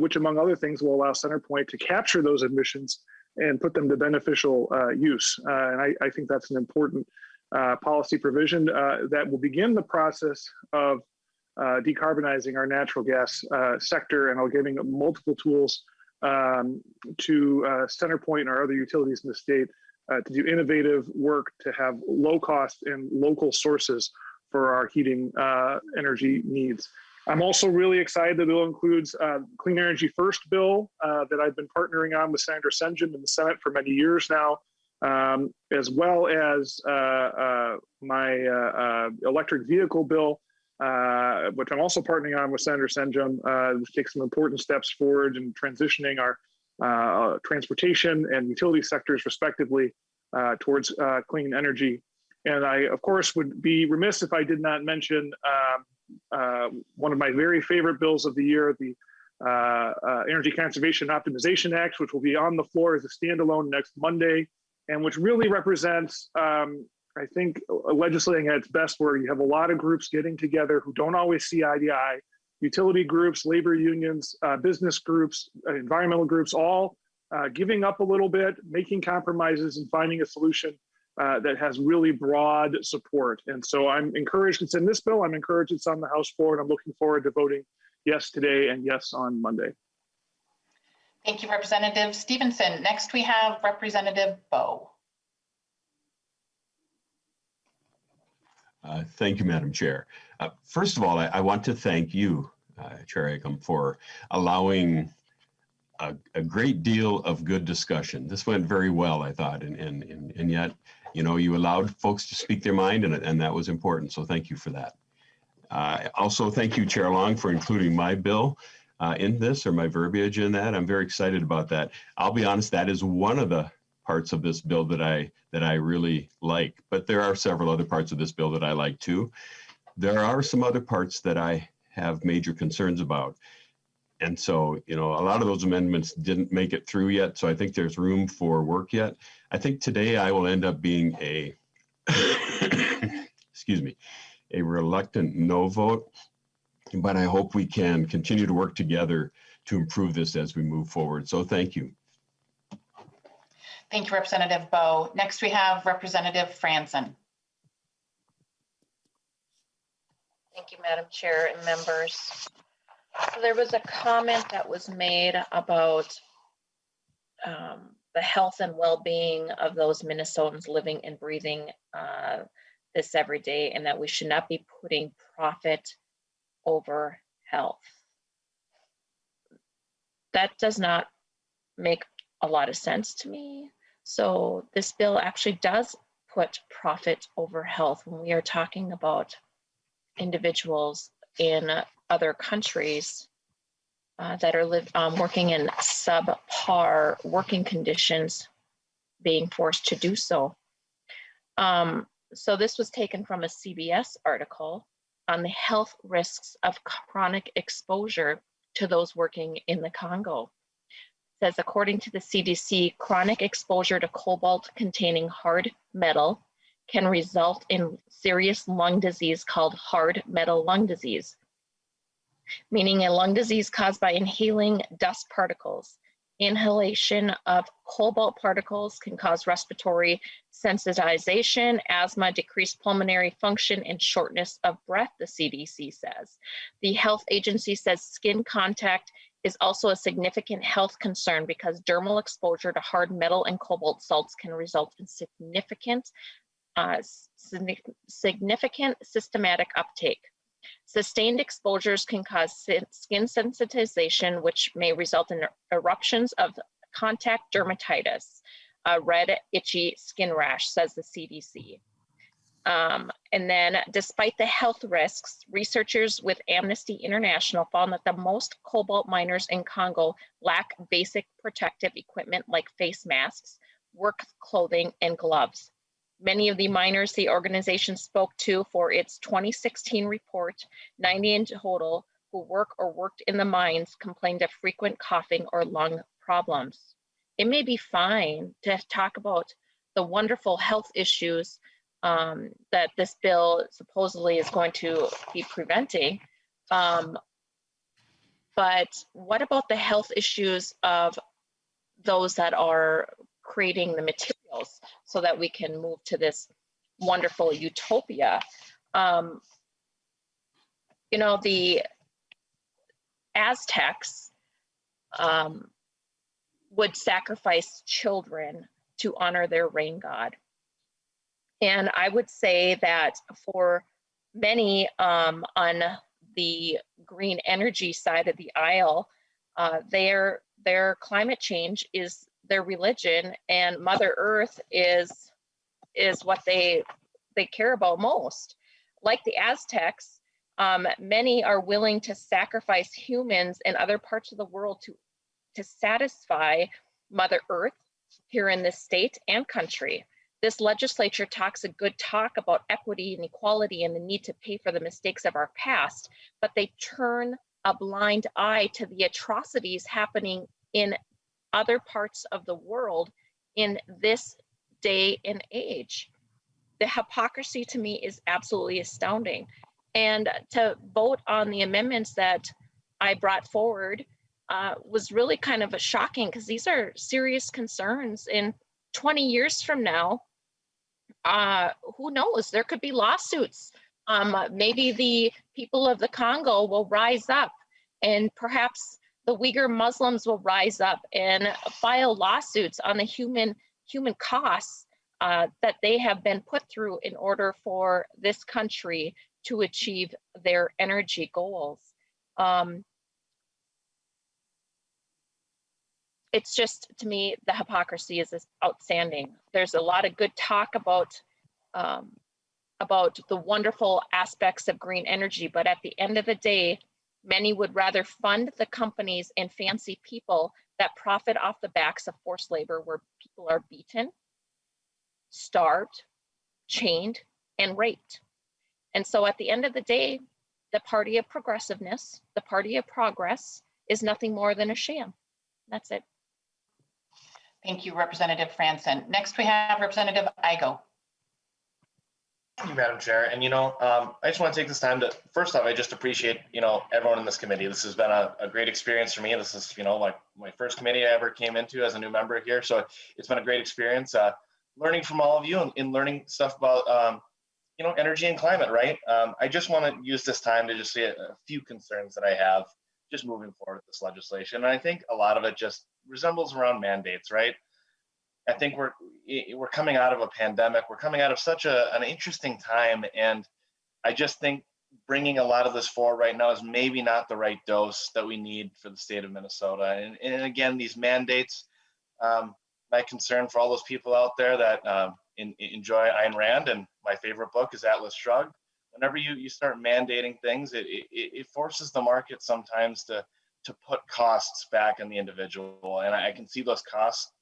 which, among other things, will allow CenterPoint to capture those emissions and put them to beneficial use. And I think that's an important policy provision that will begin the process of decarbonizing our natural gas sector, and giving multiple tools to CenterPoint and our other utilities in the state to do innovative work to have low cost and local sources for our heating energy needs. I'm also really excited that the bill includes Clean Energy First bill that I've been partnering on with Senator Senjum in the Senate for many years now, as well as my electric vehicle bill, which I'm also partnering on with Senator Senjum, to take some important steps forward in transitioning our transportation and utility sectors, respectively, towards clean energy. And I, of course, would be remiss if I did not mention one of my very favorite bills of the year, the Energy Conservation Optimization Act, which will be on the floor as a standalone next Monday, and which really represents, I think, legislating at its best, where you have a lot of groups getting together who don't always see eye to eye, utility groups, labor unions, business groups, environmental groups, all giving up a little bit, making compromises, and finding a solution that has really broad support. And so I'm encouraged it's in this bill. I'm encouraged it's on the House floor, and I'm looking forward to voting yes today and yes on Monday. Thank you, Representative Stevenson. Next, we have Representative Bowe. Thank you, Madam Chair. First of all, I want to thank you, Chair Acom, for allowing a great deal of good discussion. This went very well, I thought, and yet, you allowed folks to speak their mind, and that was important. So thank you for that. Also, thank you, Chair Long, for including my bill in this, or my verbiage in that. I'm very excited about that. I'll be honest, that is one of the parts of this bill that I really like, but there are several other parts of this bill that I like too. There are some other parts that I have major concerns about. And so, a lot of those amendments didn't make it through yet, so I think there's room for work yet. I think today I will end up being a, excuse me, a reluctant no vote, but I hope we can continue to work together to improve this as we move forward. So thank you. Thank you, Representative Bowe. Next, we have Representative Franzen. Thank you, Madam Chair and members. So there was a comment that was made about the health and well-being of those Minnesotans living and breathing this every day, and that we should not be putting profit over health. That does not make a lot of sense to me. So this bill actually does put profit over health when we are talking about individuals in other countries that are working in subpar working conditions, being forced to do so. So this was taken from a CBS article, on the health risks of chronic exposure to those working in the Congo. It says, according to the CDC, chronic exposure to cobalt-containing hard metal can result in serious lung disease called hard metal lung disease, meaning a lung disease caused by inhaling dust particles. Inhalation of cobalt particles can cause respiratory sensitization, asthma, decreased pulmonary function, and shortness of breath, the CDC says. The health agency says skin contact is also a significant health concern because dermal exposure to hard metal and cobalt salts can result in significant systematic uptake. Sustained exposures can cause skin sensitization, which may result in eruptions of contact dermatitis, a red, itchy skin rash, says the CDC. And then, despite the health risks, researchers with Amnesty International found that the most cobalt miners in Congo lack basic protective equipment like face masks, work clothing, and gloves. Many of the miners the organization spoke to for its 2016 report, 90 in total, who work or worked in the mines, complained of frequent coughing or lung problems. It may be fine to talk about the wonderful health issues that this bill supposedly is going to be preventing, but what about the health issues of those that are creating the materials so that we can move to this wonderful utopia? You know, the Aztecs would sacrifice children to honor their rain god. And I would say that for many on the green energy side of the aisle, their climate change is their religion, and Mother Earth is what they care about most. Like the Aztecs, many are willing to sacrifice humans in other parts of the world to satisfy Mother Earth here in this state and country. This legislature talks a good talk about equity and equality and the need to pay for the mistakes of our past, but they turn a blind eye to the atrocities happening in other parts of the world in this day and age. The hypocrisy to me is absolutely astounding. And to vote on the amendments that I brought forward was really kind of shocking, because these are serious concerns. In 20 years from now, who knows, there could be lawsuits. Maybe the people of the Congo will rise up, and perhaps the Uyghur Muslims will rise up and file lawsuits on the human costs that they have been put through in order for this country to achieve their energy goals. It's just, to me, the hypocrisy is outstanding. There's a lot of good talk about the wonderful aspects of green energy, but at the end of the day, many would rather fund the companies and fancy people that profit off the backs of forced labor, where people are beaten, starved, chained, and raped. And so at the end of the day, the party of progressiveness, the party of progress, is nothing more than a sham. That's it. Thank you, Representative Franson. Next, we have Representative Igo. Thank you, Madam Chair. And, I just want to take this time to, first off, I just appreciate, everyone in this committee. This has been a great experience for me. This is, like my first committee I ever came into as a new member here. So it's been a great experience learning from all of you and learning stuff about, energy and climate, right? I just want to use this time to just say a few concerns that I have just moving forward with this legislation. And I think a lot of it just resembles around mandates, right? I think we're coming out of a pandemic. We're coming out of such an interesting time, and I just think bringing a lot of this forward right now is maybe not the right dose that we need for the state of Minnesota. And again, these mandates, my concern for all those people out there that enjoy Ayn Rand, and my favorite book is Atlas Shrugged. Whenever you start mandating things, it forces the market sometimes to put costs back on the individual, and I can see those costs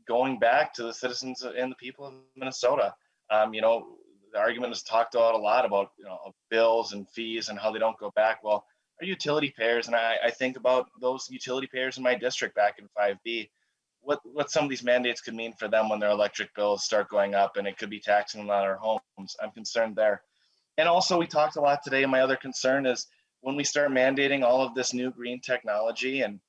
going back to the citizens and the people of Minnesota. the argument is talked about a lot about, bills and fees and how they don't go back. Well, our utility payers, and I think about those utility payers in my district back in 5B, what some of these mandates could mean for them when their electric bills start going up, and it could be taxing them on our homes. I'm concerned there. And also, we talked a lot today, and my other concern is when we start mandating all of this new green technology and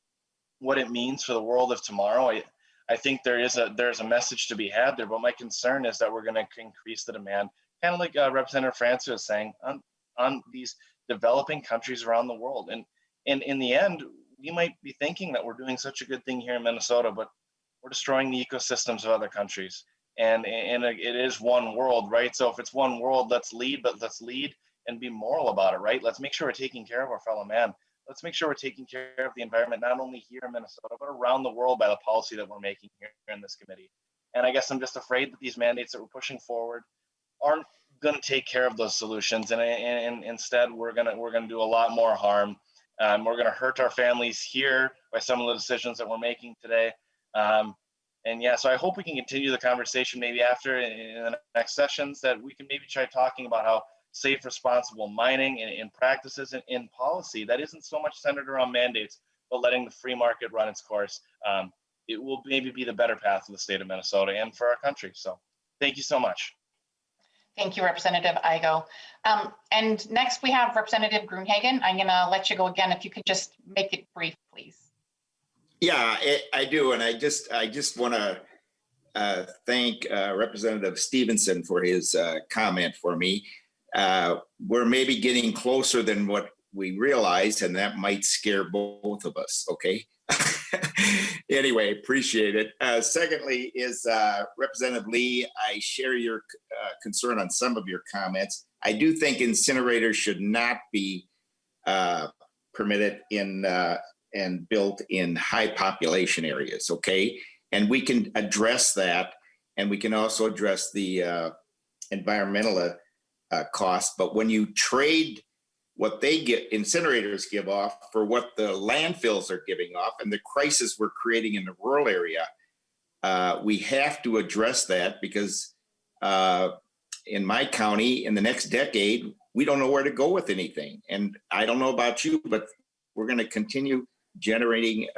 what it means for the world of tomorrow, I think there's a message to be had there, but my concern is that we're going to increase the demand, kind of like Representative Francis was saying, on these developing countries around the world. And in the end, we might be thinking that we're doing such a good thing here in Minnesota, but we're destroying the ecosystems of other countries. And it is one world, right? So if it's one world, let's lead, but let's lead and be moral about it, right? Let's make sure we're taking care of our fellow man. Let's make sure we're taking care of the environment, not only here in Minnesota, but around the world by the policy that we're making here in this committee. And I guess I'm just afraid that these mandates that we're pushing forward aren't going to take care of those solutions. And instead, we're going to do a lot more harm. We're going to hurt our families here by some of the decisions that we're making today. And yeah, so I hope we can continue the conversation maybe after in the next sessions, that we can maybe try talking about how safe, responsible mining and practices in policy that isn't so much centered around mandates, but letting the free market run its course. It will maybe be the better path for the state of Minnesota and for our country. So thank you so much. Thank you, Representative Igo. And next we have Representative Gruenhagen. I'm going to let you go again. If you could just make it brief, please. Yeah, I do. And I just want to thank Representative Stevenson for his comment for me. We're maybe getting closer than what we realized, and that might scare both of us. Okay. Anyway, appreciate it. Secondly is Representative Lee, I share your concern on some of your comments. I do think incinerators should not be permitted in and built in high population areas. Okay. And we can address that. And we can also address the environmental costs. But when you trade what they get, incinerators give off, for what the landfills are giving off, and the crisis we're creating in the rural area, we have to address that, because in my county, in the next decade, we don't know where to go with anything. And I don't know about you, but we're going to continue generating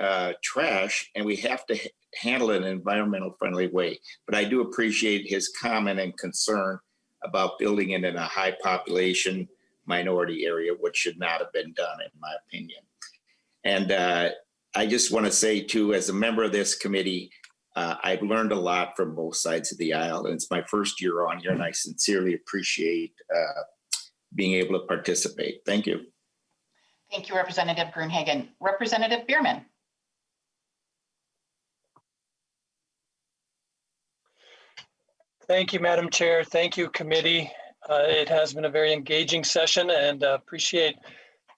trash, and we have to handle it in an environmental friendly way. But I do appreciate his comment and concern about building it in a high population minority area, which should not have been done, in my opinion. And I just want to say too, as a member of this committee, I've learned a lot from both sides of the aisle, and it's my first year on here, and I sincerely appreciate being able to participate. Thank you. Thank you, Representative Gruenhagen. Representative Bierman. Thank you, Madam Chair. Thank you, committee. It has been a very engaging session, and appreciate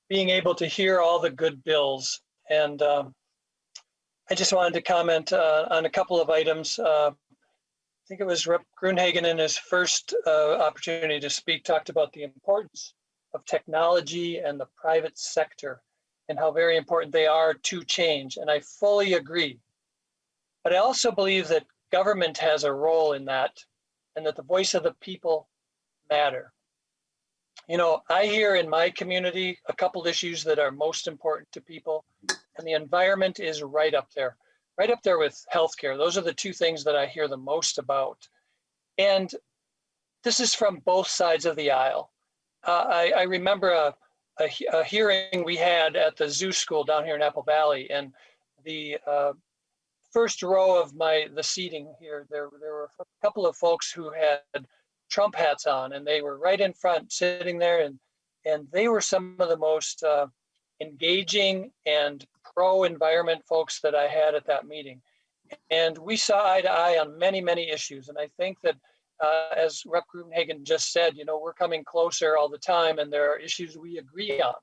being able to hear all the good bills. And I just wanted to comment on a couple of items. I think it was Rep. Gruenhagen in his first opportunity to speak talked about the importance of technology and the private sector and how very important they are to change. And I fully agree. But I also believe that government has a role in that, and that the voice of the people matter. You know, I hear in my community a couple issues that are most important to people, and the environment is right up there with healthcare. Those are the two things that I hear the most about. And this is from both sides of the aisle. I remember a hearing we had at the zoo school down here in Apple Valley, and the first row of the seating here, there were a couple of folks who had Trump hats on, and they were right in front sitting there, and they were some of the most engaging and pro-environment folks that I had at that meeting. And we saw eye to eye on many, many issues. And I think that as Rep. Gruenhagen just said, you know, we're coming closer all the time, and there are issues we agree on.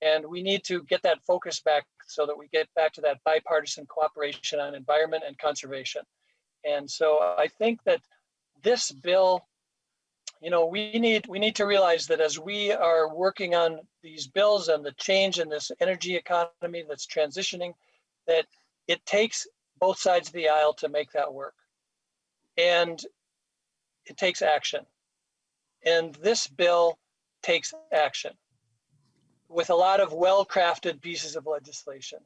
And we need to get that focus back so that we get back to that bipartisan cooperation on environment and conservation. And so I think that this bill, you know, we need to realize that as we are working on these bills and the change in this energy economy that's transitioning, that it takes both sides of the aisle to make that work. And it takes action. And this bill takes action with a lot of well-crafted pieces of legislation.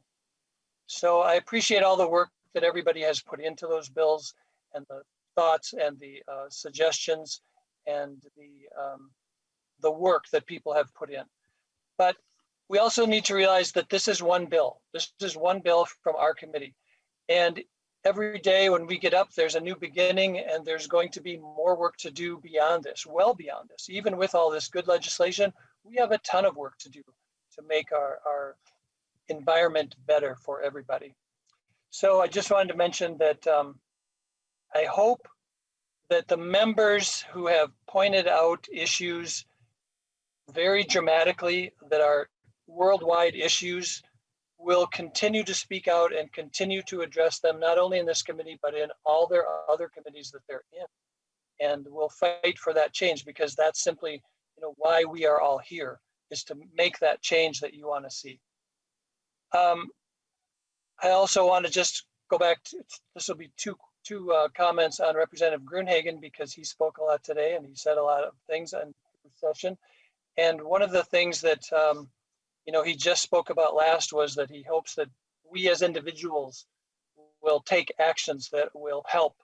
So I appreciate all the work that everybody has put into those bills, and the thoughts and the suggestions and the work that people have put in. But we also need to realize that this is one bill. This is one bill from our committee. And every day when we get up, there's a new beginning, and there's going to be more work to do beyond this, well beyond this. Even with all this good legislation, we have a ton of work to do to make our environment better for everybody. So I just wanted to mention that I hope that the members who have pointed out issues very dramatically that are worldwide issues will continue to speak out and continue to address them, not only in this committee, but in all their other committees that they're in. And we'll fight for that change, because that's simply, why we are all here, is to make that change that you want to see. I also want to just go back to, this will be two comments on Representative Gruenhagen, because he spoke a lot today and he said a lot of things in the session. And one of the things that he just spoke about last was that he hopes that we as individuals will take actions that will help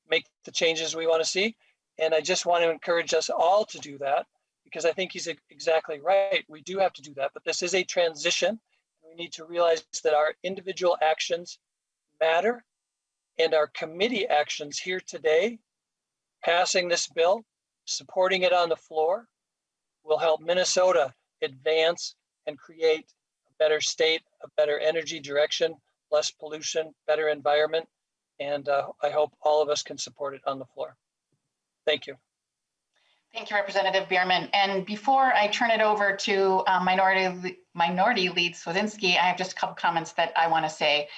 make the changes we want to see. And I just want to encourage us all to do that, because I think he's exactly right. We do have to do that, but this is a transition. We need to realize that our individual actions matter, and our committee actions here today, passing this bill, supporting it on the floor, will help Minnesota advance and create a better state, a better energy direction, less pollution, better environment. And I hope all of us can support it on the floor. Thank you. Thank you, Representative Bierman. And before I turn it over to Minority Lead Swedzinski, I have just a couple comments that I want to say.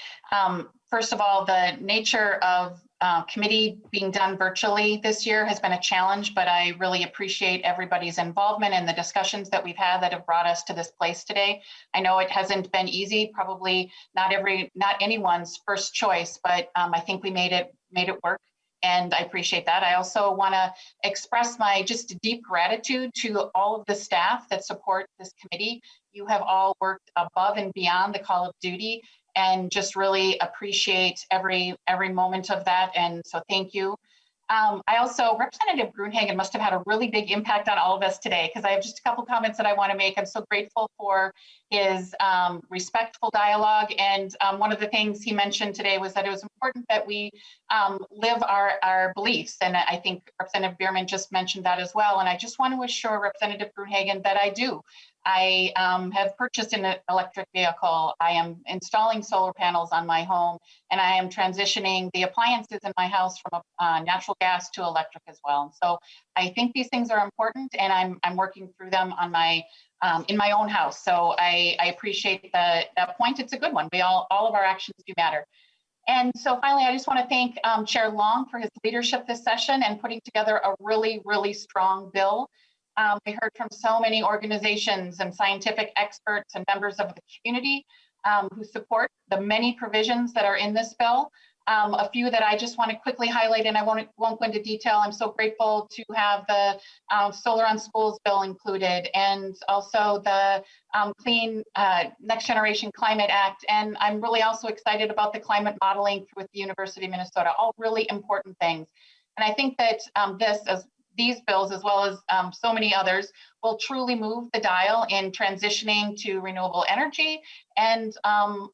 First of all, the nature of committee being done virtually this year has been a challenge, but I really appreciate everybody's involvement and the discussions that we've had that have brought us to this place today. I know it hasn't been easy, probably not anyone's first choice, but I think we made it work. And I appreciate that. I also want to express my just deep gratitude to all of the staff that support this committee. You have all worked above and beyond the call of duty, and just really appreciate every moment of that. And so thank you. I also, Representative Gruenhagen must have had a really big impact on all of us today, because I have just a couple comments that I want to make. I'm so grateful for his respectful dialogue. And one of the things he mentioned today was that it was important that we live our beliefs. And I think Representative Bierman just mentioned that as well. And I just want to assure Representative Gruenhagen that I do. I have purchased an electric vehicle. I am installing solar panels on my home, and I am transitioning the appliances in my house from natural gas to electric as well. And so I think these things are important, and I'm working through them on my in my own house. So I appreciate that point. It's a good one. All of our actions do matter. And so finally, I just want to thank Chair Long for his leadership this session and putting together a really, really strong bill. We heard from so many organizations and scientific experts and members of the community who support the many provisions that are in this bill. A few that I just want to quickly highlight, and I won't go into detail. I'm so grateful to have the Solar on Schools bill included, and also the Clean Next Generation Climate Act. And I'm really also excited about the climate modeling with the University of Minnesota, all really important things. And I think that these bills, as well as so many others, will truly move the dial in transitioning to renewable energy, and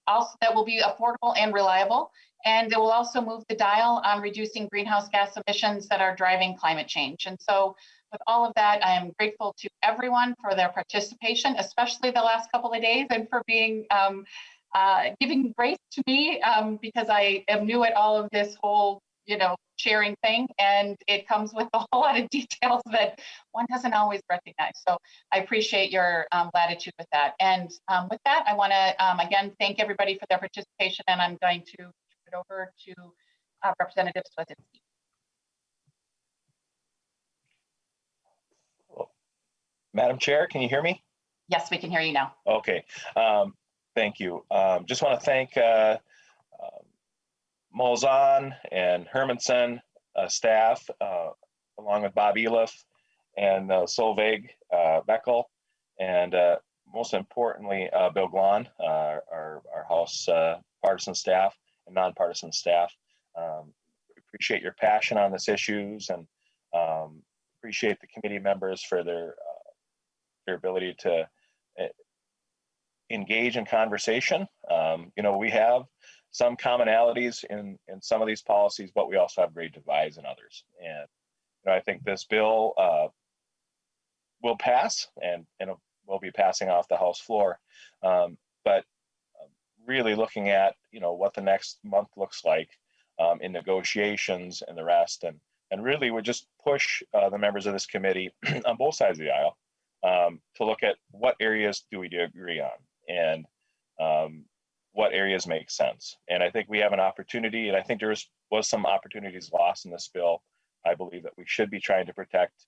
also that will be affordable and reliable. And it will also move the dial on reducing greenhouse gas emissions that are driving climate change. And so with all of that, I am grateful to everyone for their participation, especially the last couple of days, and for being giving grace to me because I am new at all of this whole sharing thing, and it comes with a whole lot of details that one doesn't always recognize. So I appreciate your latitude with that. And with that, I want to again thank everybody for their participation, and I'm going to turn it over to Representative Swedzinski. Madam Chair, can you hear me? Yes, we can hear you now. Okay, thank you. Just want to thank Molzahn and Hermanson staff, along with Bob Eliff and Solveig Beckel, and most importantly, Bill Glahn, our House partisan staff and nonpartisan staff. Appreciate your passion on this issues, and appreciate the committee members for their ability to engage in conversation. We have some commonalities in some of these policies, but we also have great divides in others. And I think this bill will pass, and will be passing off the House floor. But really looking at what the next month looks like in negotiations and the rest, and really would just push the members of this committee on both sides of the aisle to look at what areas do we agree on, and what areas make sense. And I think we have an opportunity, and I think there was some opportunities lost in this bill. I believe that we should be trying to protect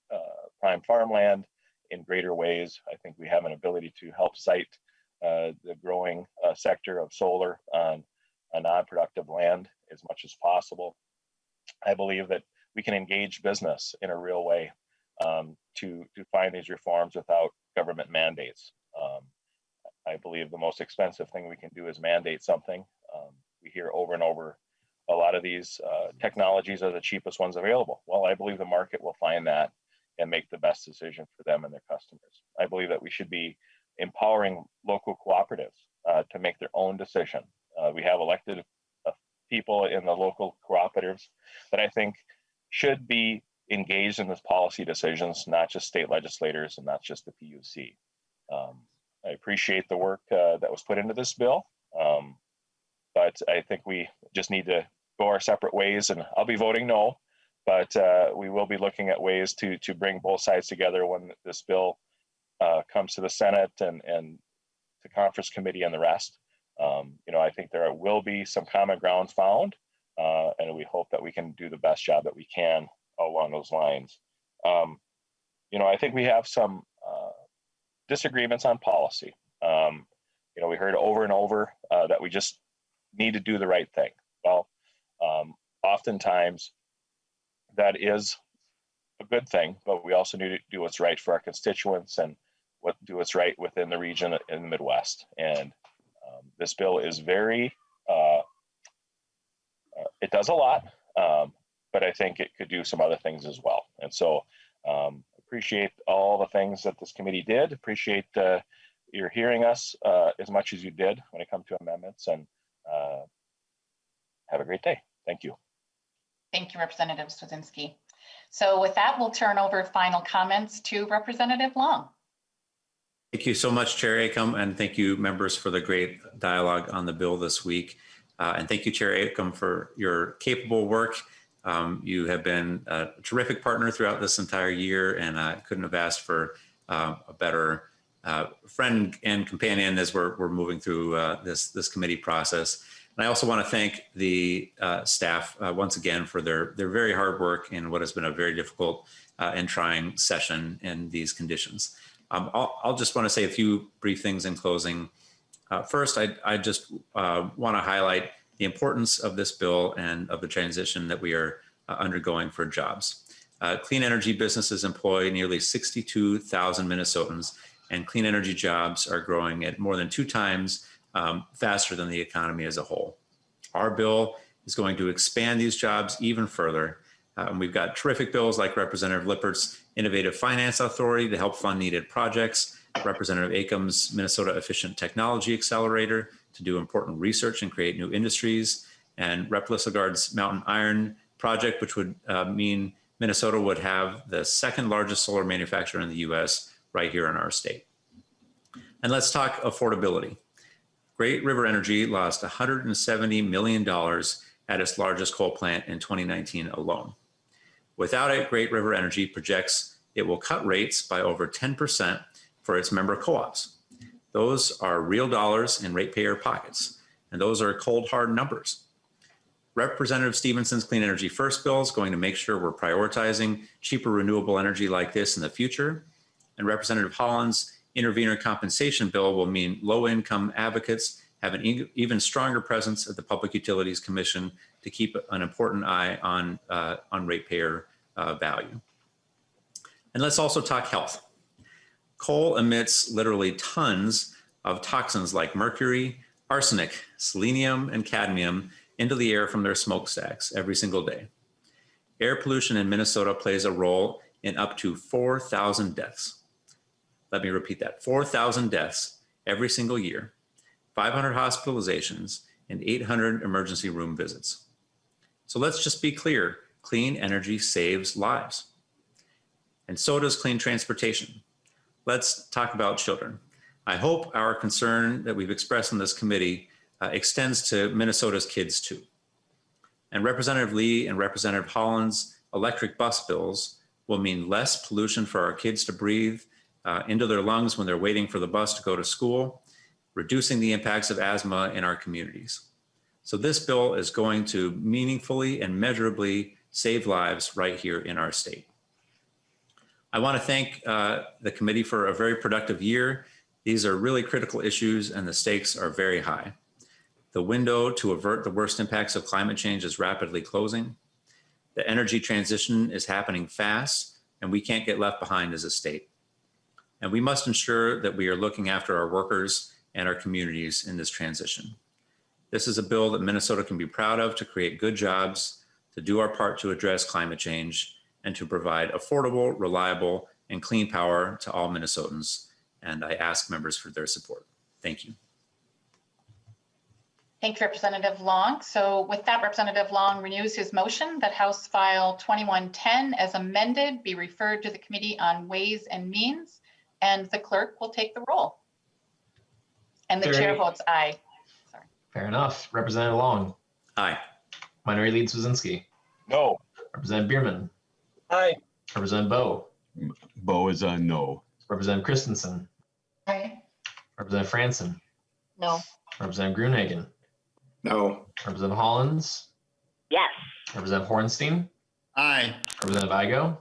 prime farmland in greater ways. I think we have an ability to help cite the growing sector of solar on a non-productive land as much as possible. I believe that we can engage business in a real way to find these reforms without government mandates. I believe the most expensive thing we can do is mandate something. We hear over and over, a lot of these technologies are the cheapest ones available. Well, I believe the market will find that and make the best decision for them and their customers. I believe that we should be empowering local cooperatives to make their own decision. We have elected people in the local cooperatives that I think should be engaged in this policy decisions, not just state legislators and not just the PUC. I appreciate the work that was put into this bill, but I think we just need to go our separate ways, and I'll be voting no, but we will be looking at ways to bring both sides together when this bill comes to the Senate and to conference committee and the rest. I think there will be some common ground found, and we hope that we can do the best job that we can along those lines. I think we have some disagreements on policy. We heard over and over that we just need to do the right thing. Well, oftentimes that is a good thing, but we also need to do what's right for our constituents and do what's right within the region in the Midwest. And this bill is it does a lot, but I think it could do some other things as well. And so appreciate all the things that this committee did. Appreciate your hearing us as much as you did when it comes to amendments, and have a great day. Thank you. Thank you, Representative Swedzinski. So with that, we'll turn over final comments to Representative Long. Thank you so much, Chair Acom, and thank you, members, for the great dialogue on the bill this week. And thank you, Chair Acom, for your capable work. You have been a terrific partner throughout this entire year, and I couldn't have asked for a better friend and companion as we're moving through this committee process. And I also want to thank the staff once again for their very hard work in what has been a very difficult and trying session in these conditions. I'll just want to say a few brief things in closing. First, I just want to highlight the importance of this bill and of the transition that we are undergoing for jobs. Clean energy businesses employ nearly 62,000 Minnesotans, and clean energy jobs are growing at more than 2 times faster than the economy as a whole. Our bill is going to expand these jobs even further. And we've got terrific bills like Representative Lippert's Innovative Finance Authority to help fund needed projects, Representative Acom's Minnesota Efficient Technology Accelerator to do important research and create new industries, and Rep. Lisselgaard's Mountain Iron Project, which would mean Minnesota would have the second largest solar manufacturer in the US right here in our state. And let's talk affordability. Great River Energy lost $170 million at its largest coal plant in 2019 alone. Without it, Great River Energy projects it will cut rates by over 10% for its member co-ops. Those are real dollars in ratepayer pockets, and those are cold, hard numbers. Representative Stevenson's Clean Energy First bill is going to make sure we're prioritizing cheaper renewable energy like this in the future. And Representative Holland's intervenor compensation bill will mean low-income advocates have an even stronger presence at the Public Utilities Commission to keep an important eye on ratepayer value. And let's also talk health. Coal emits literally tons of toxins like mercury, arsenic, selenium, and cadmium into the air from their smokestacks every single day. Air pollution in Minnesota plays a role in up to 4,000 deaths. Let me repeat that, 4,000 deaths every single year, 500 hospitalizations, and 800 emergency room visits. So let's just be clear, clean energy saves lives. And so does clean transportation. Let's talk about children. I hope our concern that we've expressed in this committee extends to Minnesota's kids too. And Representative Lee and Representative Holland's electric bus bills will mean less pollution for our kids to breathe into their lungs when they're waiting for the bus to go to school, reducing the impacts of asthma in our communities. So this bill is going to meaningfully and measurably save lives right here in our state. I want to thank the committee for a very productive year. These are really critical issues and the stakes are very high. The window to avert the worst impacts of climate change is rapidly closing. The energy transition is happening fast and we can't get left behind as a state. And we must ensure that we are looking after our workers and our communities in this transition. This is a bill that Minnesota can be proud of to create good jobs, to do our part to address climate change, and to provide affordable, reliable, and clean power to all Minnesotans. And I ask members for their support. Thank you. Thank you, Representative Long. So with that, Representative Long renews his motion that House File 2110 as amended be referred to the Committee on Ways and Means, and the clerk will take the roll. And the chair votes aye. Sorry. Fair enough. Representative Long. Aye. Minority Leader Swedzinski. No. Representative Bierman. Aye. Representative Bowe. Bowe is a no. Representative Christensen. Aye. Representative Franson. No. Representative Gruenhagen. No. Representative Hollins. Yes. Representative Hornstein. Aye. Representative Igo.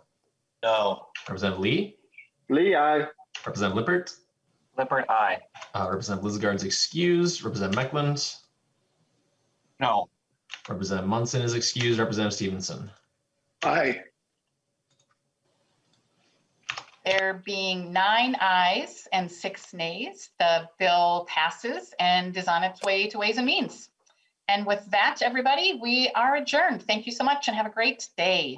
No. Representative Lee. Lee, aye. Representative Lippert. Lippert, aye. Representative Lizgard's excused. Representative Meckland. No. Representative Munson is excused. Representative Stevenson. Aye. There being 9 ayes and 6 nays, the bill passes and is on its way to Ways and Means. And with that, everybody, we are adjourned. Thank you so much and have a great day.